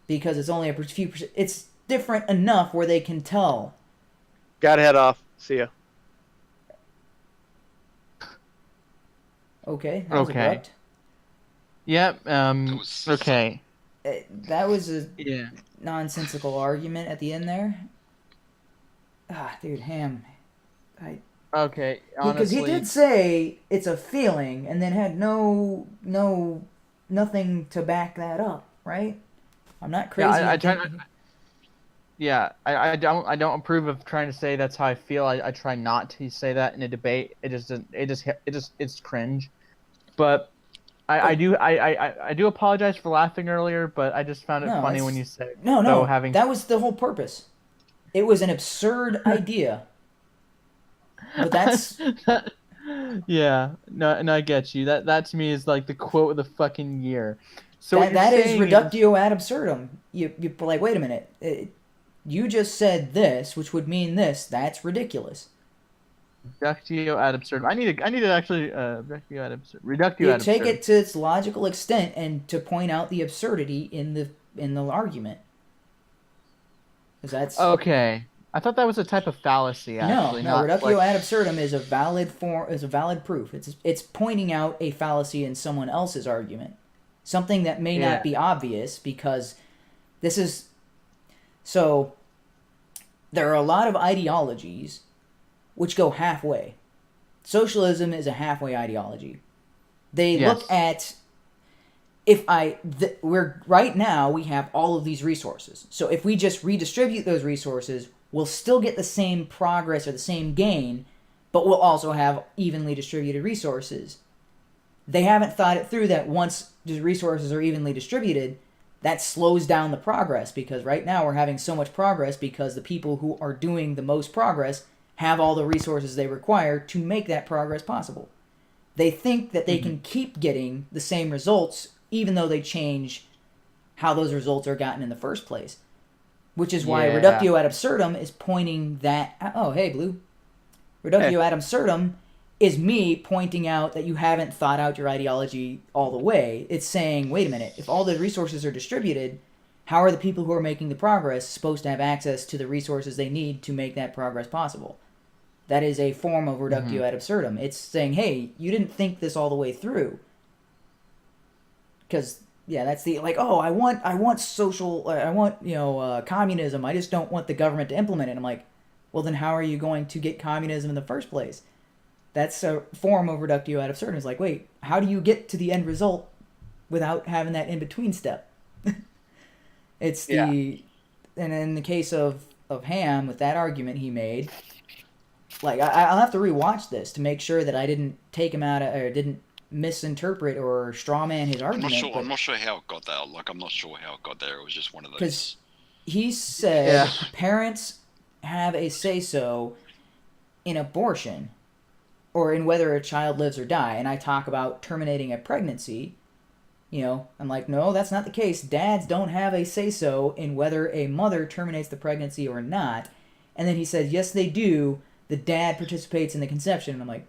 Because it's only a few percent. It's different enough where they can tell. Gotta head off. See ya. Okay. That was Okay. abrupt. Yep. Okay. That was a Yeah. nonsensical argument at the end there. Ah, dude, Ham. Okay. Because Honestly, he did say it's a feeling, and then had nothing to back that up, right? I'm not crazy. I don't approve of trying to say that's how I feel. I try not to say that in a debate. It's cringe. But I do apologize for laughing earlier, but I just found it funny when you said that was the whole purpose. It was an absurd idea. But that's yeah, no, I get you. That to me is like the quote of the fucking year. So that is reductio ad absurdum. You're like, wait a minute, you just said this, which would mean this. That's ridiculous. Reductio ad absurdum. I need to actually reductio ad absurdum. Reductio ad absurdum. Take it to its logical extent and to point out the absurdity in the argument. Because that's okay. I thought that was a type of fallacy. Actually, no. Reductio ad absurdum is a valid proof. It's pointing out a fallacy in someone else's argument, something that may not be obvious because this is. So, there are a lot of ideologies which go halfway. Socialism is a halfway ideology. They look at right now we have all of these resources. So if we just redistribute those resources, we'll still get the same progress or the same gain, but we'll also have evenly distributed resources. They haven't thought it through that once the resources are evenly distributed, that slows down the progress, because right now we're having so much progress because the people who are doing the most progress have all the resources they require to make that progress possible. They think that they can keep getting the same results even though they change how those results are gotten in the first place. Which is why Yeah. reductio ad absurdum is pointing that... Oh, hey, Blue. Reductio ad absurdum is me pointing out that you haven't thought out your ideology all the way. It's saying, wait a minute, if all the resources are distributed, how are the people who are making the progress supposed to have access to the resources they need to make that progress possible? That is a form of reductio ad absurdum. It's saying, hey, you didn't think this all the way through. Because, yeah, that's the, like, oh, I want social, I want, communism. I just don't want the government to implement it. I'm like, well, then how are you going to get communism in the first place? That's a form of reductio ad absurdum. It's like, wait, how do you get to the end result without having that in-between step? It's the... And in the case of Ham, with that argument he made, like, I'll have to rewatch this to make sure that I didn't take him out of, or didn't misinterpret or strawman his argument. I'm not sure how it got there. Like, I'm not sure how it got there. It was just one of those... Because he said parents have a say-so in abortion, or in whether a child lives or die. And I talk about terminating a pregnancy. I'm like, no, that's not the case. Dads don't have a say-so in whether a mother terminates the pregnancy or not. And then he said, yes, they do. The dad participates in the conception. And I'm like,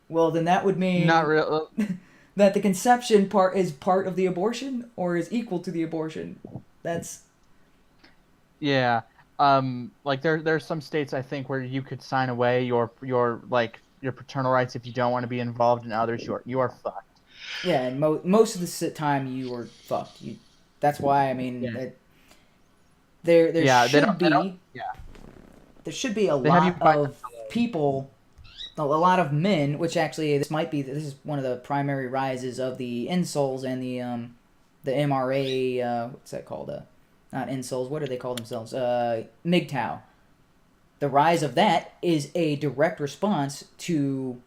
well, then that would mean... Not real. that the conception part is part of the abortion, or is equal to the abortion. That's... Yeah. Like there's some states, I think, where you could sign away your paternal rights if you don't want to be involved in others. You are fucked. Yeah, and most of the time you were fucked. That's why, I mean, there should be a lot of people, a lot of men, which actually this is one of the primary rises of the insoles and the MRA, what's that called? Not insoles, what do they call themselves? MGTOW. The rise of that is a direct response to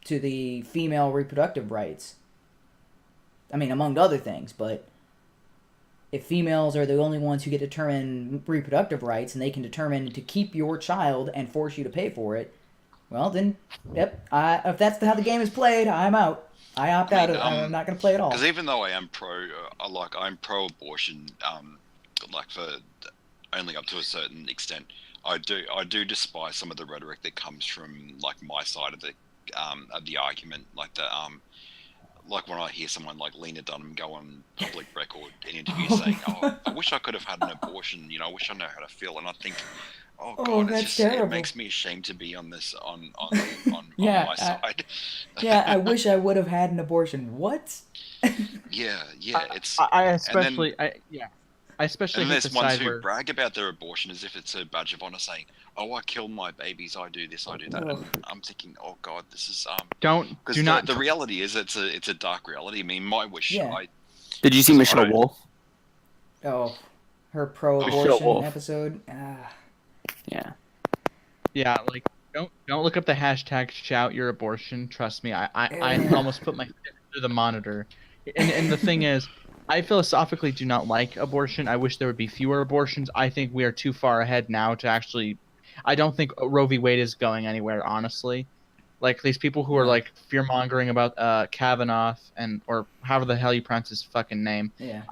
the female reproductive rights. I mean, among other things, but if females are the only ones who get to determine reproductive rights, and they can determine to keep your child and force you to pay for it, well then, yep, if that's how the game is played, I'm out. I opt out. I'm not going to play at all. Because even though I am I'm pro-abortion, like for only up to a certain extent, I do despise some of the rhetoric that comes from like my side of the argument, like like when I hear someone like Lena Dunham go on public record in interviews saying, "Oh, I wish I could have had an abortion. I wish I know how to feel," and I think, oh God, it makes me ashamed to be on this on my side. Yeah, I wish I would have had an abortion. What? Yeah, it's. I especially And hate there's the ones side who where... brag about their abortion as if it's a badge of honor, saying, "Oh, I killed my babies. I do this. I do that." And I'm thinking, oh God, this is the reality is it's a dark reality. I mean, my wish. Yeah. Did you see Michelle Wolf? Oh, her pro-abortion episode. Yeah. Yeah, like don't look up the hashtag shout your abortion. Trust me, I almost put my fist through the monitor. And the thing is, I philosophically do not like abortion. I wish there would be fewer abortions. I think we are too far ahead now to actually... I don't think Roe v. Wade is going anywhere, honestly. Like, these people who are, like, fear-mongering about Kavanaugh, or however the hell you pronounce his fucking name. Yeah.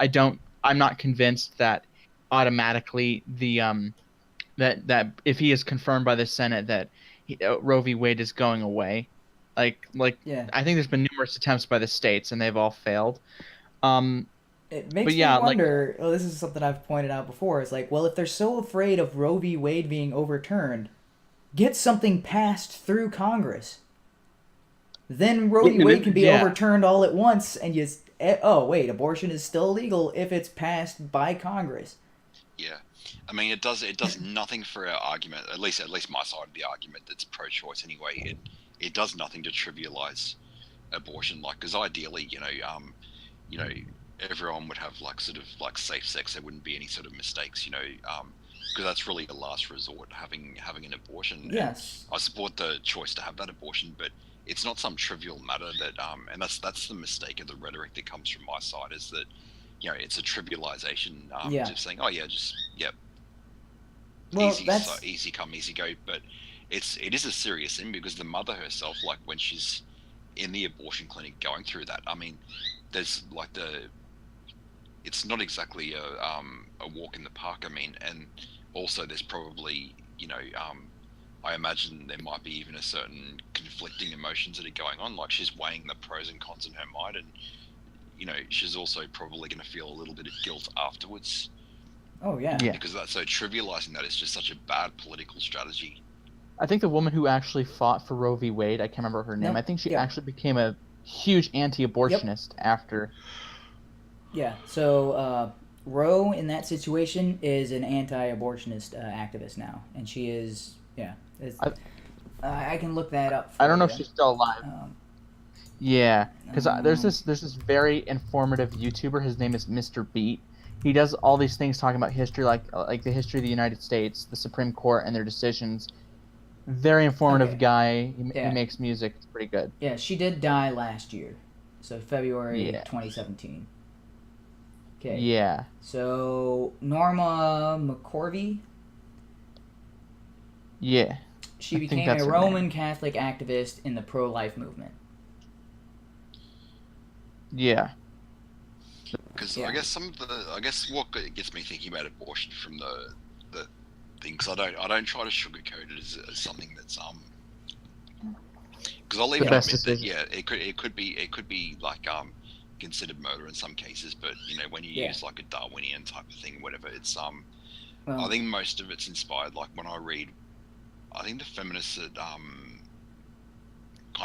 I'm not convinced that automatically that if he is confirmed by the Senate that Roe v. Wade is going away. I think there's been numerous attempts by the states, and they've all failed. It makes me wonder, this is something I've pointed out before, is like, well, if they're so afraid of Roe v. Wade being overturned, get something passed through Congress. Then Roe v. Wade can be overturned all at once, and abortion is still illegal if it's passed by Congress. Yeah. I mean, it does nothing for our argument, at least my side of the argument that's pro-choice anyway. It does nothing to trivialize abortion, like, because ideally, everyone would have like sort of like safe sex. There wouldn't be any sort of mistakes, because that's really a last resort, having an abortion. Yes. And I support the choice to have that abortion, but it's not some trivial matter that and that's the mistake of the rhetoric that comes from my side, is that it's a trivialization, just saying, oh yeah, well, easy come, easy go. But it is a serious thing, because the mother herself, like when she's in the abortion clinic going through that. I mean, there's like it's not exactly a walk in the park. I mean, and also there's probably, I imagine there might be even a certain conflicting emotions that are going on. Like she's weighing the pros and cons in her mind, and she's also probably going to feel a little bit of guilt afterwards. Oh yeah. Because that's so trivializing that is just such a bad political strategy. I think the woman who actually fought for Roe v. Wade, I can't remember her name. I think she actually became a huge anti-abortionist after. Yeah. So Roe in that situation is an anti-abortionist activist now, and she is. Yeah. I can look that up. I don't know if she's still alive. Yeah, because there's this very informative YouTuber. His name is Mr. Beat. He does all these things talking about history, like the history of the United States, the Supreme Court, and their decisions. Very informative guy. He makes music. It's pretty good. Yeah, she did die last year, so February 2017. Okay. Yeah. So Norma McCorvey. Yeah. She became a Roman Catholic activist in the pro-life movement. Yeah. Because I guess what gets me thinking about abortion from the thing, because I don't try to sugarcoat it as something that's because I'll even admit that it could be like considered murder in some cases, but when you use like a Darwinian type of thing, whatever, it's I think most of it's inspired. Like when I read, I think the feminists that kind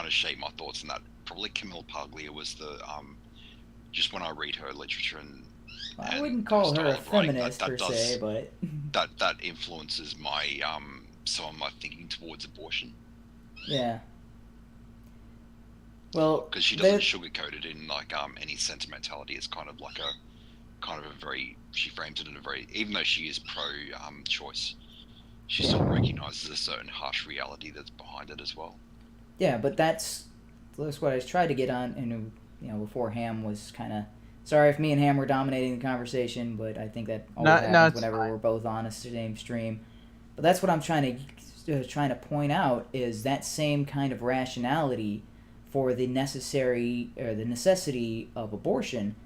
of shaped my thoughts in that, probably Camille Paglia was the just when I read her literature and I wouldn't call her a feminist per se, but that influences my some of my thinking towards abortion. Yeah. Well, because she doesn't sugarcoat it in like any sentimentality. It's kind of like she frames it in a very, even though she is pro choice, she still recognizes a certain harsh reality that's behind it as well. Yeah, but that's what I was trying to get on, and before Ham was kind of. Sorry if me and Ham were dominating the conversation, but I think that always happens whenever we're both on the same stream. But that's what I'm trying to point out, is that same kind of rationality for the necessity of abortion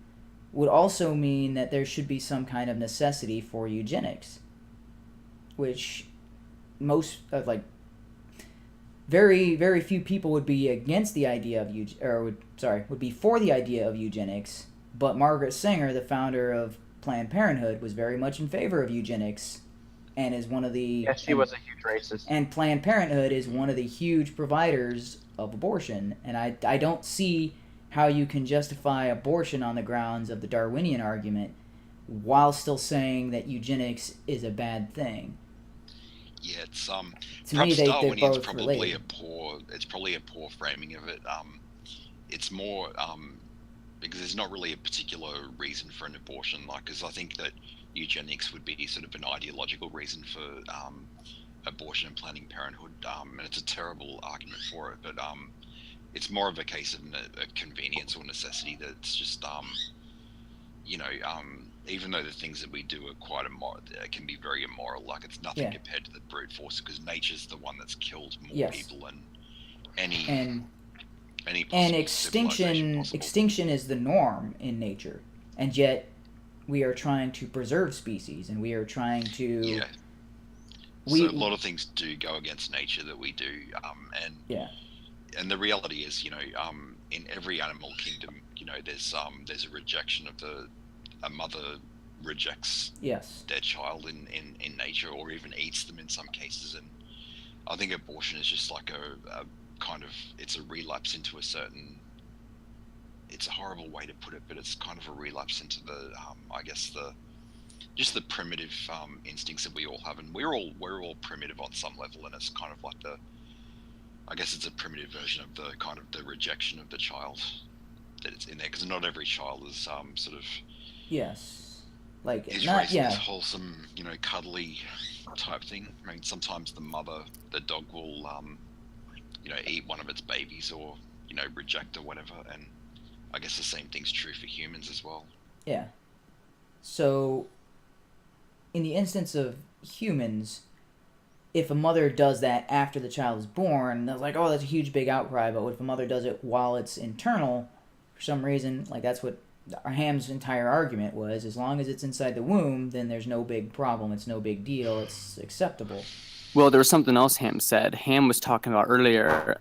would also mean that there should be some kind of necessity for eugenics, which very, very few people would be against the idea of would be for the idea of eugenics. But Margaret Sanger, the founder of Planned Parenthood, was very much in favor of eugenics, and is one of the. Yeah, she was a huge racist. And Planned Parenthood is one of the huge providers of abortion, and I don't see how you can justify abortion on the grounds of the Darwinian argument, while still saying that eugenics is a bad thing. Yeah, it's to me they're both probably related. It's probably a poor framing of it. It's more because there's not really a particular reason for an abortion, because I think that eugenics would be sort of an ideological reason for abortion and Planned Parenthood, and it's a terrible argument for it, but it's more of a case of a convenience or necessity that's just even though the things that we do are quite immoral, can be very immoral, like it's nothing compared to the brute force, because nature's the one that's killed more people than any extinction is the norm in nature, and yet we are trying to preserve species, and we are trying to so a lot of things do go against nature that we do, and the reality is, in every animal kingdom, there's a rejection of a mother rejects their child in nature, or even eats them in some cases, and I think abortion is just like a kind of, it's a relapse into a certain, it's a horrible way to put it, but it's kind of a relapse into the the primitive instincts that we all have, and we're all primitive on some level, and it's kind of like it's a primitive version of the kind of the rejection of the child that it's in there, because not every child is sort of is raised in this wholesome, cuddly type thing. I mean, sometimes the dog will eat one of its babies, or reject or whatever, and I guess the same thing's true for humans as well. Yeah. So in the instance of humans, if a mother does that after the child is born, they're like, oh, that's a huge big outcry. But if a mother does it while it's internal, for some reason, like that's what Ham's entire argument was, as long as it's inside the womb, then there's no big problem. It's no big deal. It's acceptable. Well, there was something else Ham said. Ham was talking about earlier.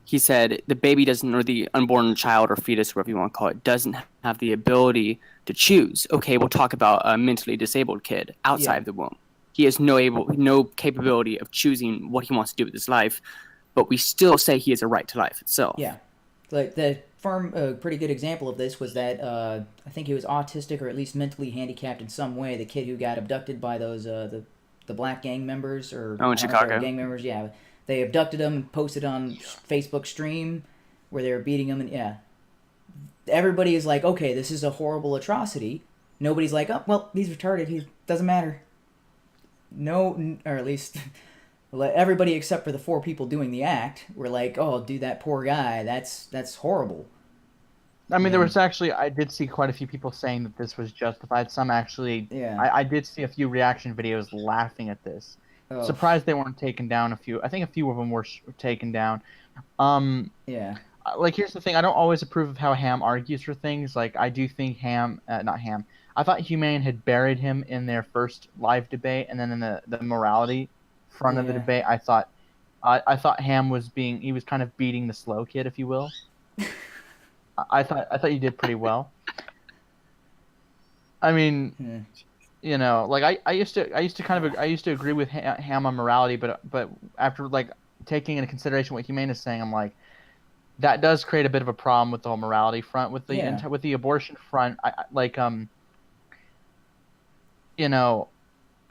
He said the baby doesn't, or the unborn child or fetus, whatever you want to call it, doesn't have the ability to choose. Okay, we'll talk about a mentally disabled kid outside of the womb. He has no capability of choosing what he wants to do with his life, but we still say he has a right to life itself. Yeah. Like the pretty good example of this was that I think he was autistic or at least mentally handicapped in some way. The kid who got abducted by those the black gang members or in Chicago, gang members. Yeah, they abducted him and posted on Facebook stream where they were beating him, and everybody is like, okay, this is a horrible atrocity. Nobody's like, oh well, he's retarded. He doesn't matter. No, or at least. Everybody except for the 4 people doing the act were like, oh, dude, that poor guy, that's horrible. I mean, there was actually, I did see quite a few people saying that this was justified. Some actually, I did see a few reaction videos laughing at this. Oh. Surprised they weren't taken down. I think a few of them were taken down. Like, here's the thing, I don't always approve of how Ham argues for things. Like, I do think I thought HUMANE had buried him in their first live debate, and then in the morality front of the debate, I thought Ham was kind of beating the slow kid, if you will. I thought you did pretty well. I mean, like I used to agree with Ham on morality, but after like taking into consideration what HUMANE is saying, I'm like, that does create a bit of a problem with the whole morality front, with the abortion front. I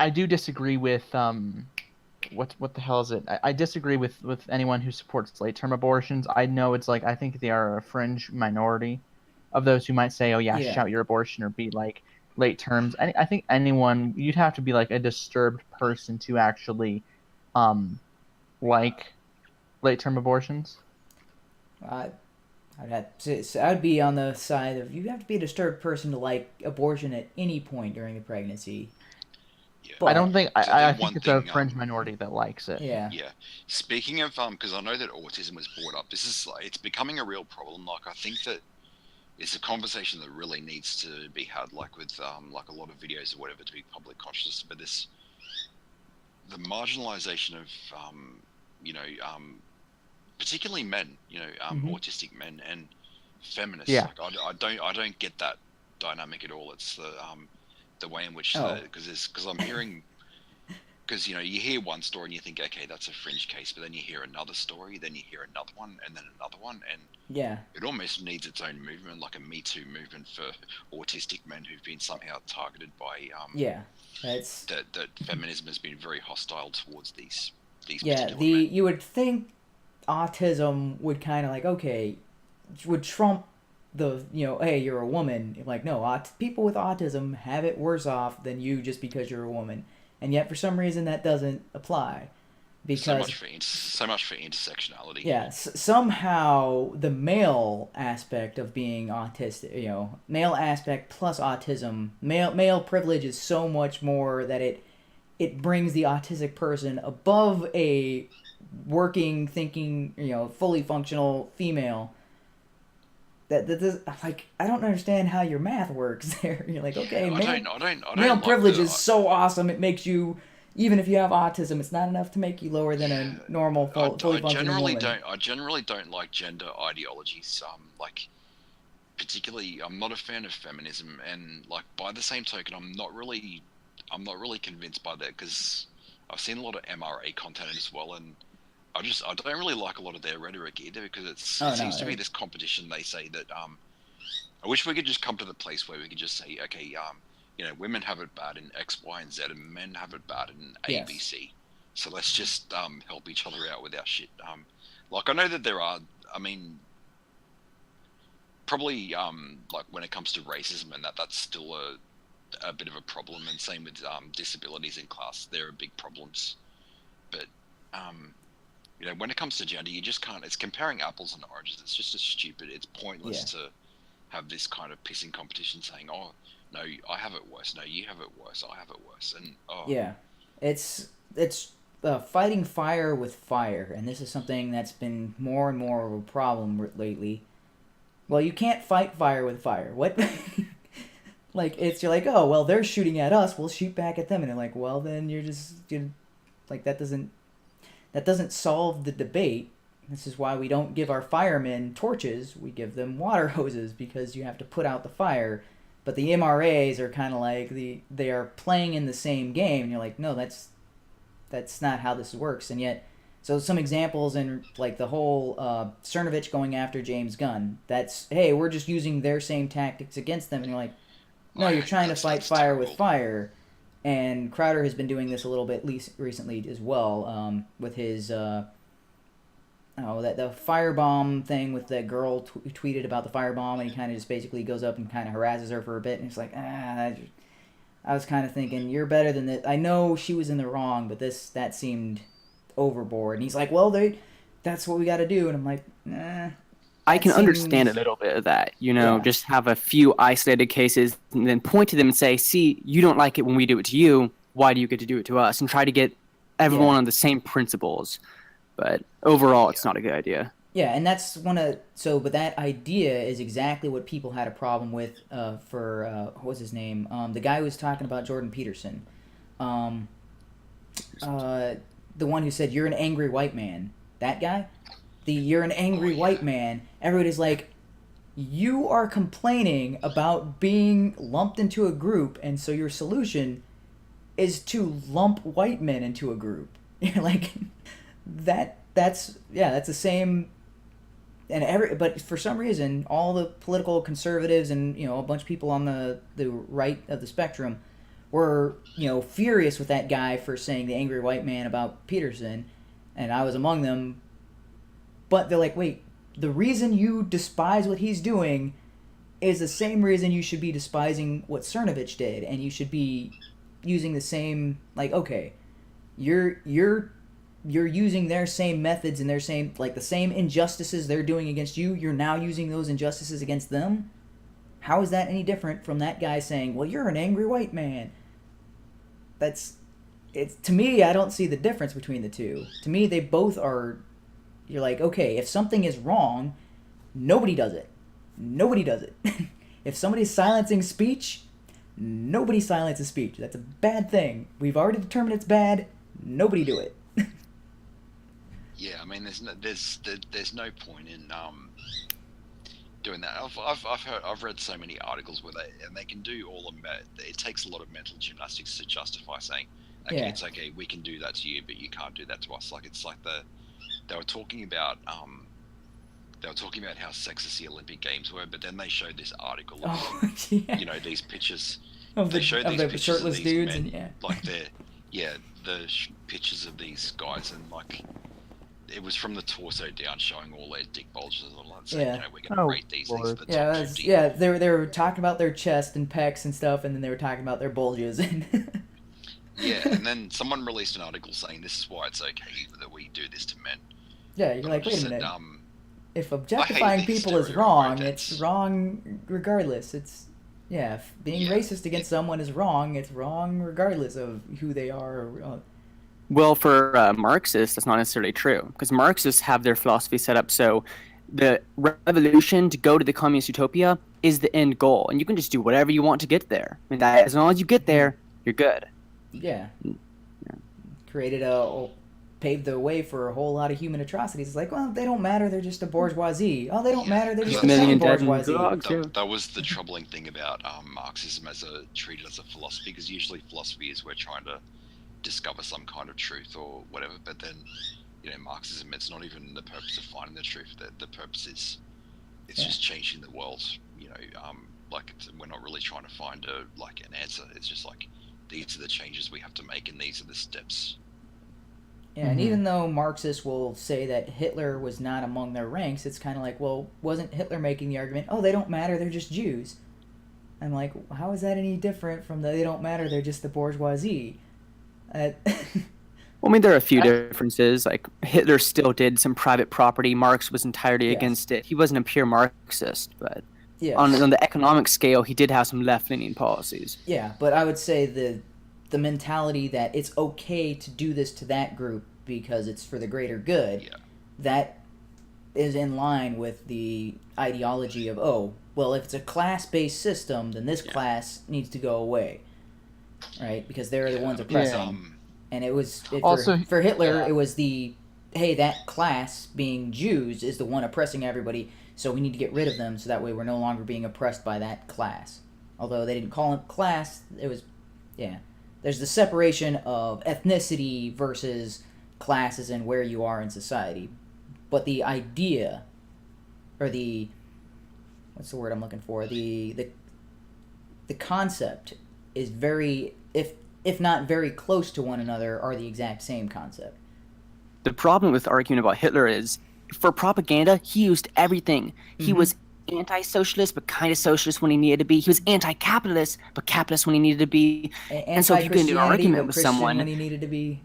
do disagree with what the hell is it? I disagree with anyone who supports late-term abortions. I know it's like, I think they are a fringe minority of those who might say, oh yeah, shout your abortion or be like late terms. I think you'd have to be like a disturbed person to actually like late-term abortions. I'd be on the side of, you have to be a disturbed person to like abortion at any point during a pregnancy. But I don't think I think it's a fringe minority that likes it. Yeah. Speaking of because I know that autism was brought up. It's becoming a real problem. Like, I think that it's a conversation that really needs to be had, like with like a lot of videos or whatever, to be public conscious. But the marginalization of particularly men, autistic men and feminists. Yeah. Like, I don't get that dynamic at all. It's the way in which because I'm hearing, because you hear one story and you think, okay, that's a fringe case, but then you hear another story, then you hear another one, and then another one, and it almost needs its own movement, like a Me Too movement for autistic men who've been somehow targeted by that feminism has been very hostile towards these particular men. You would think autism would kind of like, okay, would trump the, hey, you're a woman. Like, no, people with autism have it worse off than you just because you're a woman. And yet, for some reason, that doesn't apply. Because so much for intersectionality. Yeah, somehow the male aspect of being autistic, male aspect plus autism, male privilege is so much more that it brings the autistic person above a working, thinking, fully functional female. That like, I don't understand how your math works there. You're like, okay, male privilege is so awesome. It makes you, even if you have autism, it's not enough to make you lower than a normal fully functioning woman. I generally don't like gender ideologies. Like, particularly, I'm not a fan of feminism, and like, by the same token, I'm not really convinced by that, because I've seen a lot of MRA content as well, and I don't really like a lot of their rhetoric either, because it seems to be this competition. They say that I wish we could just come to the place where we could just say, okay, women have it bad in X, Y, and Z, and men have it bad in A, B, C. So let's just help each other out with our shit. Like, I know that there are, probably like when it comes to racism and that's still a bit of a problem, and same with disabilities in class. There are big problems, but when it comes to gender, you just can't. It's comparing apples and oranges. It's just stupid. It's pointless to have this kind of pissing competition, saying, "Oh, no, I have it worse. No, you have it worse. I have it worse." And it's fighting fire with fire, and this is something that's been more and more of a problem lately. Well, you can't fight fire with fire. What? Like, you're like, oh, well, they're shooting at us, we'll shoot back at them. And they're like, well, then that doesn't solve the debate. This is why we don't give our firemen torches, we give them water hoses, because you have to put out the fire. But the MRAs are kind of like, they are playing in the same game, and you're like, no, that's not how this works. And yet, so some examples in, like, the whole Cernovich going after James Gunn, that's, hey, we're just using their same tactics against them. And you're like, no, you're trying to fight fire with fire. And Crowder has been doing this a little bit recently as well, with his, the firebomb thing with that girl who tweeted about the firebomb, and he kind of just basically goes up and kind of harasses her for a bit, and it's like, I was kind of thinking, you're better than this. I know she was in the wrong, but that seemed overboard. And he's like, well, that's what we got to do. And I'm like, nah. I can understand a little bit of that, just have a few isolated cases and then point to them and say, see, you don't like it when we do it to you. Why do you get to do it to us? And try to get everyone on the same principles. But overall, it's not a good idea. Yeah, and that's but that idea is exactly what people had a problem with what was his name? The guy who was talking about Jordan Peterson. The one who said, you're an angry white man. That guy? You're an angry white man. Everybody's like, you are complaining about being lumped into a group, and so your solution is to lump white men into a group. You're like, that's the same. But for some reason, all the political conservatives and a bunch of people on the right of the spectrum were furious with that guy for saying the angry white man about Peterson, and I was among them. But they're like, wait, the reason you despise what he's doing is the same reason you should be despising what Cernovich did, and you should be using the same, like, okay, you're using their same methods and their same, like, the same injustices they're doing against you, you're now using those injustices against them? How is that any different from that guy saying, well, you're an angry white man? To me, I don't see the difference between the two. To me, they both are. You're like, okay, if something is wrong, nobody does it. Nobody does it. If somebody's silencing speech, nobody silences speech. That's a bad thing. We've already determined it's bad. Nobody do it. Yeah, I mean, there's no point in doing that. I've read so many articles where they can do all of it takes a lot of mental gymnastics to justify saying, okay, it's okay, we can do that to you, but you can't do that to us. Like, it's like they were talking about how sexist the Olympic Games were, but then they showed this article of these pictures. They showed these pictures shirtless of these dudes, men, and like pictures of these guys, and like it was from the torso down, showing all their dick bulges and all that. So we're gonna rate these things. They were talking about their chest and pecs and stuff, and then they were talking about their bulges. Yeah, and then someone released an article saying this is why it's okay that we do this to men. Yeah, you're like, wait a minute. If objectifying people is wrong, it's wrong regardless. It's being racist against someone is wrong. It's wrong regardless of who they are. Well, for Marxists, that's not necessarily true, because Marxists have their philosophy set up so the revolution to go to the communist utopia is the end goal, and you can just do whatever you want to get there. I mean, as long as you get there, you're good. Yeah. Paved the way for a whole lot of human atrocities. It's like, well, they don't matter, they're just a bourgeoisie. Oh, they don't matter, they're just a bourgeoisie. That was the troubling thing about Marxism treated as a philosophy, because usually philosophy is we're trying to discover some kind of truth or whatever, but then Marxism, it's not even the purpose of finding the truth. The purpose is just changing the world. We're not really trying to find an answer. It's just like, these are the changes we have to make, and these are the steps. Yeah, and even though Marxists will say that Hitler was not among their ranks, it's kind of like, well, wasn't Hitler making the argument, oh, they don't matter, they're just Jews? I'm like, how is that any different from they don't matter, they're just the bourgeoisie? Well, I mean, there are a few differences. Like, Hitler still did some private property. Marx was entirely against it. He wasn't a pure Marxist, but on the economic scale, he did have some left-leaning policies. Yeah, but I would say the the mentality that it's okay to do this to that group because it's for the greater good, Yeah. that is in line with the ideology of, oh, well, if it's a class-based system, then this class needs to go away, right? Because they're the ones oppressing. And it was Also, for Hitler. yeah. It was hey, that class being Jews is the one oppressing everybody, so we need to get rid of them so that way we're no longer being oppressed by that class. Although they didn't call it class, it was There's the separation of ethnicity versus classes and where you are in society, but the idea, or what's the word I'm looking for? The concept is very, if not very close to one another, are the exact same concept. The problem with arguing about Hitler is, for propaganda, he used everything. He was anti-socialist, but kind of socialist when he needed to be. He was anti-capitalist, but capitalist when he needed to be. And so if you get into an argument with someone, when he needed to be,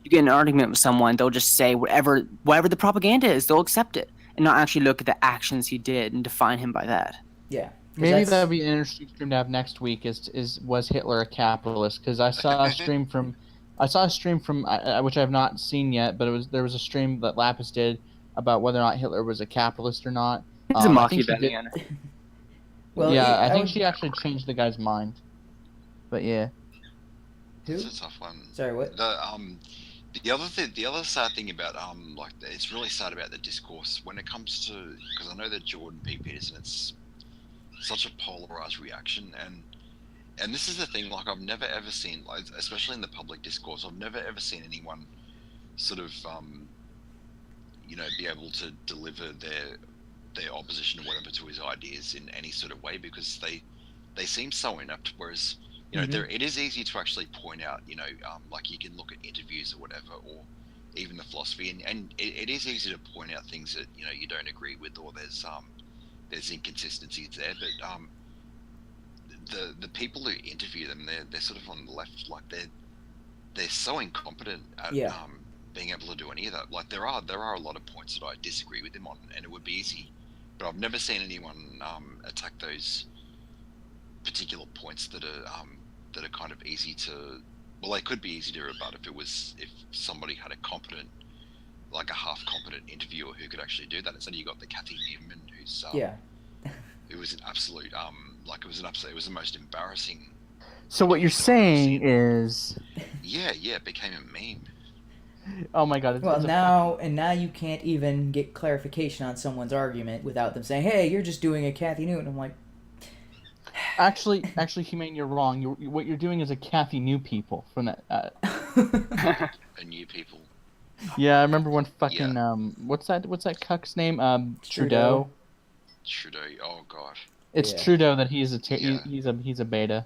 you get in an argument with someone, they'll just say whatever the propaganda is, they'll accept it and not actually look at the actions he did and define him by that. Yeah. Maybe that would be an interesting stream to have next week. Was Hitler a capitalist? Because I saw a stream from which I have not seen yet, but there was a stream that Lapis did about whether or not Hitler was a capitalist or not. He's a Machiavellian. Well, yeah, I think she actually changed the guy's mind. But yeah. Who? It's a tough one. Sorry, what? The other sad thing about like it's really sad about the discourse when it comes to, because I know that Jordan P. Peterson, it's such a polarized reaction, and this is the thing, like I've never ever seen, like especially in the public discourse, I've never ever seen anyone sort of be able to deliver their opposition or whatever to his ideas in any sort of way, because they seem so inept. Whereas it is easy to actually point out, like you can look at interviews or whatever, or even the philosophy, and it is easy to point out things that you don't agree with, or there's inconsistencies there. But the people who interview them, they're sort of on the left, like they're so incompetent at being able to do any of that. Like there are a lot of points that I disagree with him on, and it would be easy, but I've never seen anyone attack those particular points that are kind of easy to, well, they could be easy to rebut if somebody had a competent, like a half competent interviewer who could actually do that. Instead you got the Kathy Newman, who's it was an absolute it was the most embarrassing. So what you're saying is, it became a meme. Oh my god! Now you can't even get clarification on someone's argument without them saying, "Hey, you're just doing a Kathy Newton." I'm like, actually, HUMANE, you're wrong. What you're doing is a Kathy New People from that. A New People. Yeah, I remember when fucking what's that cuck's name? Trudeau. Trudeau. Oh god. It's Trudeau that he's a beta.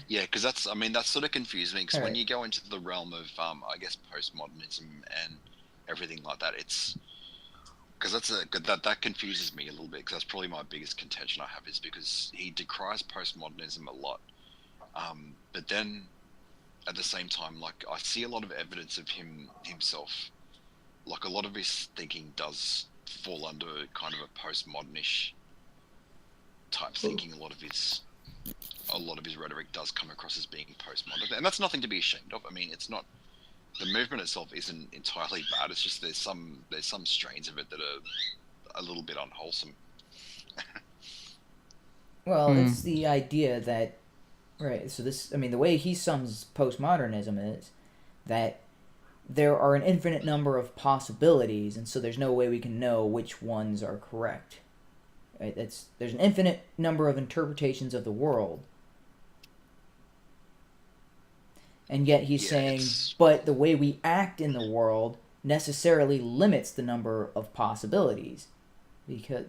Yeah, because that sort of confused me, because when you go into the realm of I guess postmodernism and everything like that, it's because that confuses me a little bit, because that's probably my biggest contention I have, is because he decries postmodernism a lot, but then at the same time, like I see a lot of evidence of himself, like a lot of his thinking does fall under kind of a postmodernish type thinking. A lot of his rhetoric does come across as being postmodern, and that's nothing to be ashamed of. I mean, it's not, the movement itself isn't entirely bad. It's just there's some strains of it that are a little bit unwholesome. Well, it's the idea that, right, so the way he sums postmodernism is that there are an infinite number of possibilities, and so there's no way we can know which ones are correct. Right? There's an infinite number of interpretations of the world. And yet he's saying, but the way we act in the world necessarily limits the number of possibilities. That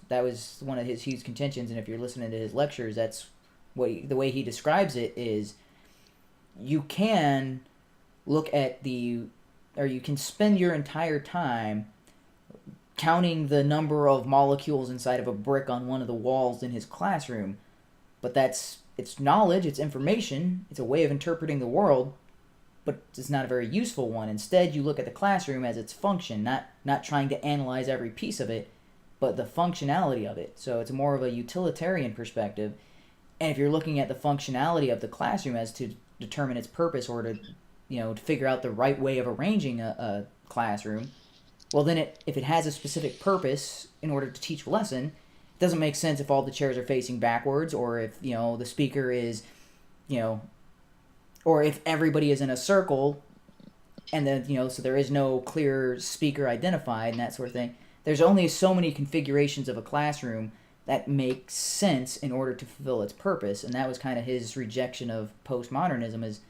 was one of his huge contentions, and if you're listening to his lectures, that's the way he describes it is, you can look at you can spend your entire time counting the number of molecules inside of a brick on one of the walls in his classroom, but it's knowledge, it's information, it's a way of interpreting the world, but it's not a very useful one. Instead, you look at the classroom as its function, not trying to analyze every piece of it, but the functionality of it. So it's more of a utilitarian perspective. And if you're looking at the functionality of the classroom as to determine its purpose or to, to figure out the right way of arranging a classroom, well then if it has a specific purpose in order to teach a lesson, it doesn't make sense if all the chairs are facing backwards, or if, the speaker is, or if everybody is in a circle and then, so there is no clear speaker identified and that sort of thing. There's only so many configurations of a classroom that make sense in order to fulfill its purpose, and that was kind of his rejection of postmodernism. Is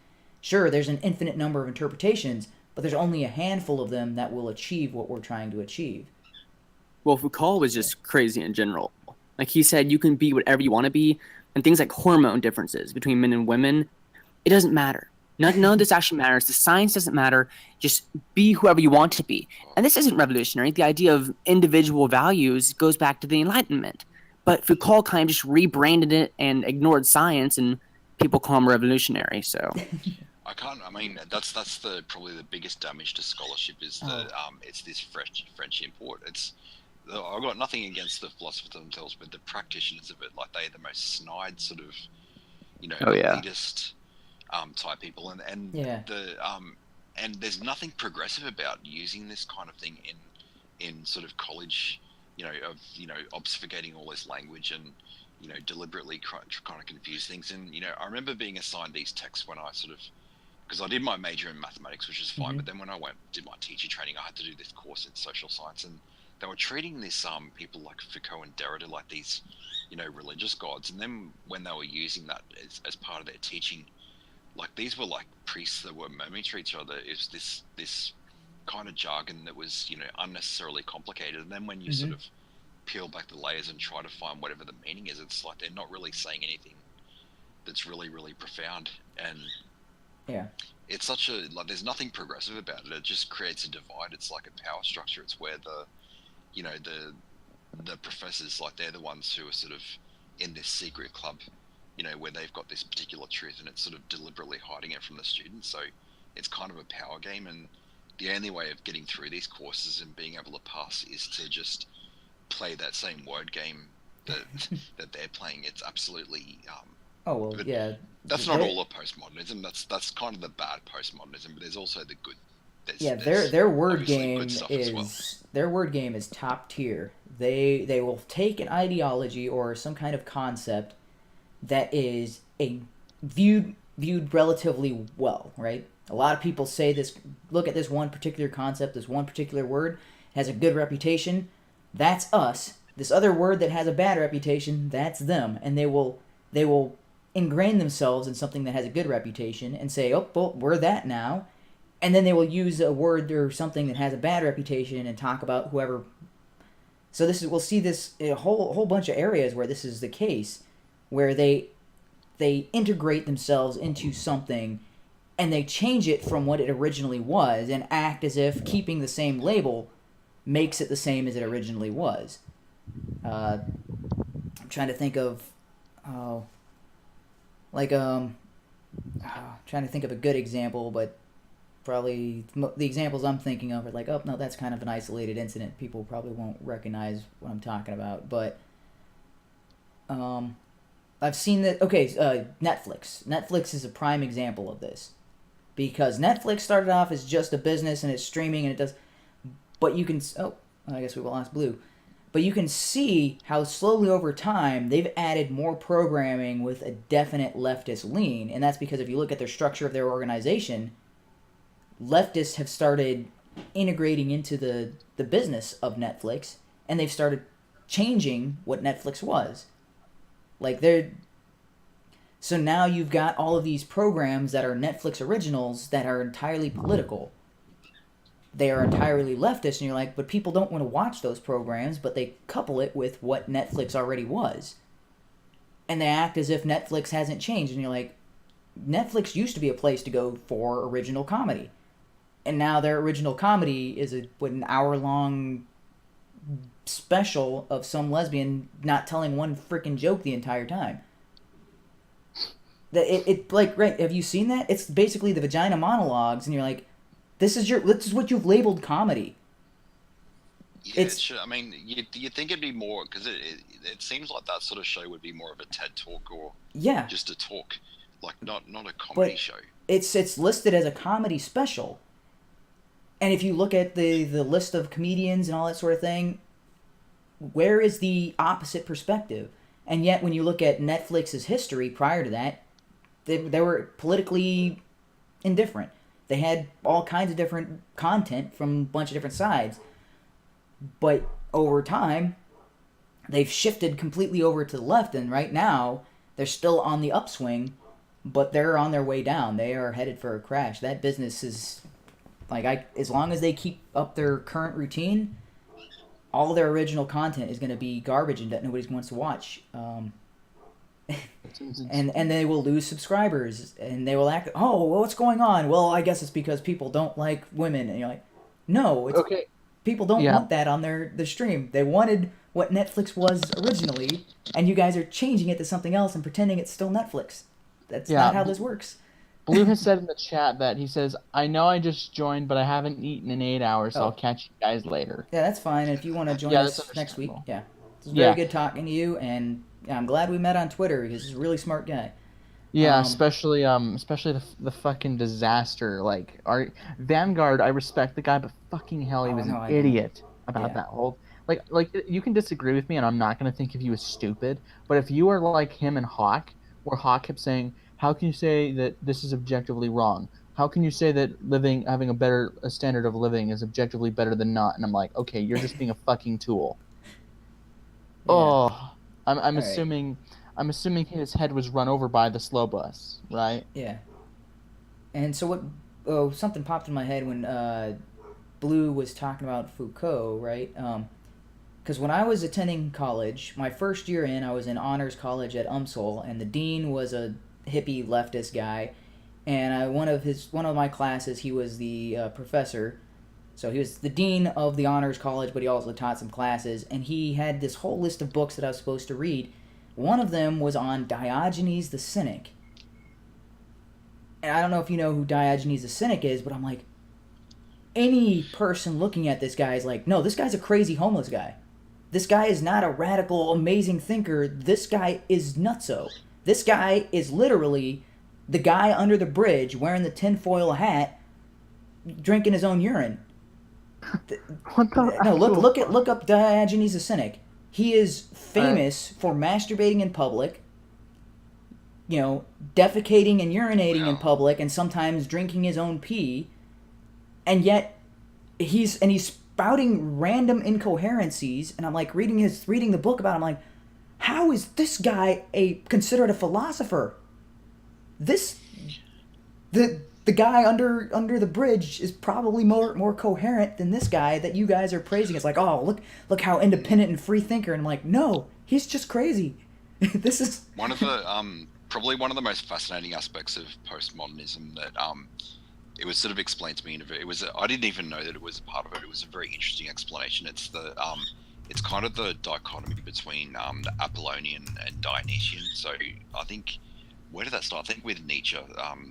sure, there's an infinite number of interpretations, but there's only a handful of them that will achieve what we're trying to achieve. Well, Foucault was just crazy in general. Like, he said you can be whatever you want to be, and things like hormone differences between men and women, it doesn't matter. None of this actually matters. The science doesn't matter. Just be whoever you want to be. And this isn't revolutionary. The idea of individual values goes back to the Enlightenment. But Foucault kind of just rebranded it and ignored science, and people call him revolutionary. So I mean, that's probably the biggest damage to scholarship is that it's this French import. I've got nothing against the philosophers themselves, but the practitioners of it, like they're the most snide sort of, elitist type people, and there's nothing progressive about using this kind of thing in sort of college. Obfuscating all this language and, deliberately kind of confuse things. And, I remember being assigned these texts when I because I did my major in mathematics, which is fine. But then when I did my teacher training, I had to do this course in social science, and they were treating this, people like Foucault and Derrida like these, religious gods. And then when they were using that as part of their teaching, like these were like priests that were murmuring to each other. It was this kind of jargon that was unnecessarily complicated, and then when you sort of peel back the layers and try to find whatever the meaning is, it's like they're not really saying anything that's really, really profound. And it's such a there's nothing progressive about it. It just creates a divide. It's like a power structure. It's where the professors, like, they're the ones who are sort of in this secret club, where they've got this particular truth, and it's sort of deliberately hiding it from the students. So it's kind of a power game, and the only way of getting through these courses and being able to pass is to just play that same word game that they're playing. It's absolutely that's not all of postmodernism. That's kind of the bad postmodernism, but there's also the good. Their word game is top tier. They will take an ideology or some kind of concept that is viewed relatively well, right? A lot of people say this, look at this one particular concept, this one particular word has a good reputation, that's us. This other word that has a bad reputation, that's them. And they will ingrain themselves in something that has a good reputation and say, oh, well, we're that now. And then they will use a word or something that has a bad reputation and talk about whoever. So we'll see this in a whole bunch of areas where this is the case, where they integrate themselves into something and they change it from what it originally was and act as if keeping the same label makes it the same as it originally was. I'm trying to think of trying to think of a good example, but probably the examples I'm thinking of are like, oh no, that's kind of an isolated incident. People probably won't recognize what I'm talking about, but I've seen that. Okay, Netflix. Netflix is a prime example of this, because Netflix started off as just a business and it's streaming and it does, but you can. Oh, I guess we lost Blue. But you can see how slowly over time they've added more programming with a definite leftist lean, and that's because if you look at their structure of their organization, leftists have started integrating into the business of Netflix, and they've started changing what Netflix was. So now you've got all of these programs that are Netflix originals that are entirely political. They are entirely leftist, and you're like, but people don't want to watch those programs, but they couple it with what Netflix already was. And they act as if Netflix hasn't changed, and you're like, Netflix used to be a place to go for original comedy. And now their original comedy is an hour-long special of some lesbian not telling one freaking joke the entire time. Right, have you seen that? It's basically the vagina monologues, and you're like, this is what you've labeled comedy. Yeah, It's sure. I mean, you think it'd be more because it seems like that sort of show would be more of a TED talk or yeah, just a talk, like not a comedy but show. it's listed as a comedy special. And if you look at the list of comedians and all that sort of thing, where is the opposite perspective? And yet, when you look at Netflix's history prior to that, they were politically indifferent. They had all kinds of different content from a bunch of different sides. But over time, they've shifted completely over to the left, and right now, they're still on the upswing, but they're on their way down. They are headed for a crash. That business is as long as they keep up their current routine, all their original content is going to be garbage and that nobody wants to watch. And they will lose subscribers, and they will act, oh, well, what's going on? Well, I guess it's because people don't like women. And you're like, no, it's Okay. people don't Yeah. want that on their stream. They wanted what Netflix was originally, and you guys are changing it to something else and pretending it's still Netflix. That's Yeah. not how this works. Blue has said in the chat that he says, I know I just joined, but I haven't eaten in 8 hours, so Oh. I'll catch you guys later. Yeah, that's fine. And if you want to join Yeah, us that's next week, understandable. yeah. It was very Yeah. good talking to you, and I'm glad we met on Twitter because he's a really smart guy. Yeah, Um, especially the fucking disaster. Like, Vanguard, I respect the guy, but fucking hell, he Oh, was no, an I don't. idiot about Yeah. that whole. Like you can disagree with me, and I'm not gonna think of you as stupid. But if you are like him and Hawk, where Hawk kept saying, "How can you say that this is objectively wrong? How can you say that having a standard of living is objectively better than not?" And I'm like, okay, you're just being a fucking tool. Yeah. Oh, I'm All right. assuming his head was run over by the slow bus, right? Yeah. And so what? Oh, something popped in my head when Blue was talking about Foucault, right? Because when I was attending college, my first year in, I was in honors college at UMSL, and the dean was a hippie leftist guy, and one of my classes, he was the professor. So he was the dean of the honors college, but he also taught some classes, and he had this whole list of books that I was supposed to read. One of them was on Diogenes the Cynic. And I don't know if you know who Diogenes the Cynic is, but I'm like, any person looking at this guy is like, no, this guy's a crazy homeless guy. This guy is not a radical, amazing thinker. This guy is nutso. This guy is literally the guy under the bridge wearing the tinfoil hat, drinking his own urine. What the? No, look up Diogenes the Cynic. He is famous for masturbating in public, defecating and urinating in public, and sometimes drinking his own pee, and yet he's spouting random incoherencies. And I'm like reading the book about him, I'm like, how is this guy considered a philosopher? The guy under the bridge is probably more coherent than this guy that you guys are praising. It's like, oh, look how independent and free thinker. And I'm like, no, he's just crazy. This is one of the probably one of the most fascinating aspects of postmodernism that it was sort of explained to me. I didn't even know that it was a part of it. It was a very interesting explanation. It's it's kind of the dichotomy between the Apollonian and Dionysian. So I think, where did that start? I think with Nietzsche,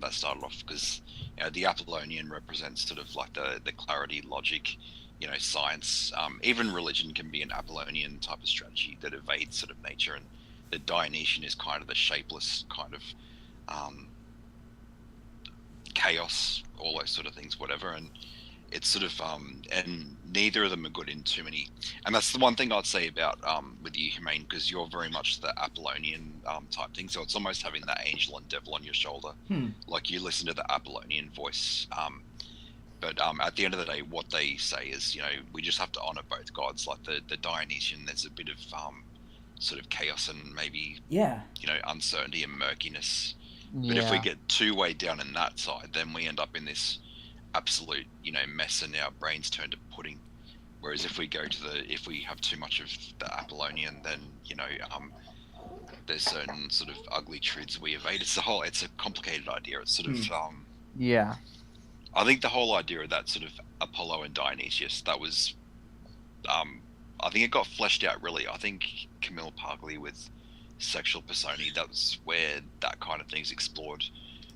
that started off because the Apollonian represents sort of like the clarity, logic, science. Even religion can be an Apollonian type of strategy that evades sort of nature, and the Dionysian is kind of the shapeless kind of chaos, all those sort of things, whatever. And it's sort of and neither of them are good in too many. And that's the one thing I'd say about with you, HUMANE, because you're very much the Apollonian type thing. So it's almost having that angel and devil on your shoulder. Like you listen to the Apollonian voice. But at the end of the day, what they say is, we just have to honor both gods. Like the Dionysian, there's a bit of sort of chaos and maybe uncertainty and murkiness. But if we get too way down in that side, then we end up in this absolute mess, and our brains turn to pudding. Whereas if we have too much of the Apollonian, then there's certain sort of ugly truths we evade. It's a complicated idea. It's sort of I think the whole idea of that sort of Apollo and Dionysius, that was I think it got fleshed out really. I think Camille Parkley with Sexual Persony, that was where that kind of thing's explored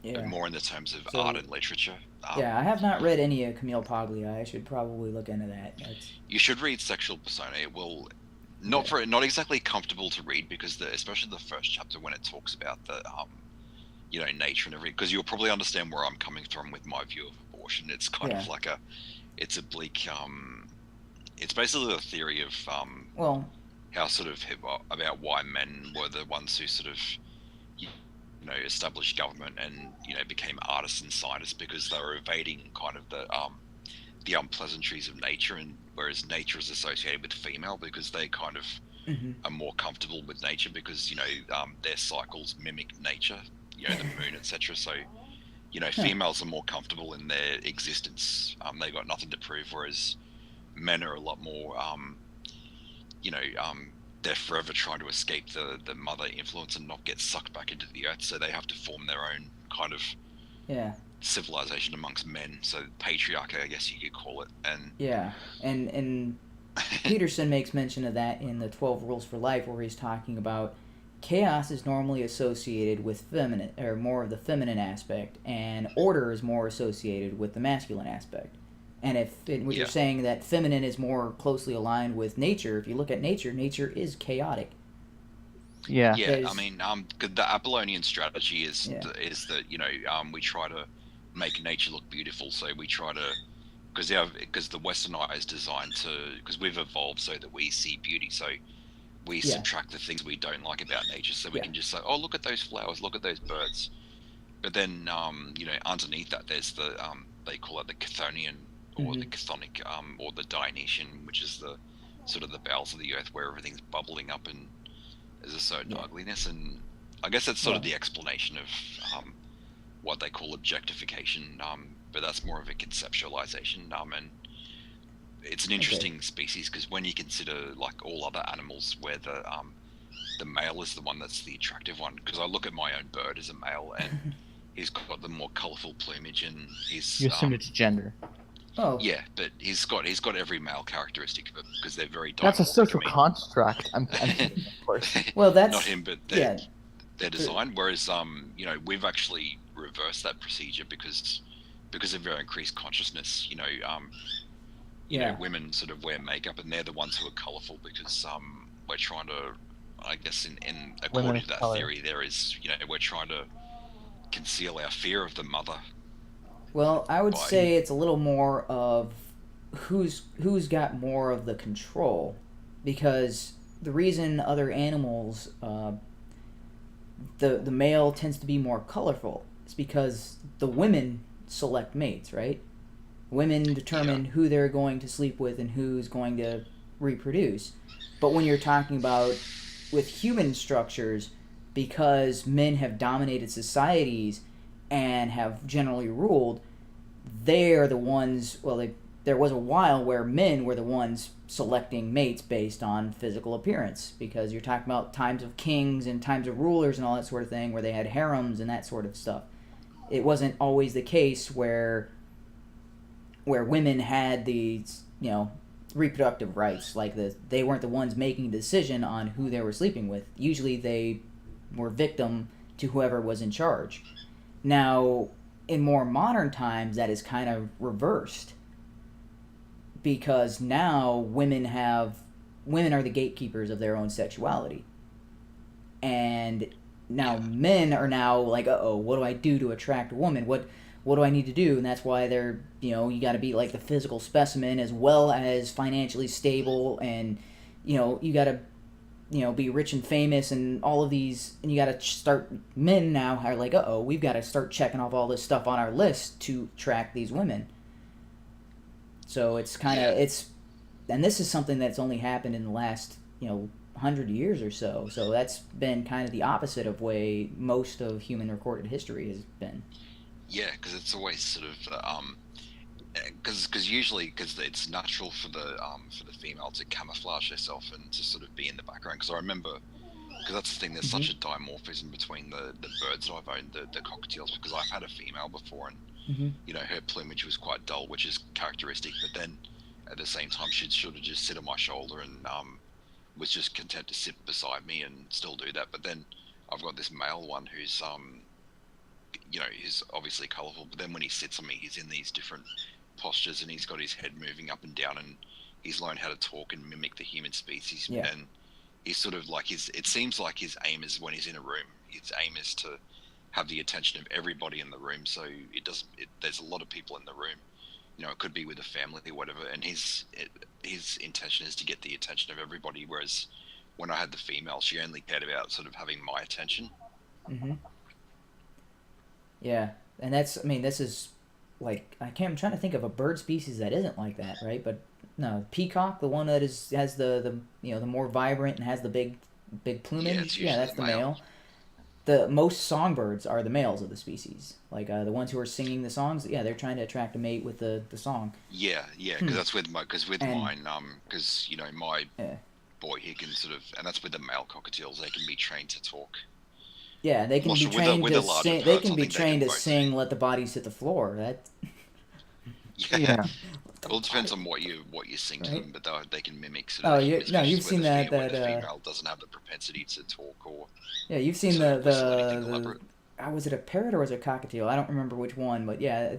Yeah. but more in the terms of So- art and literature. Yeah, I have not read any of Camille Paglia. I should probably look into that. You should read Sexual Persona. It will not exactly comfortable to read because especially the first chapter when it talks about the nature and everything, because you'll probably understand where I'm coming from with my view of abortion. It's kind of like it's a bleak it's basically a theory of how sort of about why men were the ones who sort of established government and became artists and scientists, because they were evading kind of the unpleasantries of nature, and whereas nature is associated with female because they kind of are more comfortable with nature because their cycles mimic nature, the moon, etc. So females are more comfortable in their existence. They got nothing to prove, whereas men are a lot more they're forever trying to escape the mother influence and not get sucked back into the earth, so they have to form their own kind of civilization amongst men. So patriarchy, I guess you could call it. And Peterson makes mention of that in the 12 Rules for Life, where he's talking about chaos is normally associated with feminine, or more of the feminine aspect, and order is more associated with the masculine aspect. And you're saying that feminine is more closely aligned with nature, if you look at nature, nature is chaotic. Yeah. I mean, the Apollonian strategy is that we try to make nature look beautiful. So we try to, because the Western eye is designed to, because we've evolved so that we see beauty. So we subtract the things we don't like about nature, so we can just say, oh, look at those flowers, look at those birds. But then underneath that, there's the they call it the Chthonian, or the Chthonic, or the Dionysian, which is the sort of the bowels of the earth where everything's bubbling up and there's a certain ugliness. And I guess that's sort of the explanation of what they call objectification, but that's more of a conceptualization. And it's an interesting species, because when you consider like all other animals where the male is the one that's the attractive one, because I look at my own bird as a male and he's got the more colorful plumage, and he's you assume it's gender. Oh. Yeah, but he's got every male characteristic of it because they're very. That's a social construct. I'm kidding, of course. Well, that's not him, but their design. Whereas we've actually reversed that procedure because of our increased consciousness. Women sort of wear makeup, and they're the ones who are colorful because we're trying to, I guess, in according to that theory, there is we're trying to conceal our fear of the mother. Well, I would say it's a little more of who's got more of the control, because the reason other animals, the male tends to be more colorful is because the women select mates, right? Women determine who they're going to sleep with and who's going to reproduce. But when you're talking about with human structures, because men have dominated societies and have generally ruled, they are the ones, there was a while where men were the ones selecting mates based on physical appearance, because you're talking about times of kings and times of rulers and all that sort of thing, where they had harems and that sort of stuff. It wasn't always the case where women had these, reproductive rights, they weren't the ones making the decision on who they were sleeping with. Usually they were victim to whoever was in charge. Now, in more modern times, that is kind of reversed, because now women are the gatekeepers of their own sexuality, and now men are now like, what do I do to attract a woman? What do I need to do? And that's why they're, you got to be like the physical specimen as well as financially stable, and you got to be rich and famous and all of these, and you got to start. Men now are like, we've got to start checking off all this stuff on our list to attract these women. So it's kind of and this is something that's only happened in the last 100 years or so. So that's been kind of the opposite of way most of human recorded history has been. Yeah, because it's always sort of because usually it's natural for the female to camouflage herself and to sort of be in the background. Because I remember, because that's the thing, there's such a dimorphism between the birds that I've owned, the cockatiels, because I've had a female before, and her plumage was quite dull, which is characteristic. But then at the same time, she'd sort of just sit on my shoulder and was just content to sit beside me and still do that. But then I've got this male one who's he's obviously colourful, but then when he sits on me, he's in these different postures, and he's got his head moving up and down, and he's learned how to talk and mimic the human species. Yeah. And he's sort of like it seems like his aim is when he's in a room, his aim is to have the attention of everybody in the room. So there's a lot of people in the room. It could be with a family or whatever, and his intention is to get the attention of everybody. Whereas when I had the female, she only cared about sort of having my attention. Mm-hmm. Yeah, and this is like I'm trying to think of a bird species that isn't like that, right? But no, peacock, the one that has the more vibrant and has the big plumage. Yeah, that's the male. The most songbirds are the males of the species. Like the ones who are singing the songs, yeah, they're trying to attract a mate with the song. Yeah, because that's with mine, because my boy, he can sort of, and that's with the male cockatiels, they can be trained to talk. Yeah, they can be trained to sing. They can be trained to sing "Let the Bodies Hit the Floor." That. Yeah. Well, it depends on what you sing to them, but they can mimic. Sort of you've seen that. The female doesn't have the propensity to talk, or yeah, you've seen the was it a parrot or was it a cockatiel? I don't remember which one, but yeah,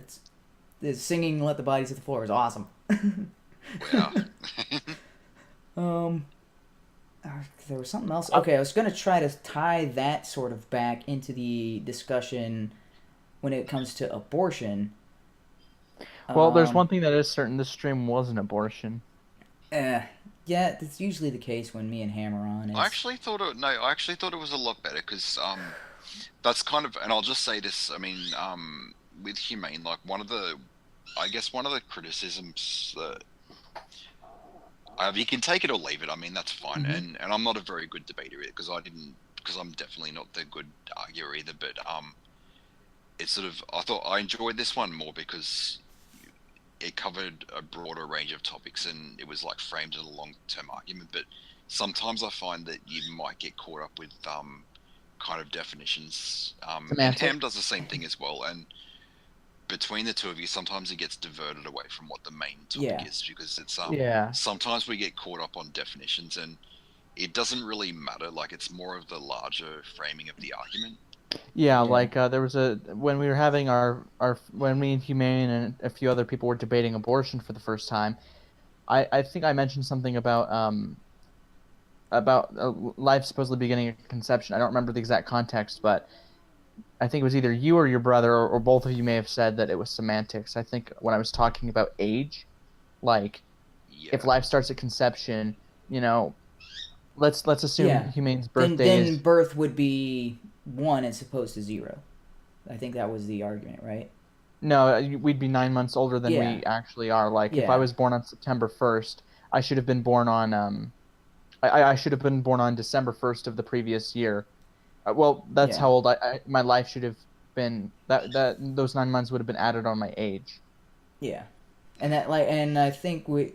it's singing "Let the Bodies Hit the Floor" is awesome. Yeah. There was something else. Okay, I was going to try to tie that sort of back into the discussion when it comes to abortion. Well, there's one thing that is certain. This stream was an abortion. Yeah, that's usually the case when me and Ham are on. I actually thought it was a lot better, because that's kind of, and I'll just say this, with HUMANE, like one of the criticisms that you can take it or leave it. That's fine, mm-hmm. and I'm not a very good debater either, because I'm definitely not the good arguer either. But it's sort of, I thought I enjoyed this one more because it covered a broader range of topics, and it was like framed in a long-term argument. But sometimes I find that you might get caught up with kind of definitions. And Ham does the same thing as well, and between the two of you, sometimes it gets diverted away from what the main topic is, because it's sometimes we get caught up on definitions, and it doesn't really matter. Like, it's more of the larger framing of the argument. Yeah, like there was when we were having when me and HUMANE and a few other people were debating abortion for the first time, I think I mentioned something about life supposedly beginning at conception. I don't remember the exact context, but I think it was either you or your brother, or both of you may have said that it was semantics. I think when I was talking about age, like if life starts at conception, let's assume HUMANE's birthday then birth would be 1 as opposed to 0. I think that was the argument, right? No, we'd be 9 months older than we actually are. Like if I was born on September 1st, I should have been born on I should have been born on December 1st of the previous year. Well, that's how old my life should have been. That those 9 months would have been added on my age. Yeah, and I think we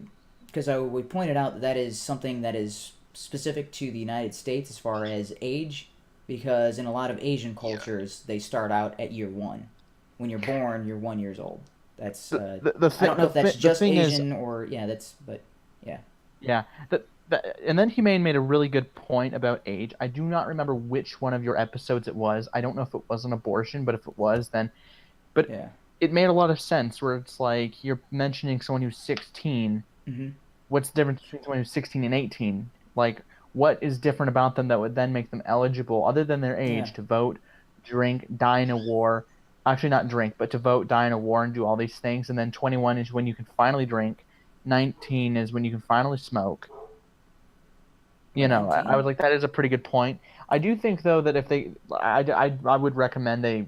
pointed out that is something that is specific to the United States as far as age, because in a lot of Asian cultures they start out at year 1. When you're born, you're 1 year old. That's I don't know if that's just Asian or and then HUMANE made a really good point about age. I do not remember which one of your episodes it was. I don't know if it was an abortion, but if it was, then... But it made a lot of sense, where it's like, you're mentioning someone who's 16. Mm-hmm. What's the difference between someone who's 16 and 18? Like, what is different about them that would then make them eligible, other than their age, to vote, drink, die in a war... Actually, not drink, but to vote, die in a war, and do all these things. And then 21 is when you can finally drink. 19 is when you can finally smoke. I was like, that is a pretty good point. I do think, though, that if I would recommend I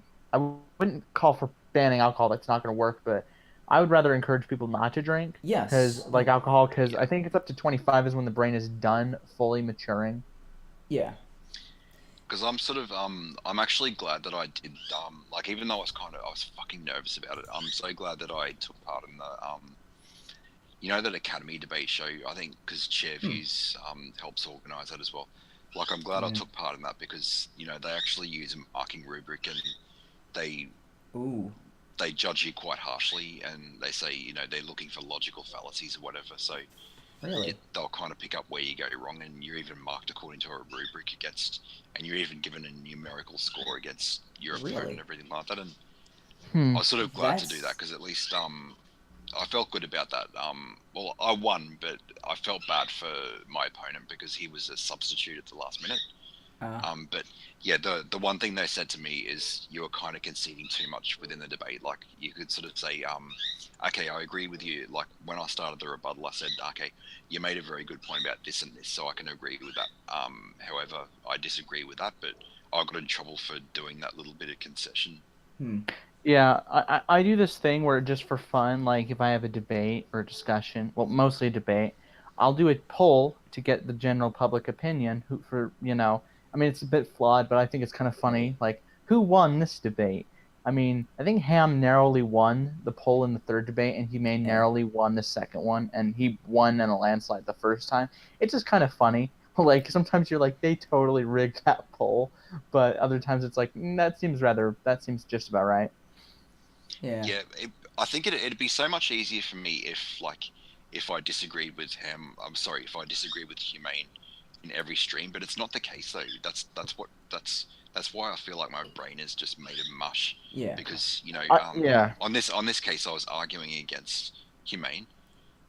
wouldn't call for banning alcohol. That's not going to work, but I would rather encourage people not to drink. Yes. Because I think it's up to 25 is when the brain is done fully maturing. Yeah. Because I'm sort of, I'm actually glad that I did, even though I was fucking nervous about it, I'm so glad that I took part in the, that Academy debate show. I think because Chairviews helps organise that as well. Like, I'm glad I took part in that, because they actually use a marking rubric, and they judge you quite harshly, and they say they're looking for logical fallacies or whatever. So Really? they'll kind of pick up where you go wrong, and you're even marked according to a rubric against, and you're even given a numerical score against your opponent Really? and everything like that. And Hmm. I was sort of glad to do That's- that because at least I felt good about that. Well, I won, but I felt bad for my opponent because he was a substitute at the last minute. But yeah, the one thing they said to me is you were kind of conceding too much within the debate. Like you could sort of say, okay, I agree with you. Like when I started the rebuttal, I said, okay, you made a very good point about this and this, so I can agree with that. However, I disagree with that, but I got in trouble for doing that little bit of concession. Yeah, I do this thing where just for fun, like if I have a debate or a discussion, well, mostly a debate, I'll do a poll to get the general public opinion. I mean, it's a bit flawed, but I think it's kind of funny. Like, who won this debate? I mean, I think Ham narrowly won the poll in the third debate, and HUMAne narrowly won the second one, and he won in a landslide the first time. It's just kind of funny. Like, sometimes you're like, they totally rigged that poll, but other times it's like, that seems just about right. Yeah, I think it'd be so much easier for me if I disagreed with him. I'm sorry, if I disagreed with HUMAne in every stream, but it's not the case though. That's why I feel like my brain is just made of mush. Yeah. Because Yeah. on this case, I was arguing against HUMAne,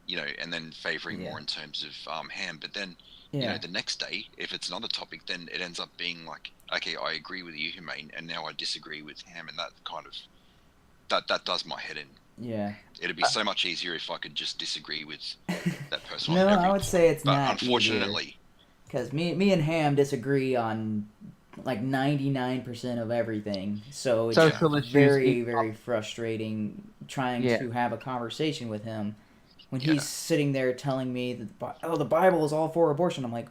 and then favoring more in terms of Ham. But then the next day, if it's another topic, then it ends up being like, okay, I agree with you, HUMAne, and now I disagree with Ham, and that kind of that does my head in. Yeah. It'd be so much easier if I could just disagree with that person. No, on every I would say it's but not unfortunately, because me and Ham disagree on like 99% of everything. So it's Social issues very, equal- very frustrating trying Yeah. to have a conversation with him when he's sitting there telling me that the Bible is all for abortion. I'm like,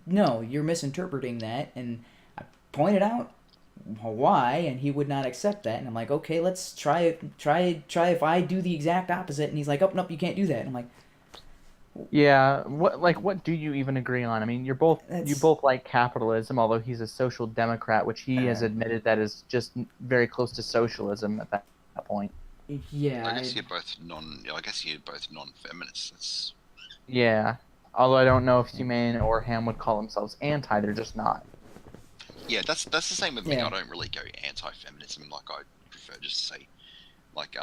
no, you're misinterpreting that, and I pointed out why, and he would not accept that. And I'm like, okay, let's try if I do the exact opposite. And he's like, oh nope, you can't do that. And I'm like, Yeah, what do you even agree on? I mean, you both like capitalism, although he's a social democrat, which he has admitted that is just very close to socialism at that point. yeah, I guess you're both non-feminists. That's Yeah, although I don't know if HUMAne or Ham would call themselves anti, they're just not. yeah, that's the same with me. Yeah. I don't really go anti-feminism. Like I prefer just to say, like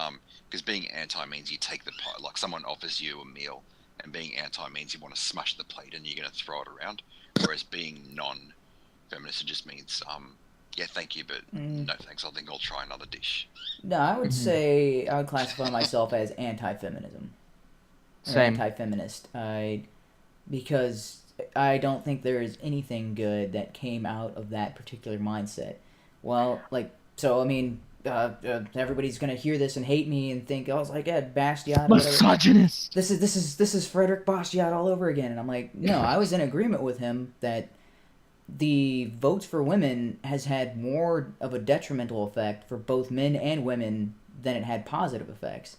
because being anti means you take the pie. Like someone offers you a meal, and being anti means you want to smash the plate and you're going to throw it around. Whereas being non-feminist, it just means yeah, thank you, but no thanks. I think I'll try another dish. No, I would say I would classify myself as anti-feminism. Or Same. Anti-feminist. Because I don't think there is anything good that came out of that particular mindset. Well, so I mean, everybody's gonna hear this and hate me and think, oh, it's like Bastiat. Misogynist. This is Frederick Bastiat all over again, and I'm like, no, I was in agreement with him that the votes for women has had more of a detrimental effect for both men and women than it had positive effects.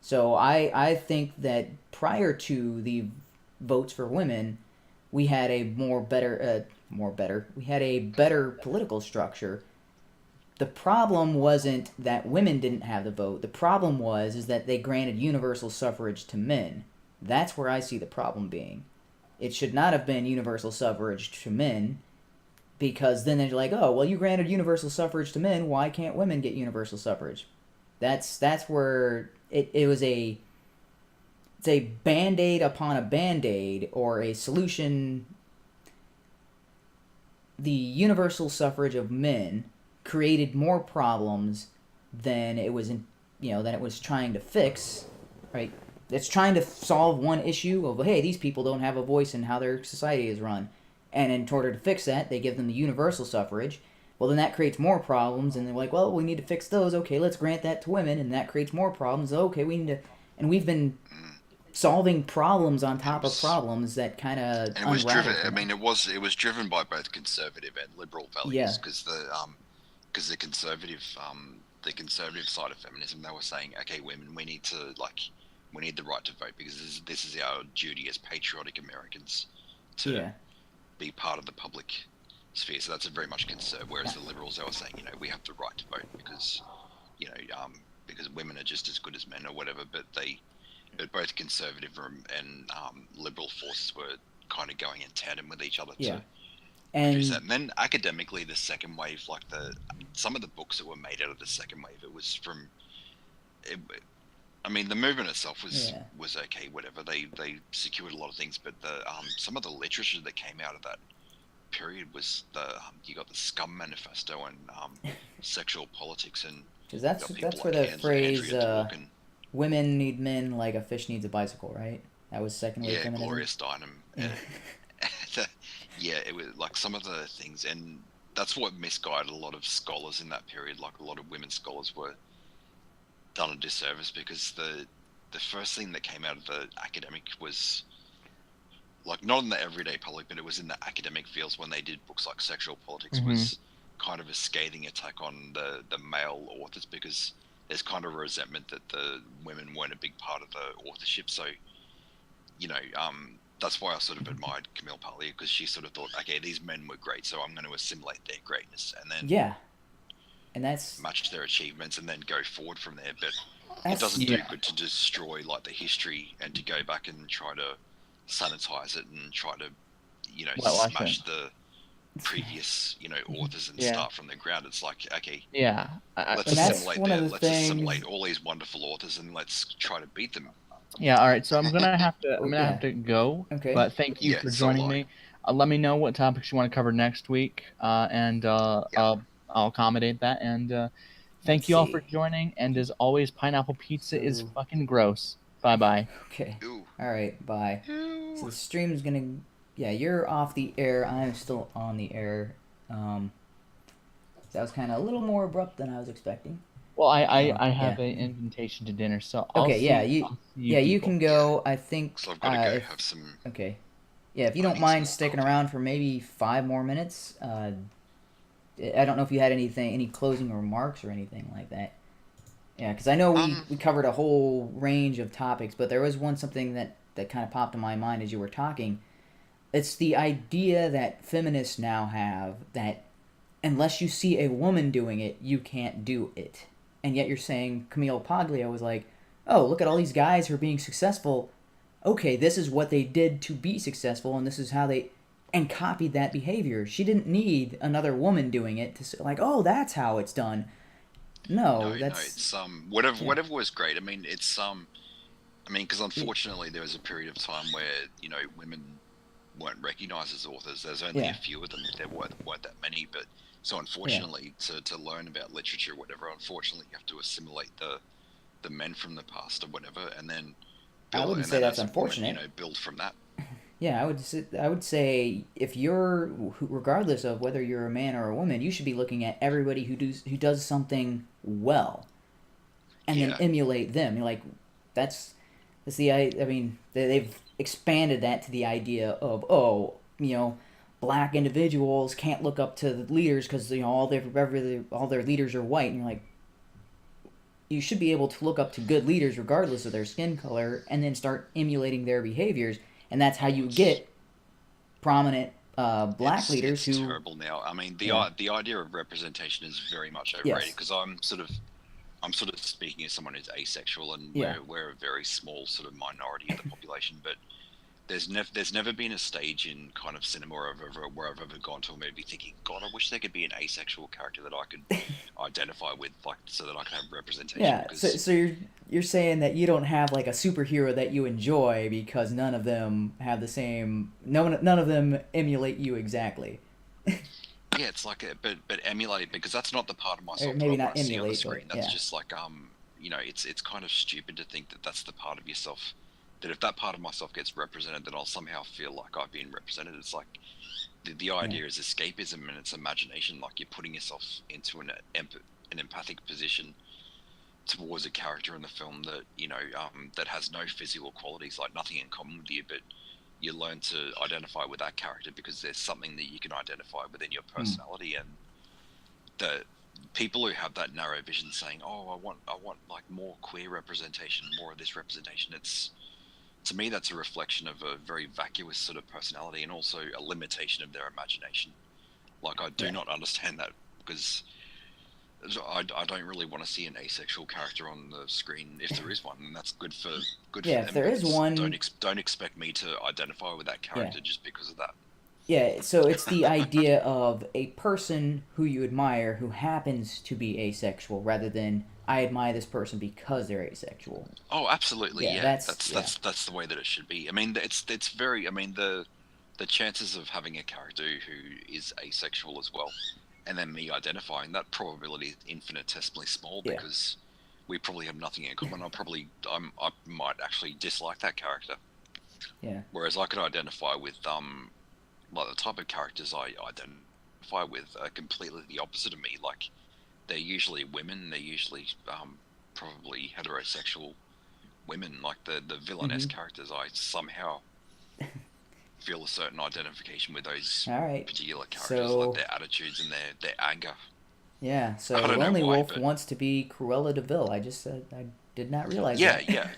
So I think that prior to the votes for women, we had a we had a better political structure. The problem wasn't that women didn't have the vote. The problem is that they granted universal suffrage to men. That's where I see the problem being. It should not have been universal suffrage to men, because then they're like, oh, well, you granted universal suffrage to men, why can't women get universal suffrage? That's where it was it's a Band-Aid upon a Band-Aid, or a solution. The universal suffrage of men created more problems than it was trying to fix, right? It's trying to solve one issue of, hey, these people don't have a voice in how their society is run. And in order to fix that, they give them the universal suffrage. Well, then that creates more problems, and they're like, well, we need to fix those. Okay, let's grant that to women, and that creates more problems. Okay, we need to... And we've been solving problems on top of problems that kind of... And it was driven... I mean, it was driven by both conservative and liberal values, because the conservative side of feminism, they were saying, okay, women, we need the right to vote, because this is our duty as patriotic Americans to be part of the public sphere. So that's a very much conservative. Whereas the liberals, they were saying, we have the right to vote because, because women are just as good as men or whatever. But both conservative and liberal forces were kind of going in tandem with each other Yeah. to And produce that. And then academically, the second wave, like some of the books that were made out of the second wave, it was from. I mean, the movement itself was okay, whatever. They secured a lot of things, but some of the literature that came out of that period was you got the Scum Manifesto and Sexual Politics, and because that's where the phrase "women need men like a fish needs a bicycle," right? That was second wave feminism. Gloria Steinem. Yeah, it was like some of the things, and that's what misguided a lot of scholars in that period. Like a lot of women scholars were done a disservice because the first thing that came out of the academic was like not in the everyday public, but it was in the academic fields when they did books like Sexual Politics was kind of a scathing attack on the male authors because there's kind of a resentment that the women weren't a big part of the authorship. So, that's why I sort of admired Camille Paglia because she sort of thought, okay, these men were great, so I'm going to assimilate their greatness and then and that's match their achievements and then go forward from there. But it doesn't do good to destroy like the history and to go back and try to sanitize it and try to, smash the previous, authors and start from the ground. It's like, okay, let's assimilate all these wonderful authors and let's try to beat them. Yeah, all right. So I'm gonna have to go. Okay. But thank you for joining me. Let me know what topics you want to cover next week, and I'll accommodate that. And thank you all for joining. And as always, pineapple pizza is fucking gross. Bye. Okay. Ooh. All right. Bye. Ooh. So the stream's gonna. Yeah, you're off the air. I'm still on the air. That was kind of a little more abrupt than I was expecting. Well, I have an invitation to dinner, so I'll you can go. I think. So I've got to go have some. Okay. Yeah, if you don't mind sticking around for maybe 5 more minutes. I don't know if you had any closing remarks or anything like that. Yeah, because I know we covered a whole range of topics, but there was something that kind of popped in my mind as you were talking. It's the idea that feminists now have that unless you see a woman doing it, you can't do it. And yet you're saying Camille Paglia was like, oh, look at all these guys who are being successful. Okay, this is what they did to be successful, and this is how they... And copied that behavior. She didn't need another woman doing it to say, like, oh, that's how it's done. No, that's... No, it's, whatever was great. I mean, it's, because unfortunately there was a period of time where, women weren't recognized as authors. There's only a few of them. There weren't that many, but... So unfortunately, to learn about literature or whatever, unfortunately you have to assimilate the men from the past or whatever, and then build, I wouldn't say that's unfortunate. Woman, build from that. Yeah, I would say if you're, regardless of whether you're a man or a woman, you should be looking at everybody who does something well, and then emulate them. You're like, that's the I mean they've expanded that to the idea of black individuals can't look up to the leaders because all their leaders are white, and you're like, you should be able to look up to good leaders regardless of their skin color, and then start emulating their behaviors, and that's how you get prominent black leaders who. It's terrible now. I mean, the idea of representation is very much overrated because I'm sort of speaking as someone who's asexual, and we're a very small sort of minority of the population, but. There's never been a stage in kind of cinema where I've ever gone to a movie thinking, God, I wish there could be an asexual character that I could identify with, like, so that I can have representation. Yeah, so you're saying that you don't have like a superhero that you enjoy because none of them have the same. None of them emulate you exactly. Yeah, it's like but emulate, because that's not the part of myself maybe that I not want to see on the emulate, screen. but, That's just like it's kind of stupid to think that that's the part of yourself. That if that part of myself gets represented, then I'll somehow feel like I've been represented. It's like the idea is escapism and it's imagination. Like you're putting yourself into an empathic position towards a character in the film that that has no physical qualities, like nothing in common with you, but you learn to identify with that character because there's something that you can identify within your personality. And the people who have that narrow vision, saying, "Oh, I want like more queer representation, more of this representation," to me, that's a reflection of a very vacuous sort of personality and also a limitation of their imagination. Like, I do not understand that because I don't really want to see an asexual character on the screen if there is one, and that's good for Yeah, them. if there is but one- don't expect me to identify with that character just because of that. Yeah, so it's the idea of a person who you admire who happens to be asexual, rather than I admire this person because they're asexual. Oh, absolutely, Yeah, yeah. That's the way that it should be. I mean, it's very. I mean, the chances of having a character who is asexual as well, and then me identifying that probability is infinitesimally small Yeah. because we probably have nothing in common. I might actually dislike that character. Yeah. Whereas I could identify with like the type of characters I identify with are completely the opposite of me. Like they're usually women. They're usually probably heterosexual women. Like the villainous characters, I somehow feel a certain identification with those All right. particular characters, So- like their attitudes and their anger. Yeah, so I don't know Lonely why, Wolf but- wants to be Cruella de Vil. I did not realize Yeah, that. yeah.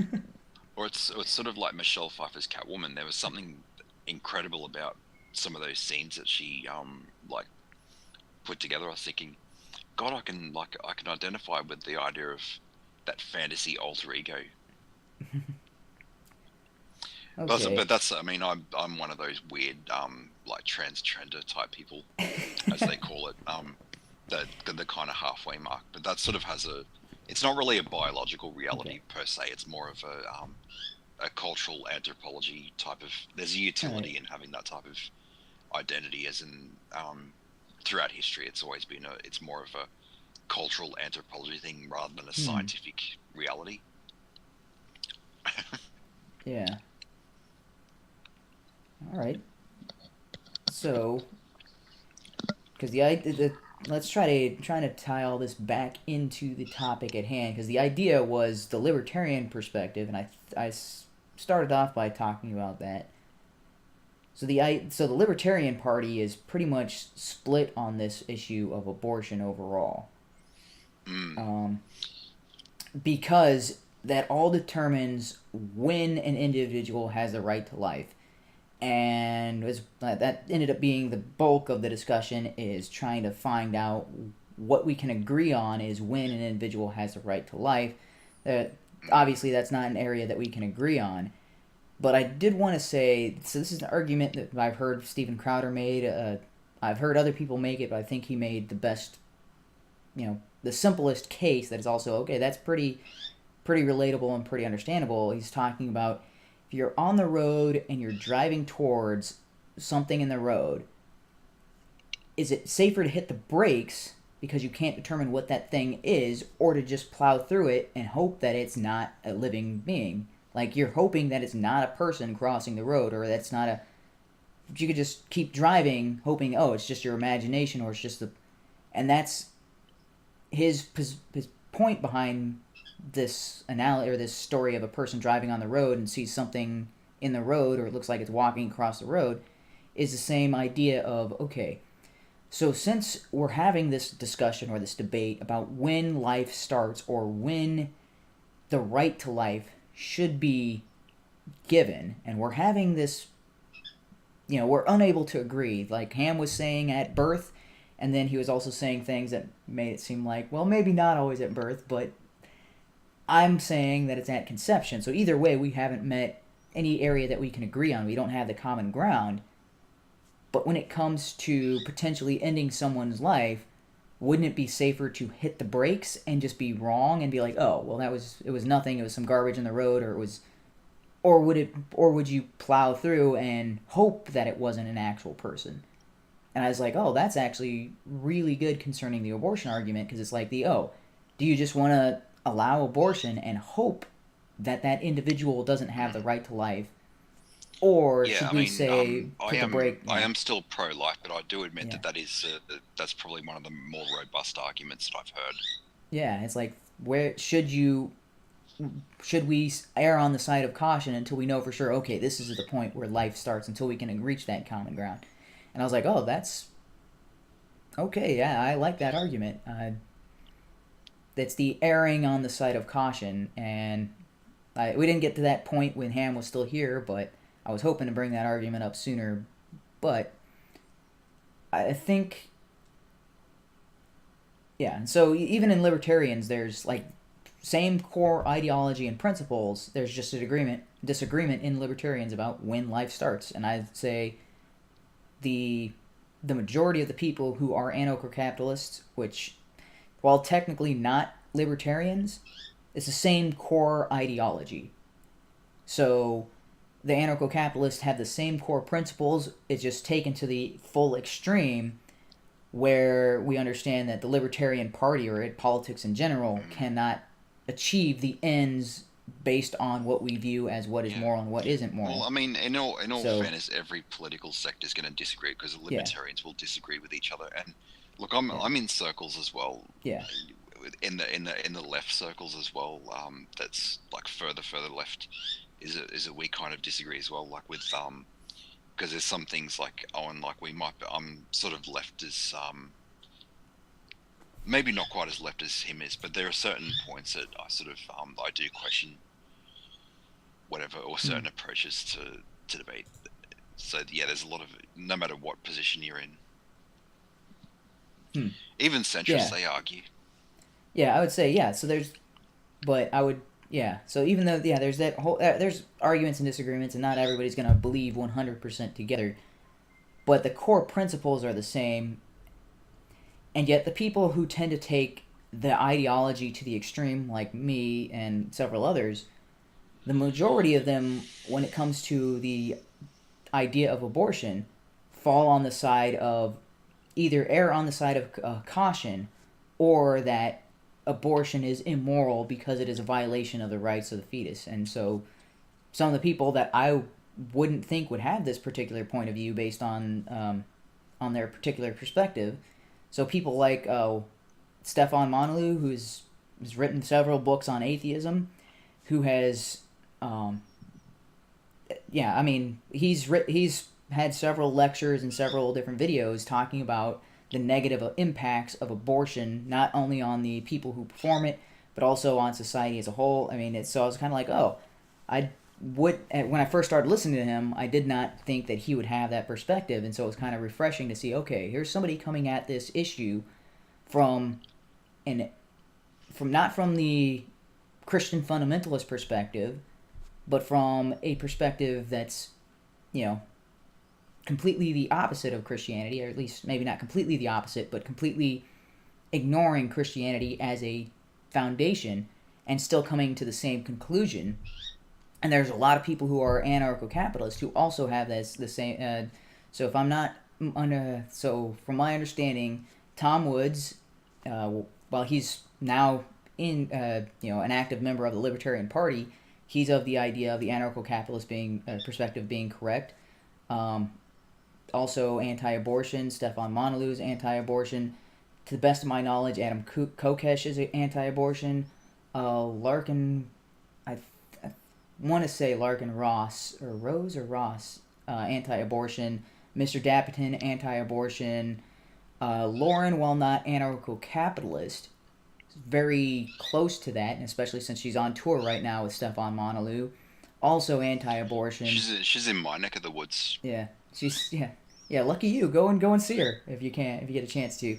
Or it's sort of like Michelle Pfeiffer's Catwoman. There was something incredible about some of those scenes that she like put together. I was thinking, God, I can identify with the idea of that fantasy alter ego. Okay. But that's, I mean, I'm one of those weird like transgender type people, as they call it. The kind of halfway mark. But that sort of has it's not really a biological reality per se. It's more of a cultural anthropology type of. There's a utility in having that type of identity, as in throughout history, it's always been it's more of a cultural anthropology thing rather than a scientific reality. Yeah. All right. So, because let's trying to tie all this back into the topic at hand, because the idea was the libertarian perspective, and I started off by talking about that. So the Libertarian Party is pretty much split on this issue of abortion overall. Because that all determines when an individual has the right to life. And that ended up being the bulk of the discussion, is trying to find out what we can agree on is when an individual has the right to life. Obviously, that's not an area that we can agree on. But I did want to say, so this is an argument that I've heard Steven Crowder made. I've heard other people make it, but I think he made the best, the simplest case that is also, okay, that's pretty relatable and pretty understandable. He's talking about if you're on the road and you're driving towards something in the road, is it safer to hit the brakes because you can't determine what that thing is, or to just plow through it and hope that it's not a living being? Like, you're hoping that it's not a person crossing the road, or that's not you could just keep driving hoping, oh, it's just your imagination, or it's just and that's his point behind this analogy, or this story of a person driving on the road and sees something in the road, or it looks like it's walking across the road, is the same idea of, okay, so since we're having this discussion or this debate about when life starts, or when the right to life should be given, and we're having this, we're unable to agree, like Ham was saying at birth, and then he was also saying things that made it seem like, well, maybe not always at birth, but I'm saying that it's at conception. So either way, we haven't met any area that we can agree on. We don't have the common ground. But when it comes to potentially ending someone's life, wouldn't it be safer to hit the brakes and just be wrong and be like, oh, well, it was nothing, it was some garbage in the road, or would you plow through and hope that it wasn't an actual person? And I was like, oh, that's actually really good concerning the abortion argument, because it's like do you just want to allow abortion and hope that that individual doesn't have the right to life, or should we say put the brake? I am still pro-life, but I do admit that's probably one of the more robust arguments that I've heard. Yeah, it's like, where should we err on the side of caution until we know for sure, okay, this is the point where life starts, until we can reach that common ground? And I was like, oh, that's okay, yeah, I like that argument. That's the erring on the side of caution, and we didn't get to that point when Ham was still here, but I was hoping to bring that argument up sooner. But I think Yeah, and so even in libertarians, there's like same core ideology and principles. There's just a disagreement in libertarians about when life starts, and I'd say the majority of the people who are anarcho-capitalists, which while technically not libertarians, it's the same core ideology. So the anarcho-capitalists have the same core principles. It's just taken to the full extreme, where we understand that the Libertarian Party or politics in general cannot achieve the ends based on what we view as what is moral and what isn't moral. Well, I mean, in all fairness, every political sector is going to disagree because the libertarians will disagree with each other. And look, I'm in circles as well. Yeah. In the left circles as well. That's like further left. Is it we kind of disagree as well, like with because there's some things like we might I'm sort of left as maybe not quite as left as him is, but there are certain points that I sort of I do question whatever or certain approaches to debate. So yeah, there's a lot of, no matter what position you're in, even centrists they argue. Yeah, I would say so. So even though there's that whole there's arguments and disagreements, and not everybody's gonna believe 100% together, but the core principles are the same. And yet the people who tend to take the ideology to the extreme, like me and several others, the majority of them, when it comes to the idea of abortion, fall on the side of either err on the side of caution, or that abortion is immoral because it is a violation of the rights of the fetus. And so some of the people that I wouldn't think would have this particular point of view based on their particular perspective. So people like Stefan Monolu, who's written several books on atheism, who has he's had several lectures and several different videos talking about the negative impacts of abortion, not only on the people who perform it, but also on society as a whole. I mean, so I was kind of like, when I first started listening to him, I did not think that he would have that perspective, and so it was kind of refreshing to see, okay, here's somebody coming at this issue from not from the Christian fundamentalist perspective, but from a perspective that's, completely the opposite of Christianity, or at least maybe not completely the opposite, but completely ignoring Christianity as a foundation and still coming to the same conclusion. And there's a lot of people who are anarcho-capitalists who also have the same. So if I'm not so from my understanding, Tom Woods, while he's now an active member of the Libertarian Party, he's of the idea of the anarcho-capitalist perspective being correct. Also anti-abortion. Stefan Monolu is anti-abortion. To the best of my knowledge, Adam Kokesh is anti-abortion. Larkin, I want to say Larkin Ross, or Rose or Ross, anti-abortion. Mr. Dapitan, anti-abortion. Lauren, while not anarcho-capitalist, is very close to that, and especially since she's on tour right now with Stefan Monolu, also anti-abortion. She's in my neck of the woods. Yeah, yeah. Lucky you. Go and see her if you get a chance to.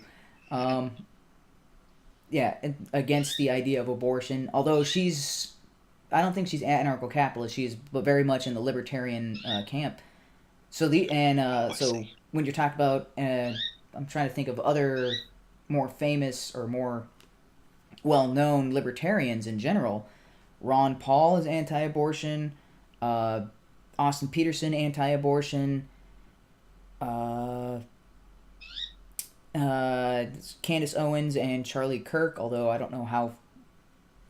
Against the idea of abortion. Although I don't think she's anarcho-capitalist. She's but very much in the libertarian camp. So when you're talking about, I'm trying to think of other more famous or more well-known libertarians in general. Ron Paul is anti-abortion. Austin Peterson, anti-abortion. Candace Owens and Charlie Kirk, although I don't know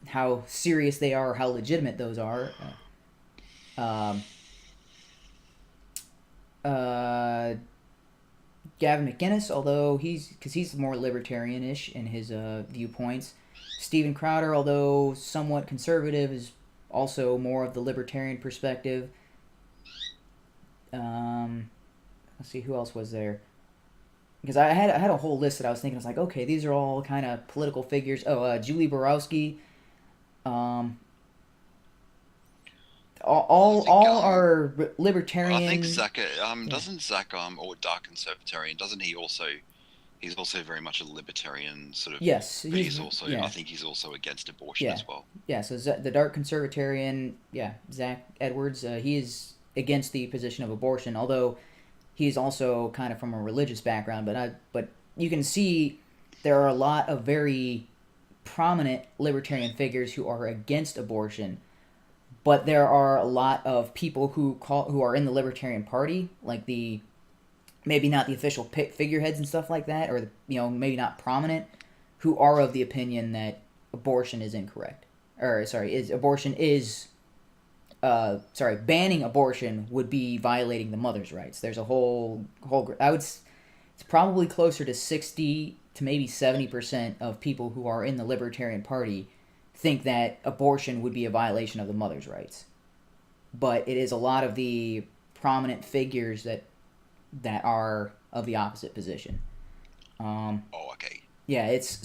how serious they are or how legitimate those are. Gavin McInnes, although he's more libertarian-ish in his viewpoints. Steven Crowder, although somewhat conservative, is also more of the libertarian perspective. Let's see, who else was there? Because I had a whole list that I was thinking, I was like, okay, these are all kind of political figures. Julie Borowski. All are libertarian. I think Zach, doesn't Zach, or Dark Conservatarian, doesn't he also, He's also very much a libertarian sort of. Yes, But he's also, yeah. I think he's also against abortion Yeah. as well. Yeah, so the dark conservatarian, yeah, Zach Edwards, he is against the position of abortion, although he's also kind of from a religious background. But you can see there are a lot of very prominent libertarian figures who are against abortion, but there are a lot of people who are in the Libertarian Party, like the maybe not the official figureheads and stuff like that, or maybe not prominent, who are of the opinion that abortion is incorrect. Or sorry, banning abortion would be violating the mother's rights. There's a whole it's probably closer to 60 to maybe 70% of people who are in the Libertarian Party think that abortion would be a violation of the mother's rights. But it is a lot of the prominent figures that are of the opposite position. Okay. Yeah, it's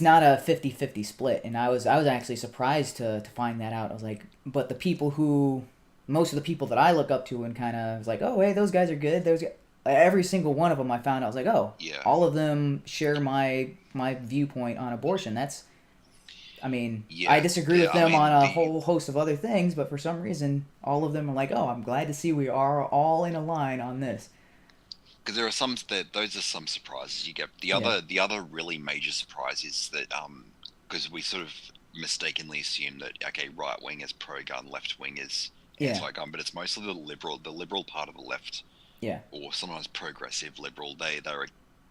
not a 50-50 split, and I was actually surprised to find that out. I was like, but most of the people that I look up to and kind of was like, oh, hey, those guys are good. Every single one of them I found out, I was like, oh, yeah. All of them share my viewpoint on abortion. I disagree with them on a whole host of other things, but for some reason, all of them are like, oh, I'm glad to see we are all in a line on this. Because there are those are some surprises you get. The other really major surprise is that because we sort of mistakenly assume that right wing is pro gun, left wing is anti-gun, but it's mostly the liberal part of the left. Yeah. Or sometimes progressive liberal. They're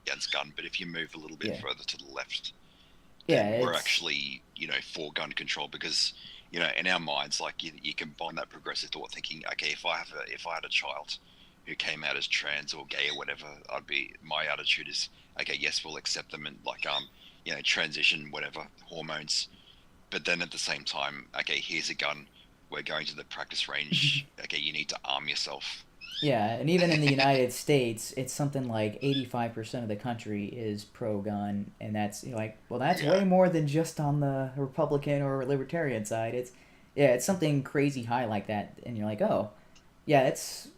against gun, but if you move a little bit further to the left, we're actually for gun control, because in our minds, like you combine that progressive thought thinking, okay, if I had a child who came out as trans or gay or whatever, my attitude is, okay, yes, we'll accept them and transition, whatever, hormones. But then at the same time, okay, here's a gun, we're going to the practice range, okay, you need to arm yourself. Yeah, and even in the United States, it's something like 85% of the country is pro-gun, and that's way more than just on the Republican or Libertarian side. It's something crazy high like that, and you're like, oh, yeah, it's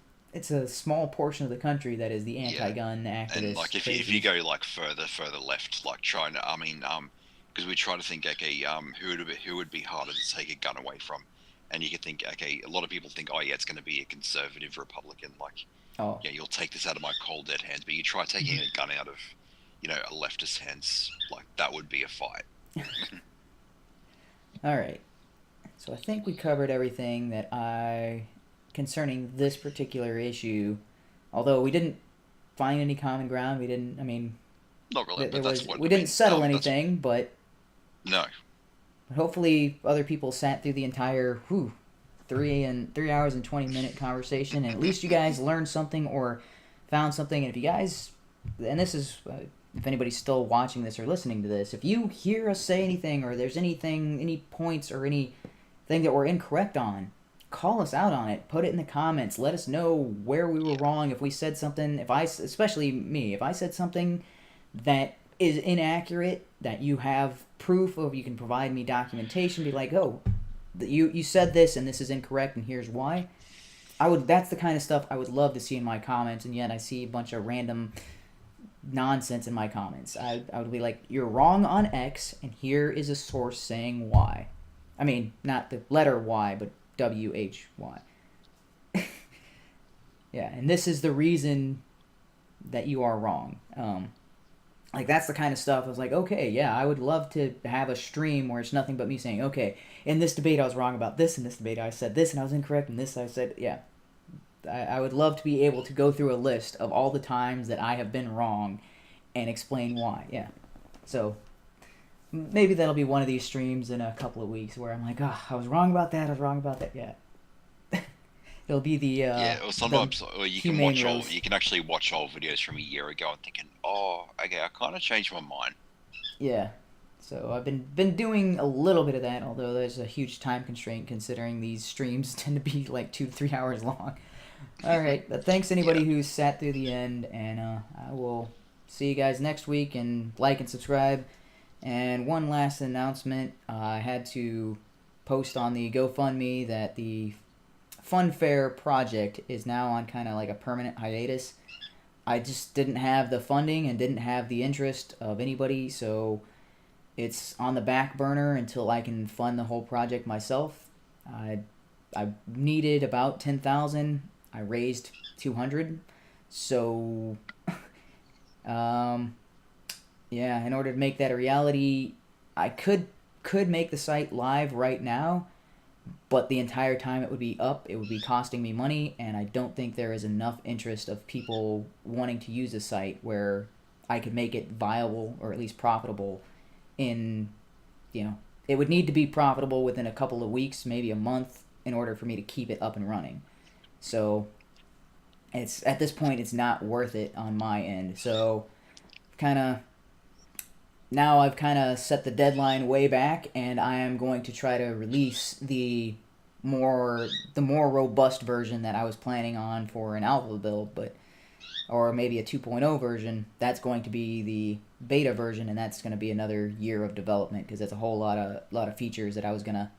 a small portion of the country that is the anti-gun activist. And like if you go like further left, like China, because we try to think, okay, who would be harder to take a gun away from, and you could think, okay, a lot of people think, oh yeah, it's going to be a conservative Republican, you'll take this out of my cold dead hands, but you try taking a gun out of, a leftist hands, like that would be a fight. All right, so I think we covered everything concerning this particular issue, although we didn't find any common ground. We didn't. Not really. We didn't settle anything, but no. Hopefully, other people sat through the entire 3 hours and 20-minute conversation, and at least you guys learned something or found something. And if you guys, and this is, if anybody's still watching this or listening to this, if you hear us say anything, or there's anything, any points or anything that we're incorrect on, call us out on it. Put it in the comments. Let us know where we were wrong. If we said something, especially me, if I said something that is inaccurate, that you have proof of, you can provide me documentation, be like, oh, you said this and this is incorrect and here's why. That's the kind of stuff I would love to see in my comments, and yet I see a bunch of random nonsense in my comments. I would be like, you're wrong on X, and here is a source saying Y. I mean, not the letter Y, but WHY. Yeah, and this is the reason that you are wrong. That's the kind of stuff I was like, okay, yeah, I would love to have a stream where it's nothing but me saying, okay, in this debate I was wrong about this, in this debate I said this, and I was incorrect, and this I said, yeah. I would love to be able to go through a list of all the times that I have been wrong and explain why, yeah. So, maybe that'll be one of these streams in a couple of weeks where I'm like, oh, I was wrong about that, yeah. It'll be the or sometimes you can HUMANE you can actually watch old videos from a year ago and thinking, oh, okay, I kind of changed my mind. Yeah, so I've been doing a little bit of that, although there's a huge time constraint considering these streams tend to be like 2 to 3 hours long. All right, but thanks anybody who sat through the end, and I will see you guys next week, and like and subscribe. And one last announcement, I had to post on the GoFundMe that the Fun Fair project is now on kind of like a permanent hiatus. I just didn't have the funding and didn't have the interest of anybody, so it's on the back burner until I can fund the whole project myself. I needed about 10,000. I raised 200. So yeah, in order to make that a reality, I could make the site live right now, but the entire time it would be up, it would be costing me money, and I don't think there is enough interest of people wanting to use the site where I could make it viable or at least profitable in, it would need to be profitable within a couple of weeks, maybe a month, in order for me to keep it up and running. So it's at this point it's not worth it on my end. So now I've kind of set the deadline way back, and I am going to try to release the more robust version that I was planning on for an alpha build, or maybe a 2.0 version. That's going to be the beta version, and that's going to be another year of development, because that's a whole lot of features that I was gonna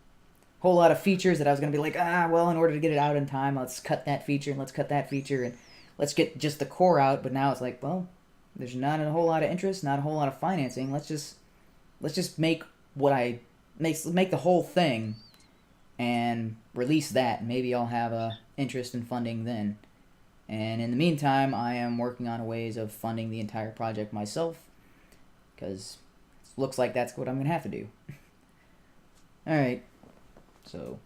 be like, well, in order to get it out in time, let's cut that feature and let's cut that feature and let's get just the core out. But now it's like, well, there's not a whole lot of interest, not a whole lot of financing. Let's just make the whole thing and release that. Maybe I'll have interest in funding then. And in the meantime, I am working on ways of funding the entire project myself, because it looks like that's what I'm gonna have to do. All right. So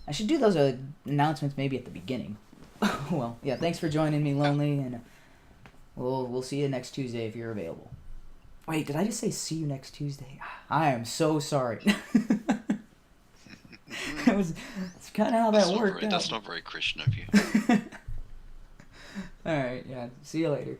I should do those announcements maybe at the beginning. Well, yeah. Thanks for joining me, Lonely, and we'll see you next Tuesday if you're available. Wait, did I just say see you next Tuesday? I am so sorry. It's kind of how that worked out. That's not very Christian of you. All right, yeah. See you later.